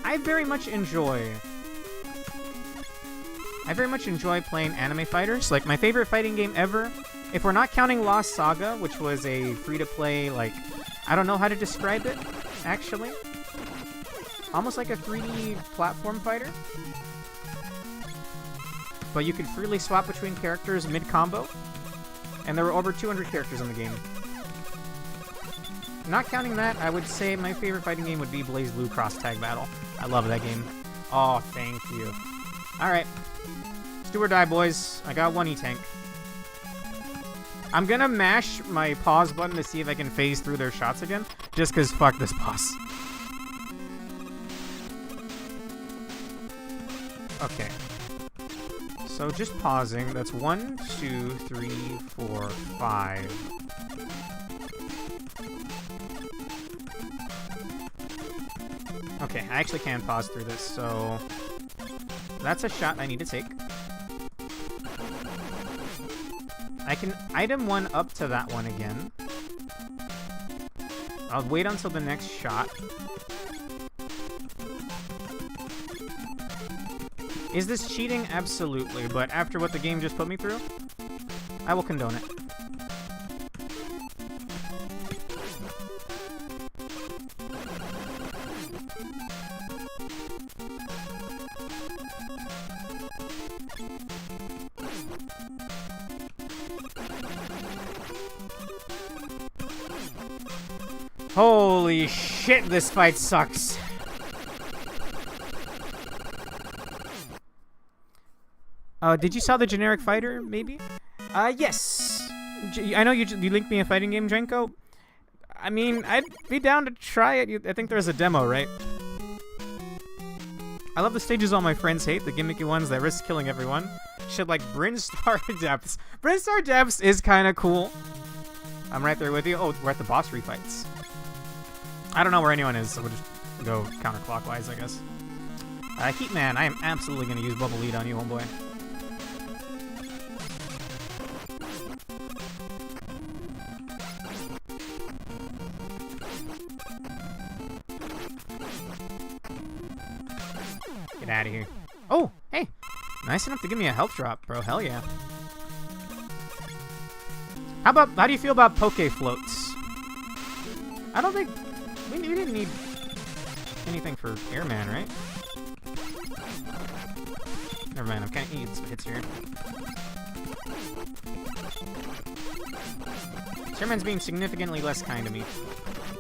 I very much enjoy playing anime fighters. Like, my favorite fighting game ever, if we're not counting Lost Saga, which was a free-to-play, like, I don't know how to describe it, actually. Almost like a 3D platform fighter. But you could freely swap between characters mid-combo. And there were over 200 characters in the game. Not counting that, I would say my favorite fighting game would be BlazBlue Cross Tag Battle. I love that game. Oh, thank you. Alright. Let's do or die, boys. I got one E-Tank. I'm gonna mash my pause button to see if I can phase through their shots again. Just because fuck this boss. Okay. So just pausing. That's 1, 2, 3, 4, 5. Okay, I actually can pause through this, so that's a shot I need to take. I can item 1 up to that one again. I'll wait until the next shot. Is this cheating? Absolutely, but after what the game just put me through, I will condone it. Holy shit, this fight sucks. Did you saw the generic fighter, maybe? Yes. I know you linked me a fighting game, Drenko. I mean, I'd be down to try it. I think there's a demo, right? I love the stages all my friends hate, the gimmicky ones that risk killing everyone. Shit like Brinstar Depths. Brinstar Depths is kind of cool. I'm right there with you. Oh, we're at the boss refights. I don't know where anyone is, so we'll just go counterclockwise, I guess. Heatman, I am absolutely going to use Bubble Lead on you, homeboy. Get out of here. Oh, hey! Nice enough to give me a health drop, bro. Hell yeah. How do you feel about poke floats? I don't think we didn't need anything for Airman, right? Never mind, I'm kind of eating some hits here. Airman's being significantly less kind to me.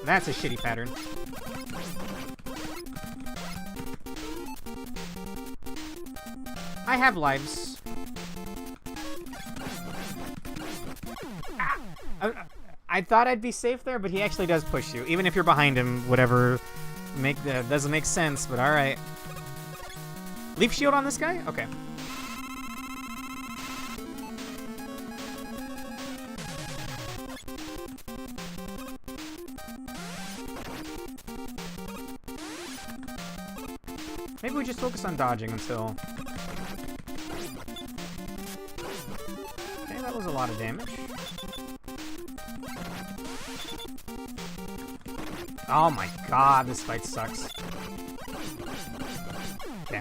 That's a shitty pattern. I have lives. I thought I'd be safe there, but he actually does push you. Even if you're behind him, whatever. Doesn't make sense, but alright. Leaf shield on this guy? Okay. Maybe we just focus on dodging until... Okay, that was a lot of damage. Oh my god, this fight sucks. Okay.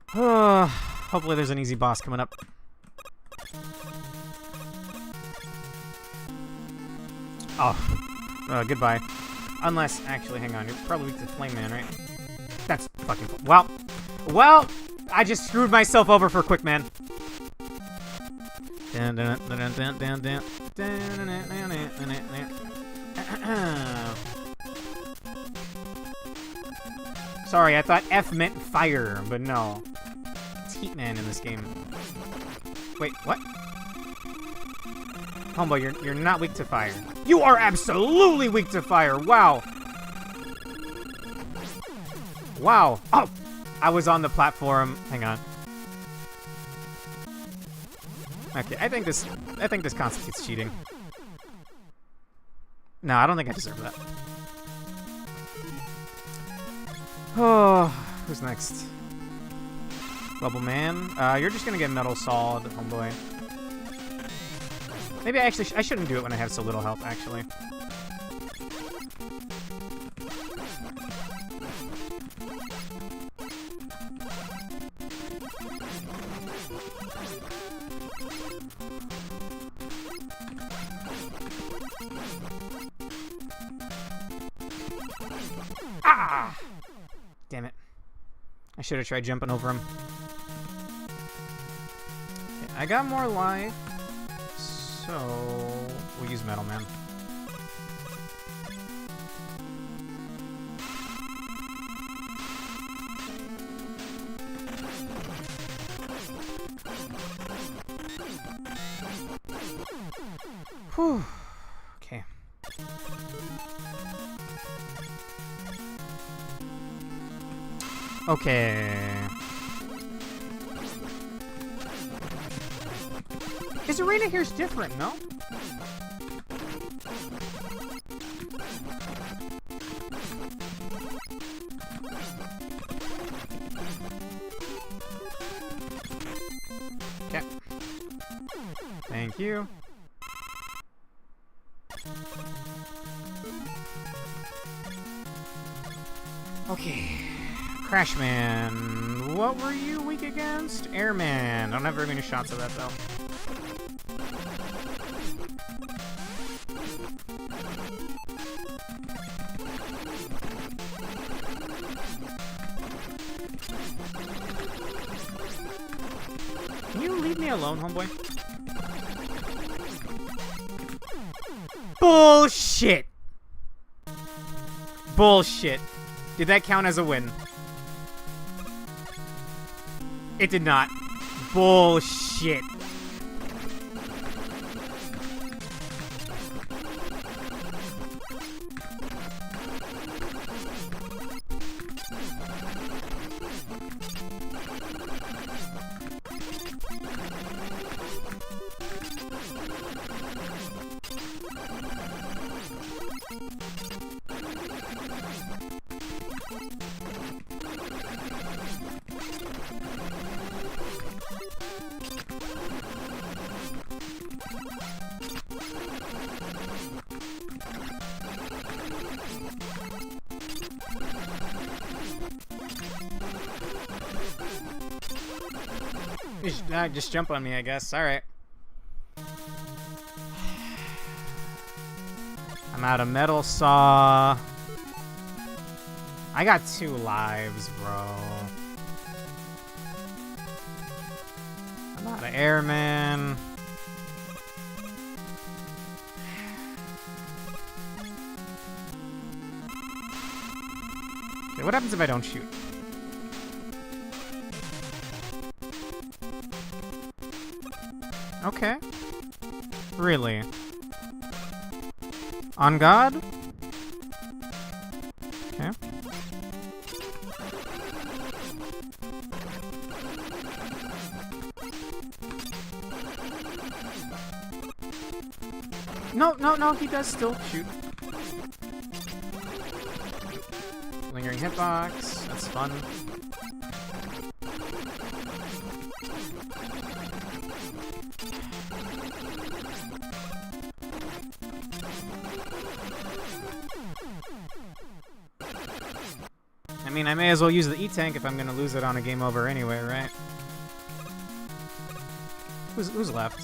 Hopefully there's an easy boss coming up. Oh. Goodbye. Unless, actually, hang on. You're probably weak to Flame Man, right? That's fucking... Well, I just screwed myself over for Quick Man. Sorry, I thought F meant fire, but no. It's Heatman in this game. Wait, what? Homeboy, you're not weak to fire. You are absolutely weak to fire! Wow! Wow! Oh! I was on the platform. Hang on. Okay, I think this constitutes cheating. No, I don't think I deserve that. Oh, who's next? Bubble Man. You're just gonna get Metal Sawed, homeboy. Maybe I shouldn't do it when I have so little health, actually. Ah! Damn it. I should have tried jumping over him. Okay, I got more life, so we'll use Metal Man. Whew. Okay. Okay. His arena here's different, no? Okay. Thank you. Okay. Crashman. What were you weak against? Airman. I don't have very many shots of that, though. Can you leave me alone, homeboy? Bullshit! Bullshit. Did that count as a win? It did not. Bullshit. Just jump on me, I guess. Alright. out of metal saw. I got 2 lives, bro. I'm out of airman. Okay, what happens if I don't shoot? Okay. Really? On God? Okay. No, he does still shoot. Lingering hitbox, that's fun. I mean, I may as well use the E-Tank if I'm gonna lose it on a game over anyway, right? Who's left?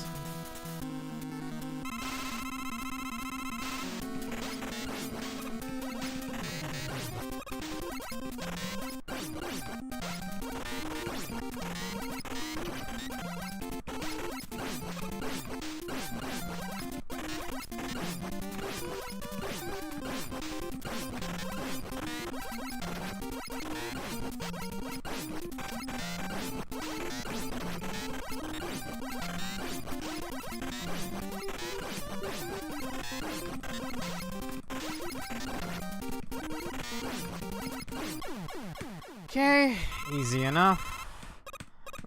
Okay, easy enough.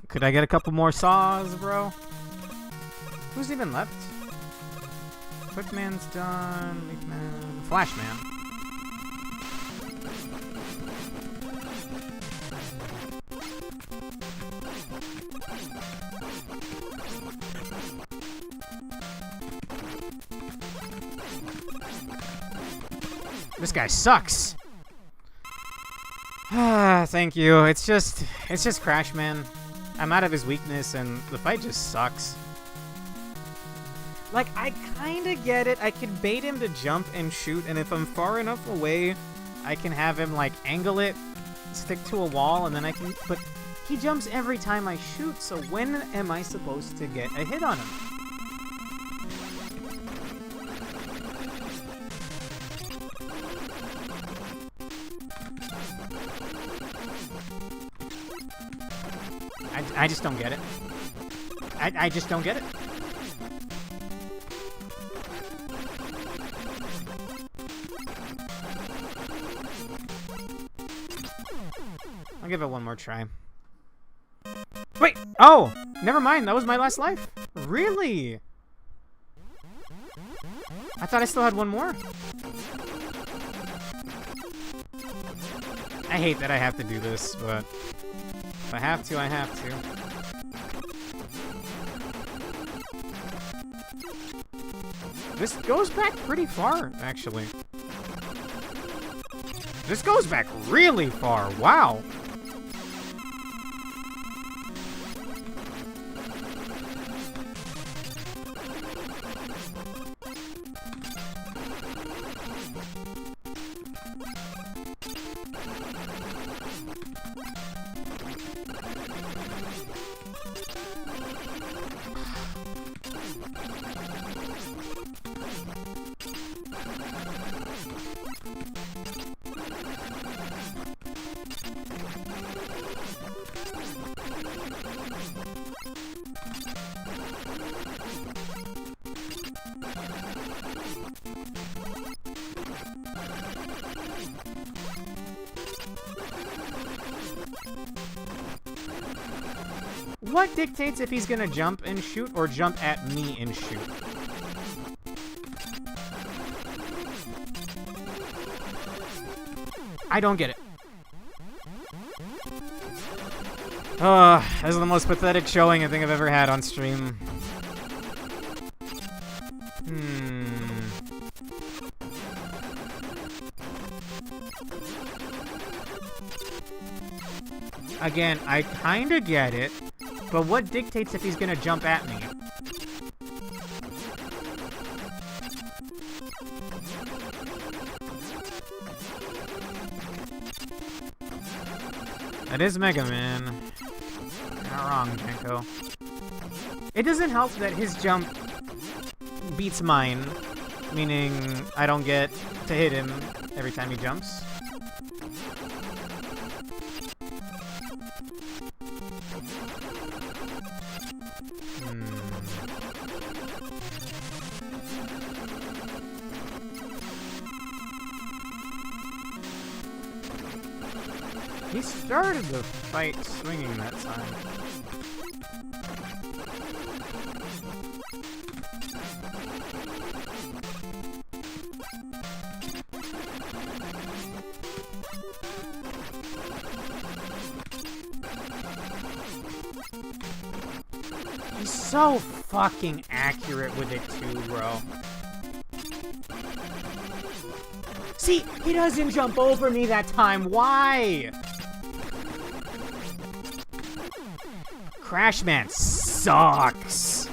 Could I get a couple more saws, bro? Who's even left? Quickman's done. Leafman. Flashman. This guy sucks. Thank you. It's just Crash Man. I'm out of his weakness, and the fight just sucks. Like, I kinda get it. I can bait him to jump and shoot, and if I'm far enough away, I can have him, like, angle it, stick to a wall, and then I can... But he jumps every time I shoot, so when am I supposed to get a hit on him? I just don't get it. I just don't get it. I'll give it one more try. Wait! Oh! Never mind, that was my last life. Really? I thought I still had one more. I hate that I have to do this, but... if I have to, I have to. This goes back pretty far, actually. This goes back really far. Wow. What dictates if he's gonna jump and shoot or jump at me and shoot? I don't get it. This is the most pathetic showing I think I've ever had on stream. Again, I kinda get it, but what dictates if he's gonna jump at me? It is Megaman. You're not wrong, Jenko. It doesn't help that his jump beats mine, meaning I don't get to hit him every time he jumps. He started the fight swinging that time. He's so fucking accurate with it too, bro. See, he doesn't jump over me that time. Why? Crash Man sucks.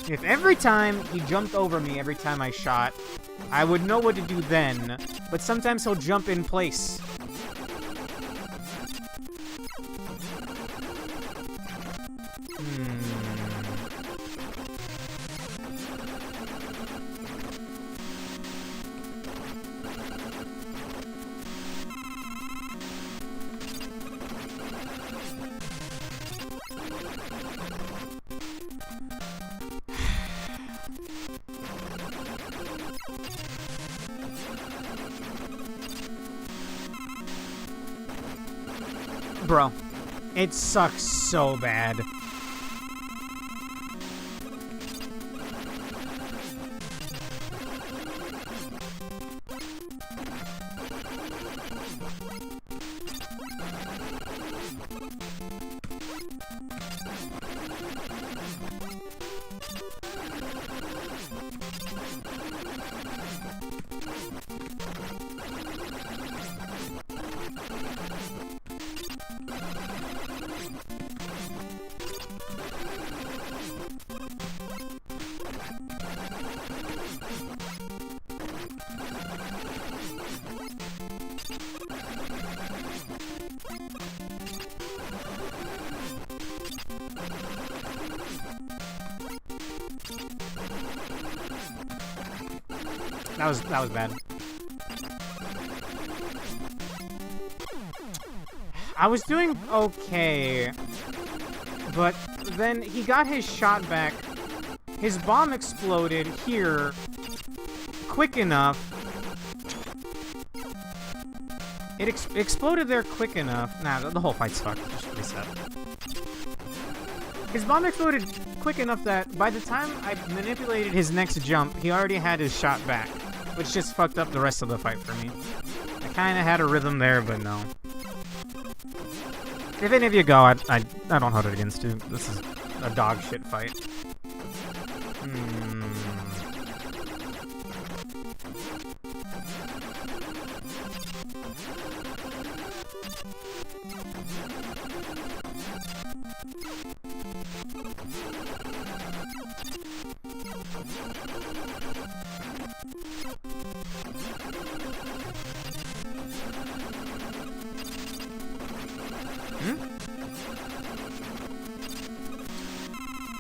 If every time he jumped over me every time I shot, I would know what to do then, but sometimes he'll jump in place. Bro, it sucks so bad. That was bad. I was doing okay, but then he got his shot back. His bomb exploded here quick enough. It exploded there quick enough. Nah, the whole fight's fucked. Just reset. His bomb exploded quick enough that by the time I manipulated his next jump, he already had his shot back, which just fucked up the rest of the fight for me. I kind of had a rhythm there, but no. If any of you go, I don't hold it against you. This is a dog shit fight.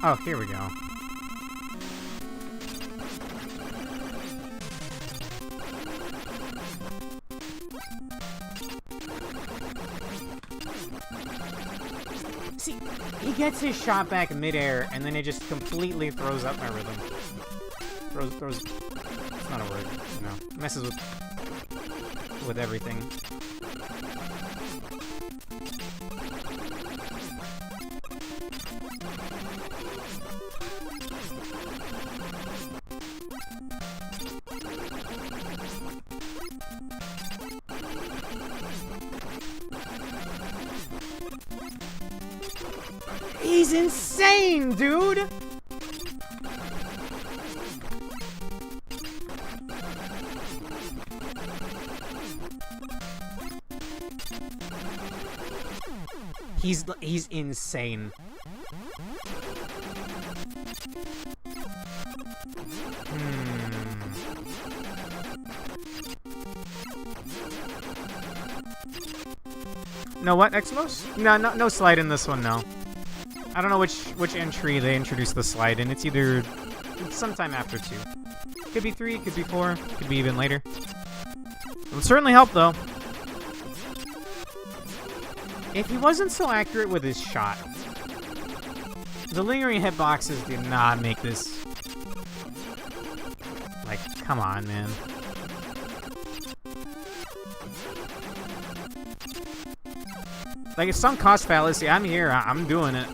Oh, here we go. See, he gets his shot back midair, and then it just completely throws up my rhythm. Throws. It's not a word, you know. Messes with everything. He's insane, dude! He's insane. No, what, Exmos? No slide in this one, no. I don't know which entry they introduced the slide in. It's either sometime after 2. Could be 3, could be 4, could be even later. It would certainly help, though. If he wasn't so accurate with his shot. The lingering hitboxes did not make this. Like, come on, man. Like, it's sunk cost fallacy. I'm here. I'm doing it.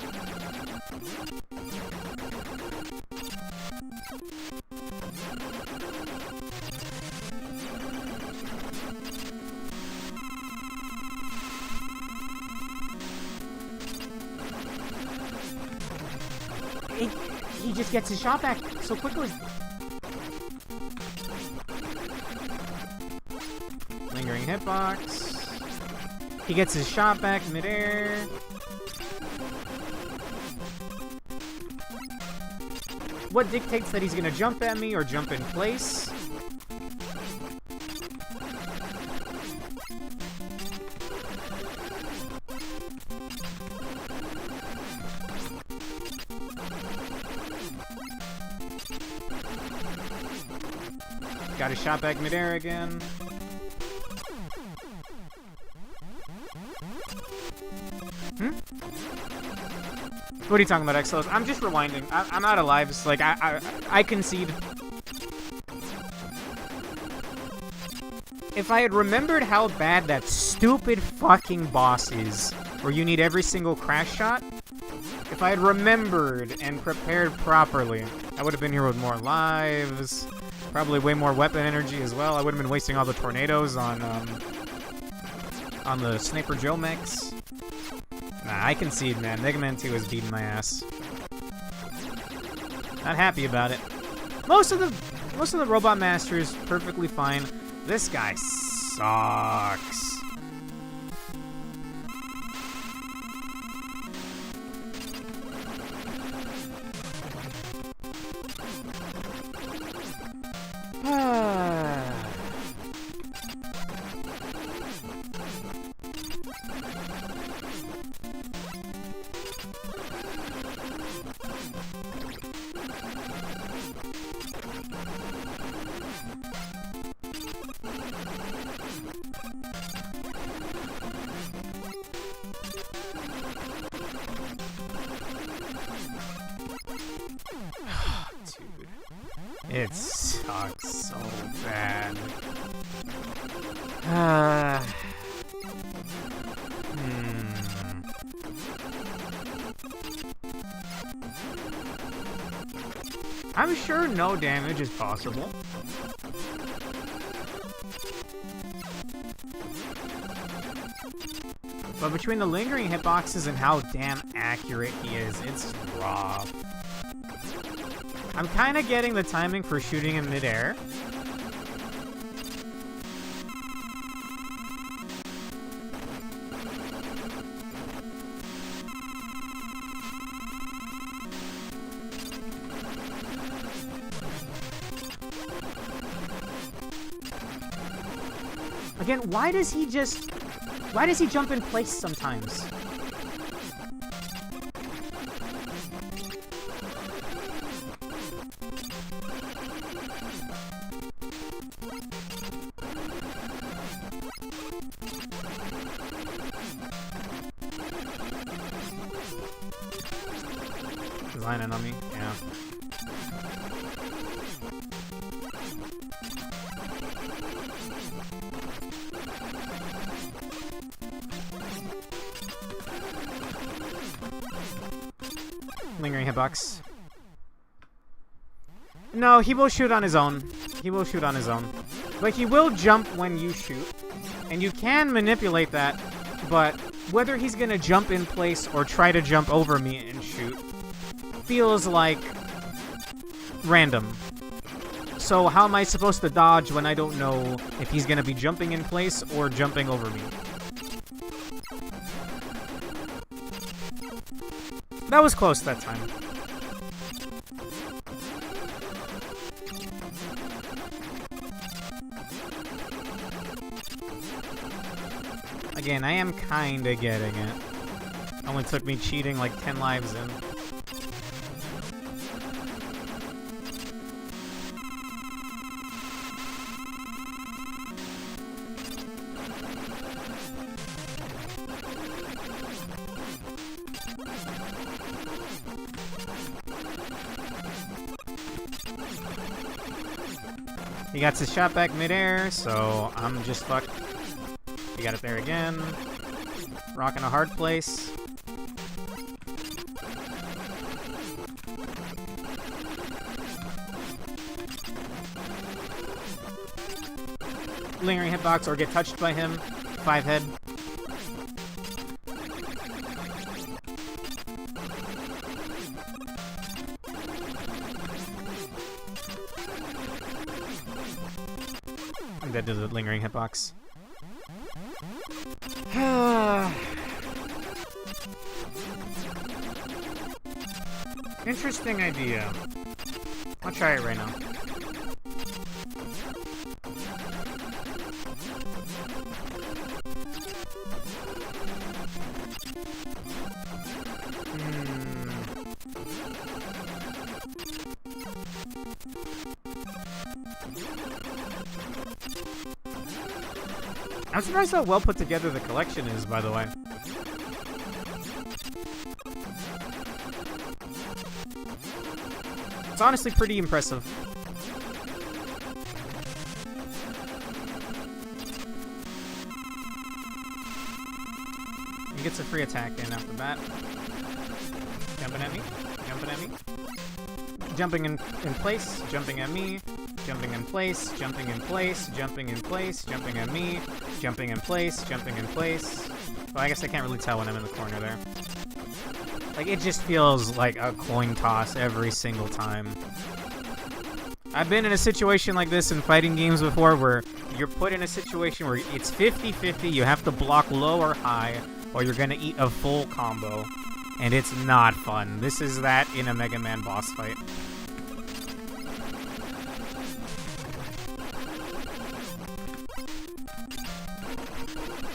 He just gets his shot back so quickly. Lingering hitbox. He gets his shot back midair. What dictates that he's gonna jump at me or jump in place? Got his shot back midair again. What are you talking about, Exos? I'm just rewinding. I'm out of lives. Like, I concede. If I had remembered how bad that stupid fucking boss is, where you need every single crash shot, if I had remembered and prepared properly, I would have been here with more lives, probably way more weapon energy as well. I would have been wasting all the tornadoes on the Sniper Joe mechs. Nah, I concede, man. Megaman 2 is beating my ass. Not happy about it. Most of the Robot Master is perfectly fine. This guy sucks. Dude, it sucks so bad. I'm sure no damage is possible. But between the lingering hitboxes and how damn accurate he is, it's rough. I'm kind of getting the timing for shooting in midair. Again, why does he jump in place sometimes? He's lining on me, yeah. Lingering hitbox. No, he will shoot on his own. He will shoot on his own. But he will jump when you shoot. And you can manipulate that, but whether he's gonna jump in place or try to jump over me and shoot feels like random. So how am I supposed to dodge when I don't know if he's gonna be jumping in place or jumping over me? That was close that time. Again, I am kinda getting it. Only took me cheating like 10 lives in. He got his shot back midair, so I'm just fucked. He got it there again. Rocking a hard place. Lingering hitbox or get touched by him. 5 head. I'm dead to the lingering hitbox. Interesting idea. I'll try it right now. I'm surprised how well put together the collection is, by the way. It's honestly pretty impressive. He gets a free attack in off the bat. Jumping at me. Jumping at me. Jumping in place. Jumping at me. Jumping in place. Jumping in place. Jumping in place. Jumping at me. Jumping in place. Jumping in place. Well, I guess I can't really tell when I'm in the corner there. Like, it just feels like a coin toss every single time. I've been in a situation like this in fighting games before where you're put in a situation where it's 50-50, you have to block low or high, or you're gonna eat a full combo. And it's not fun. This is that in a Mega Man boss fight.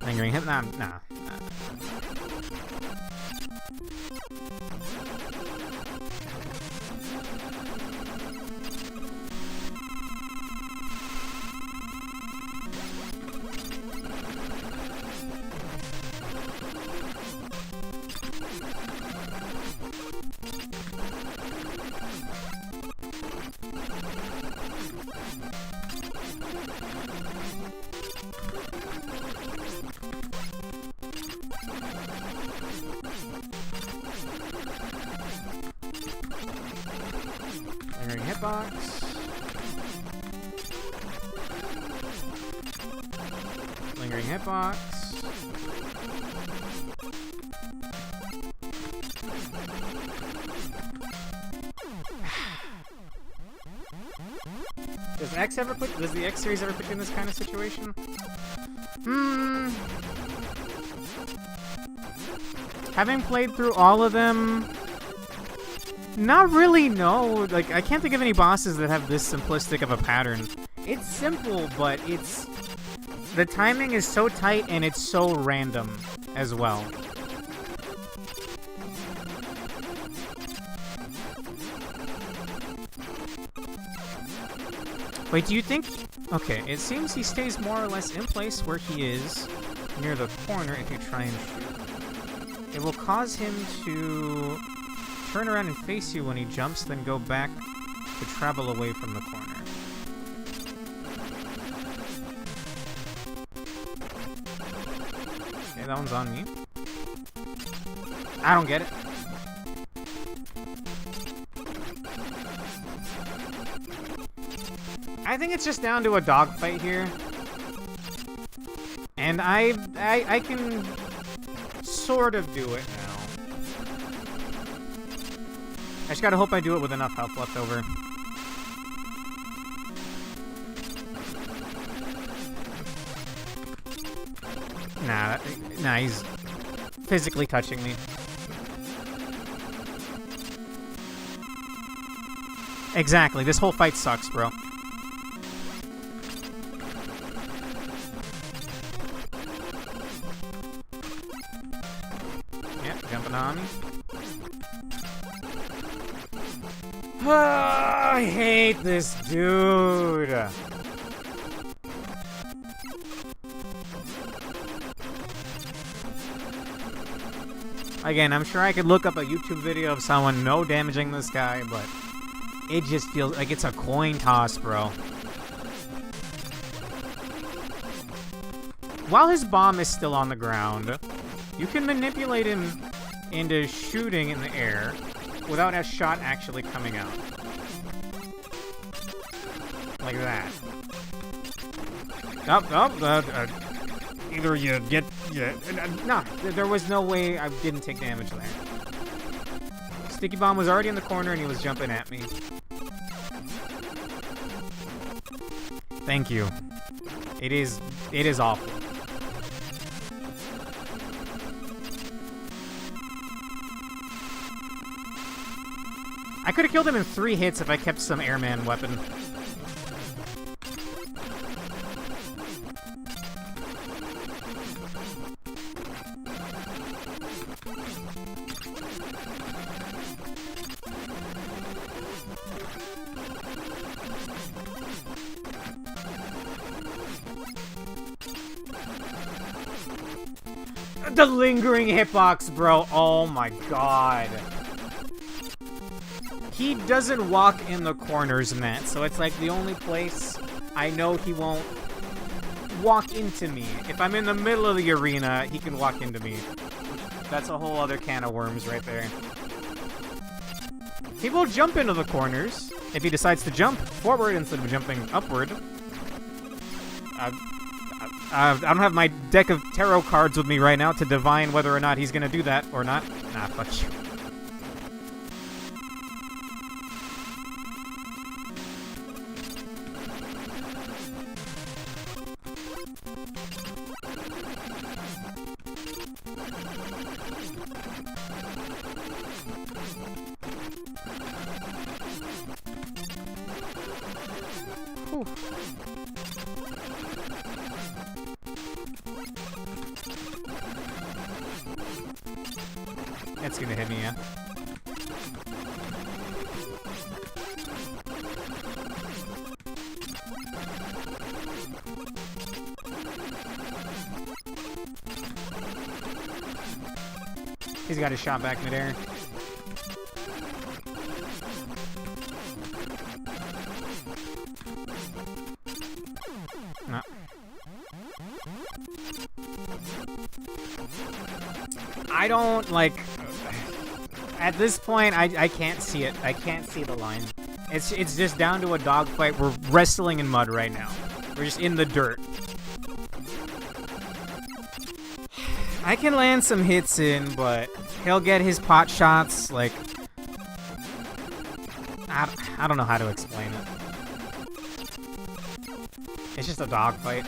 Lingering hit? Nah. Lingering hitbox. Lingering hitbox. Does the X series ever put you in this kind of situation? Having played through all of them, not really, no. Like, I can't think of any bosses that have this simplistic of a pattern. It's simple, but the timing is so tight and it's so random as well. Wait, do you think... Okay, it seems he stays more or less in place where he is near the corner if you try and shoot. It will cause him to turn around and face you when he jumps, then go back to travel away from the corner. Okay, that one's on me. I don't get it. I think it's just down to a dogfight here. And I can sort of do it now. I just gotta hope I do it with enough health left over. Nah, he's physically touching me. Exactly. This whole fight sucks, bro. Yep, jumping on me. I hate this dude. Again, I'm sure I could look up a YouTube video of someone no damaging this guy, but it just feels like it's a coin toss, bro. While his bomb is still on the ground, you can manipulate him into shooting in the air without a shot actually coming out. Like that. Either you get... no, there was no way I didn't take damage there. Sticky Bomb was already in the corner and he was jumping at me. Thank you. It is awful. I could have killed him in 3 hits if I kept some airman weapon. The lingering hitbox, bro. Oh my god. He doesn't walk in the corners in that, so it's like the only place I know he won't walk into me. If I'm in the middle of the arena, he can walk into me. That's a whole other can of worms right there. He will jump into the corners if he decides to jump forward instead of jumping upward. I don't have my deck of tarot cards with me right now to divine whether or not he's gonna do that or not. Nah, fuck you. Whew. That's gonna hit me, yeah. He's got his shot back midair. No. I don't, like... At this point, I can't see it. I can't see the line. It's just down to a dogfight. We're wrestling in mud right now. We're just in the dirt. I can land some hits in, but he'll get his pot shots, like... I don't know how to explain it. It's just a dogfight.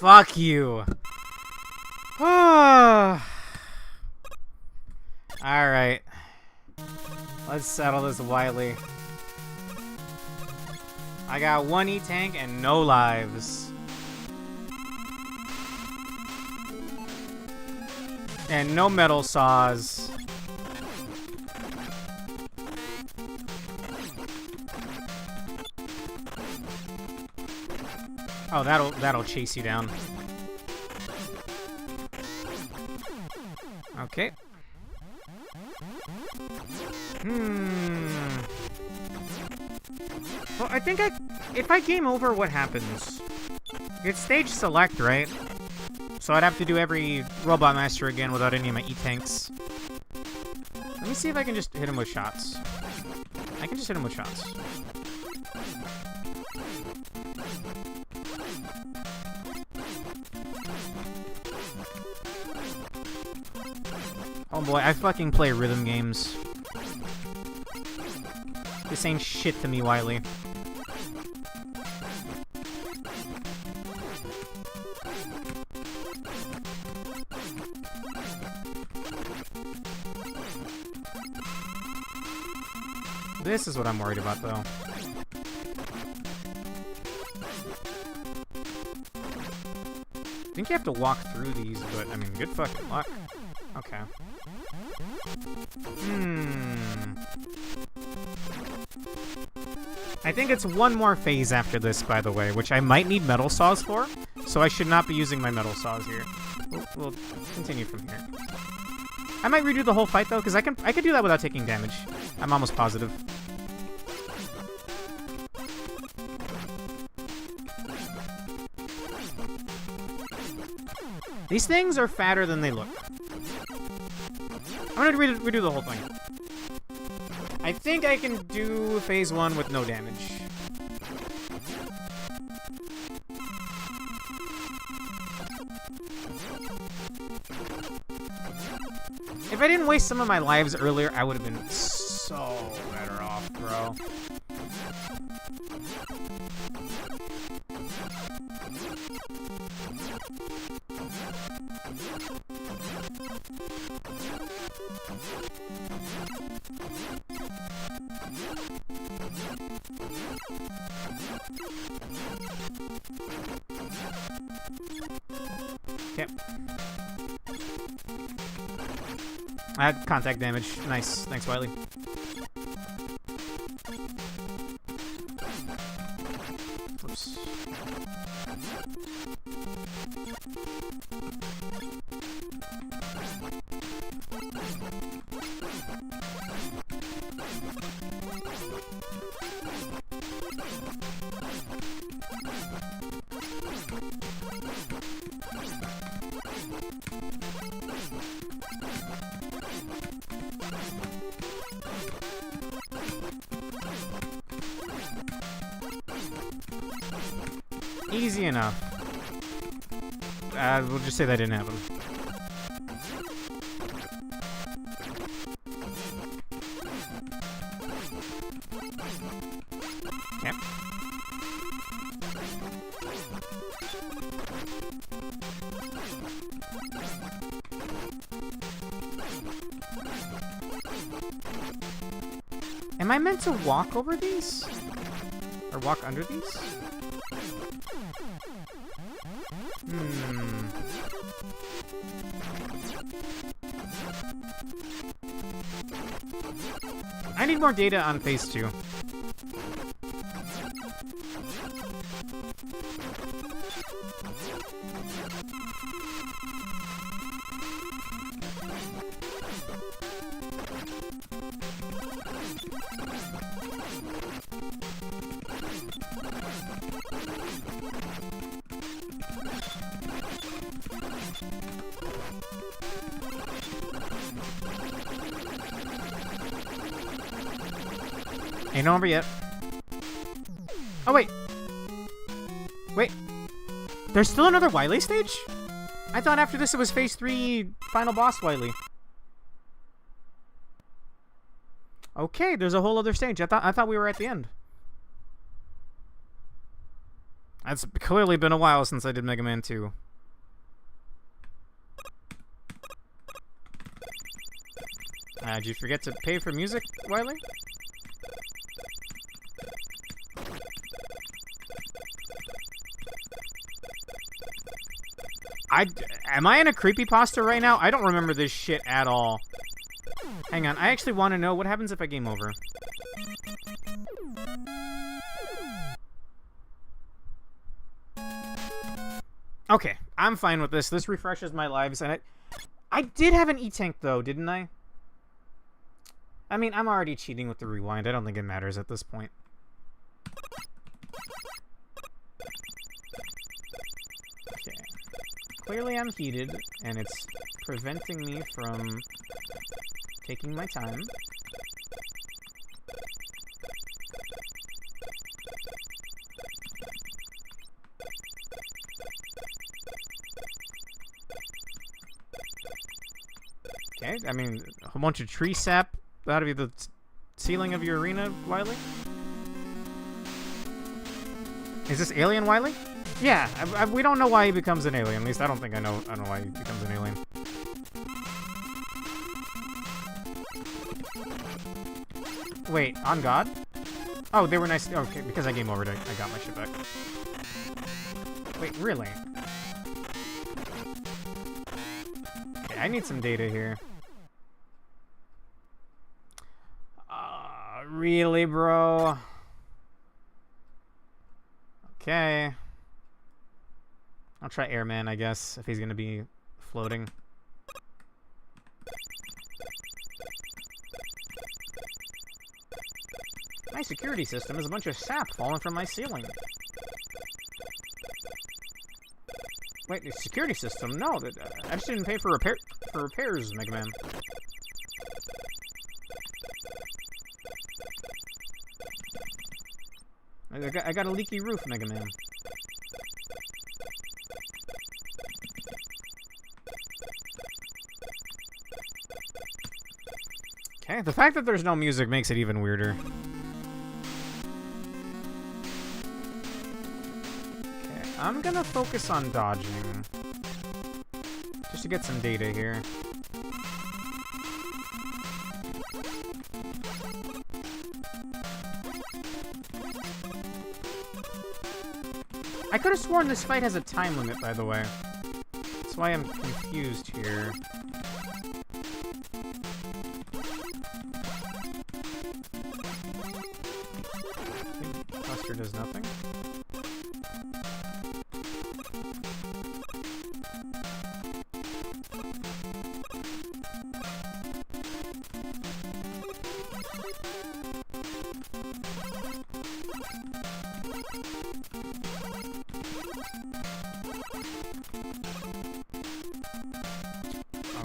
Fuck you. Alright. Let's settle this Wily. I got 1 E-Tank and no lives. And no metal saws. Oh, that'll chase you down. Okay. Well, I think if I game over, what happens? It's stage select, right? So I'd have to do every Robot Master again without any of my E-Tanks. Let me see if I can just hit him with shots. I can just hit him with shots. Oh boy, I fucking play rhythm games. This ain't shit to me, Wily. This is what I'm worried about, though. I think you have to walk through these, but, I mean, good fucking luck. Okay. I think it's one more phase after this, by the way, which I might need metal saws for, so I should not be using my metal saws here. We'll continue from here. I might redo the whole fight, though, because I could do that without taking damage. I'm almost positive. These things are fatter than they look. I'm gonna redo the whole thing. I think I can do phase 1 with no damage. If I didn't waste some of my lives earlier, I would have been so better off, bro. Okay. I had contact damage. Nice. Thanks, Wiley. Oops. Easy enough. We'll just say that didn't happen. Okay. Am I meant to walk over these? Or walk under these? I need more data on phase 2. Ain't over yet. Oh, wait. Wait. There's still another Wily stage? I thought after this it was phase 3 final boss Wily. Okay, there's a whole other stage. I thought we were at the end. It's clearly been a while since I did Mega Man 2. Did you forget to pay for music, Wily? Am I in a creepypasta right now? I don't remember this shit at all. Hang on, I actually want to know what happens if I game over. Okay, I'm fine with this. This refreshes my lives, and I did have an E-Tank, though, didn't I? I mean, I'm already cheating with the rewind. I don't think it matters at this point. Okay. Clearly I'm heated, and it's preventing me from taking my time. Okay, I mean, a whole bunch of tree sap out of the ceiling of your arena, Wily? Is this alien Wily? Yeah, we don't know why he becomes an alien. At least I don't think I know why he becomes an alien. Wait, on God? Oh, they were nice. Okay, because I game over, I got my shit back. Wait, really? Okay, I need some data here. Really, bro? Okay. I'll try Airman, I guess, if he's gonna be floating. My security system is a bunch of sap falling from my ceiling. Wait, the security system? No, I just didn't pay for repairs, Megaman. I got a leaky roof, Megaman. Okay, the fact that there's no music makes it even weirder. Okay, I'm gonna focus on dodging. Just to get some data here. I could have sworn this fight has a time limit, by the way. That's why I'm confused here. Buster does nothing.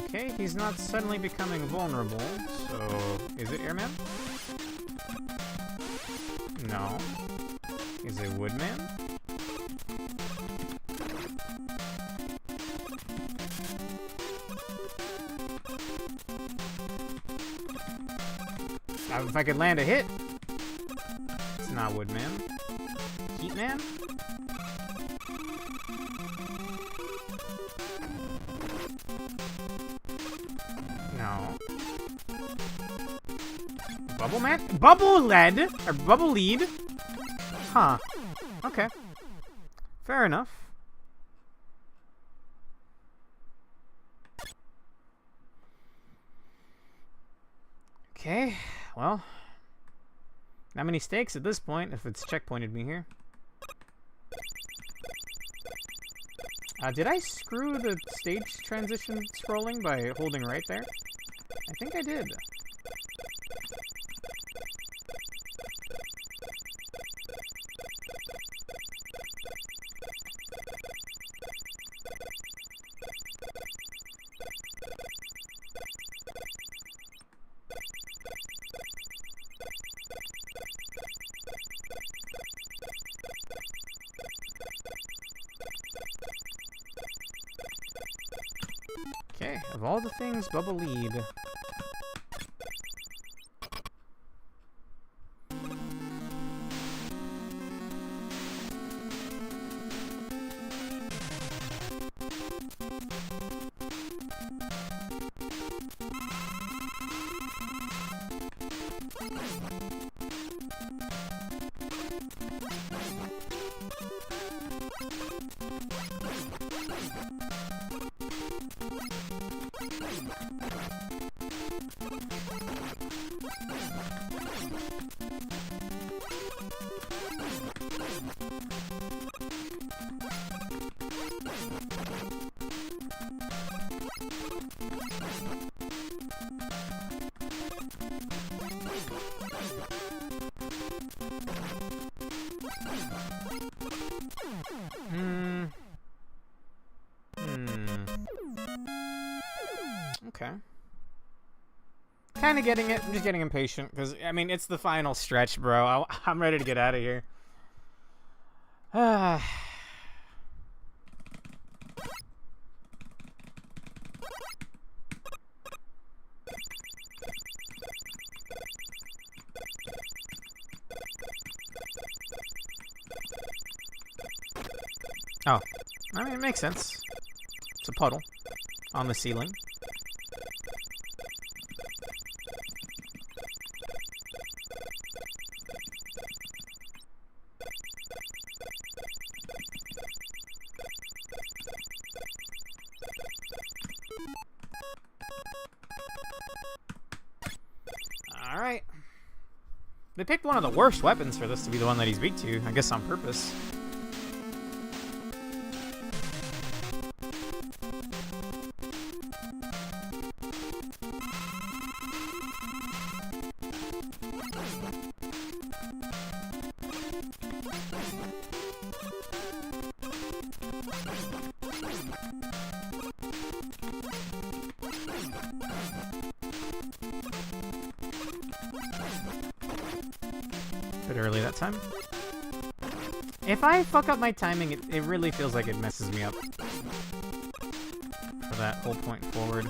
Okay, he's not suddenly becoming vulnerable, so... Is it Airman? No. Is it Woodman? If I could land a hit! It's not Woodman. Heatman? No. Bubble Man? Bubble Lead? Or Bubble Lead? Huh. Okay. Fair enough. Okay, well. Not many stakes at this point, if it's checkpointed me here. Did I screw the stage transition scrolling by holding right there? I think I did. Okay, of all the things, Bubble Lead. Okay. Kind of getting it. I'm just getting impatient because, I mean, it's the final stretch, bro. I'm ready to get out of here. Oh. I mean, it makes sense. It's a puddle on the ceiling. Alright. They picked one of the worst weapons for this to be the one that he's weak to, I guess on purpose. Bit early that time. If I fuck up my timing, it really feels like it messes me up for that whole point forward.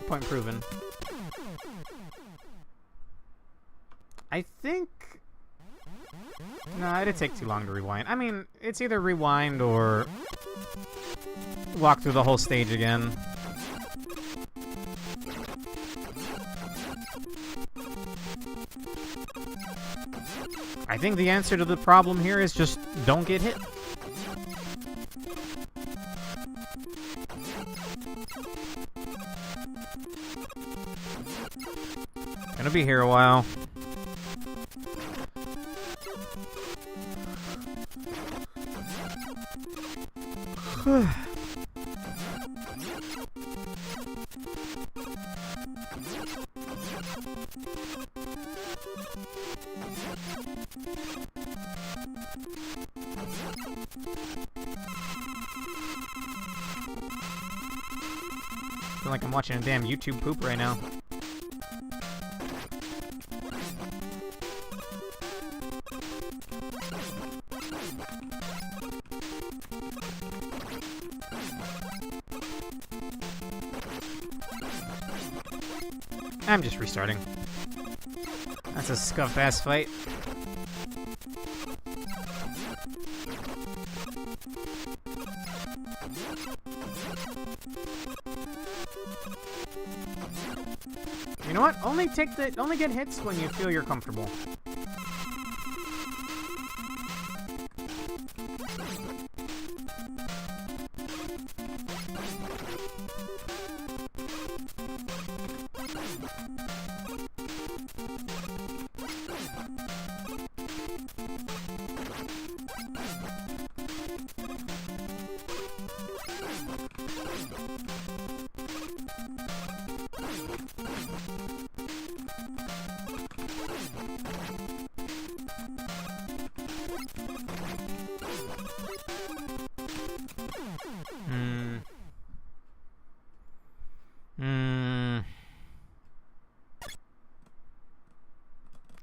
Point proven. I think... No, it'd take too long to rewind. I mean, it's either rewind or walk through the whole stage again. I think the answer to the problem here is just don't get hit. Gonna be here a while. I feel like I'm watching a damn YouTube poop right now. I'm just restarting. That's a scuff-ass fight. You know what? Only get hits when you feel you're comfortable.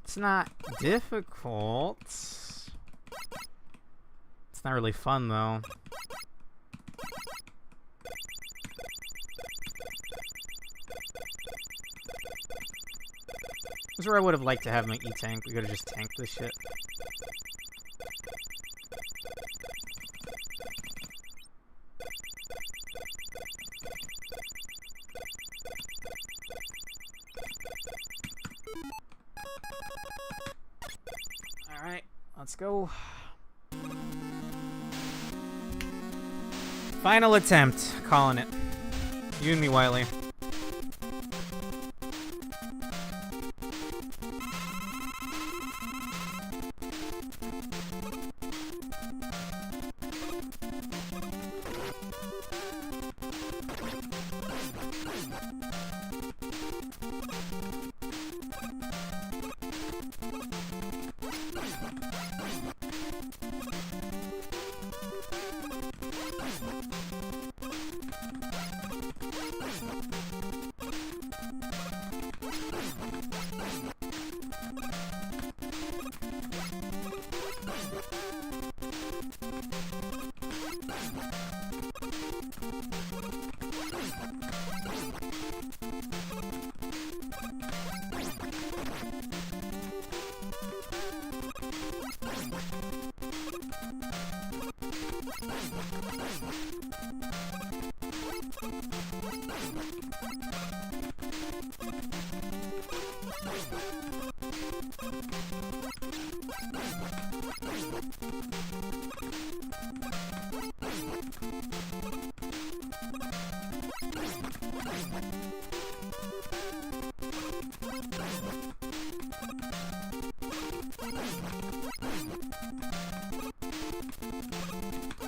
It's not difficult. It's not really fun, though. This is where I would have liked to have my E-Tank. We could have just tanked this shit. Let's go. Final attempt. Calling it. You and me, Wiley.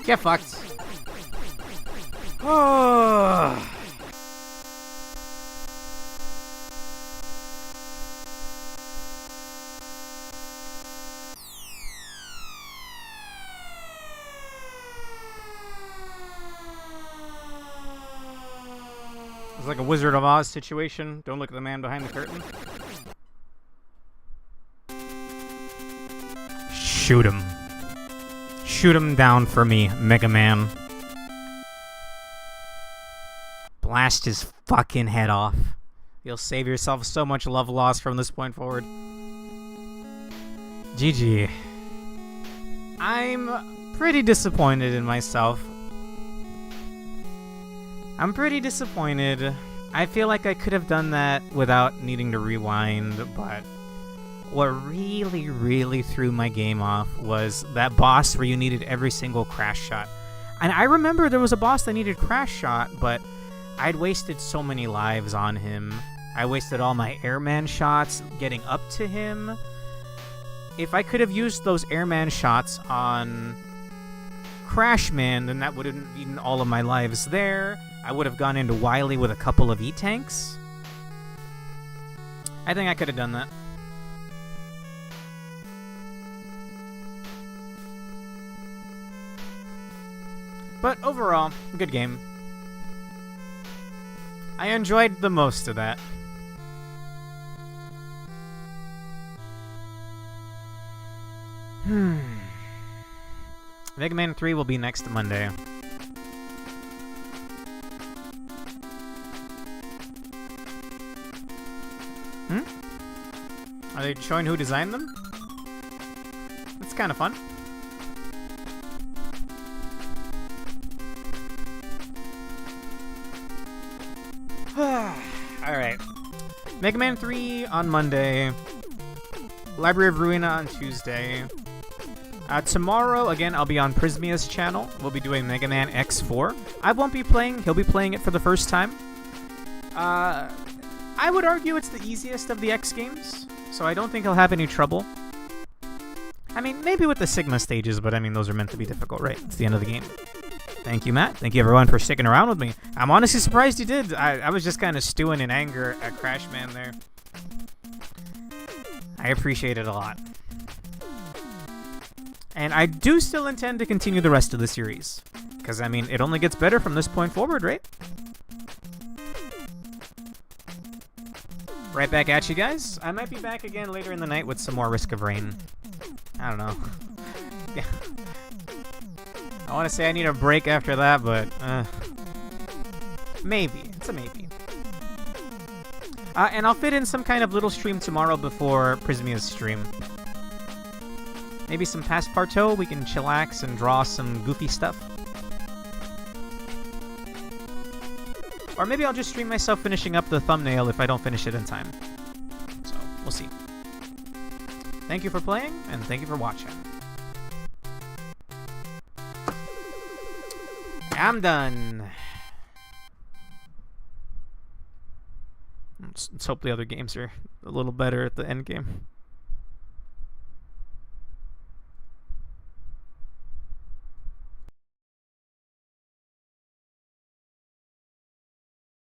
Get fucked. Oh. It's like a Wizard of Oz situation. Don't look at the man behind the curtain. Shoot him. Shoot him down for me, Megaman. Blast his fucking head off. You'll save yourself so much love loss from this point forward. GG. I'm pretty disappointed in myself. I'm pretty disappointed. I feel like I could have done that without needing to rewind, but what really, really threw my game off was that boss where you needed every single crash shot. And I remember there was a boss that needed crash shot, but I'd wasted so many lives on him. I wasted all my airman shots getting up to him. If I could have used those airman shots on Crashman, then that would have eaten all of my lives there. I would have gone into Wily with a couple of E-tanks. I think I could have done that. But overall, good game. I enjoyed the most of that. Mega Man 3 will be next Monday. Are they showing who designed them? That's kind of fun. Alright. Mega Man 3 on Monday. Library of Ruina on Tuesday. Tomorrow, again, I'll be on Prismia's channel. We'll be doing Mega Man X4. I won't be playing. He'll be playing it for the first time. I would argue it's the easiest of the X games, so I don't think he'll have any trouble. I mean, maybe with the Sigma stages, but I mean, those are meant to be difficult, right? It's the end of the game. Thank you, Matt. Thank you, everyone, for sticking around with me. I'm honestly surprised you did. I was just kind of stewing in anger at Crashman there. I appreciate it a lot. And I do still intend to continue the rest of the series. Because, I mean, it only gets better from this point forward, right? Right back at you guys. I might be back again later in the night with some more Risk of Rain. I don't know. Yeah. I want to say I need a break after that, but maybe. It's a maybe. And I'll fit in some kind of little stream tomorrow before Prismia's stream. Maybe some Passepartout. We can chillax and draw some goofy stuff. Or maybe I'll just stream myself finishing up the thumbnail if I don't finish it in time. So, we'll see. Thank you for playing, and thank you for watching. I'm done. Let's hope the other games are a little better at the end game.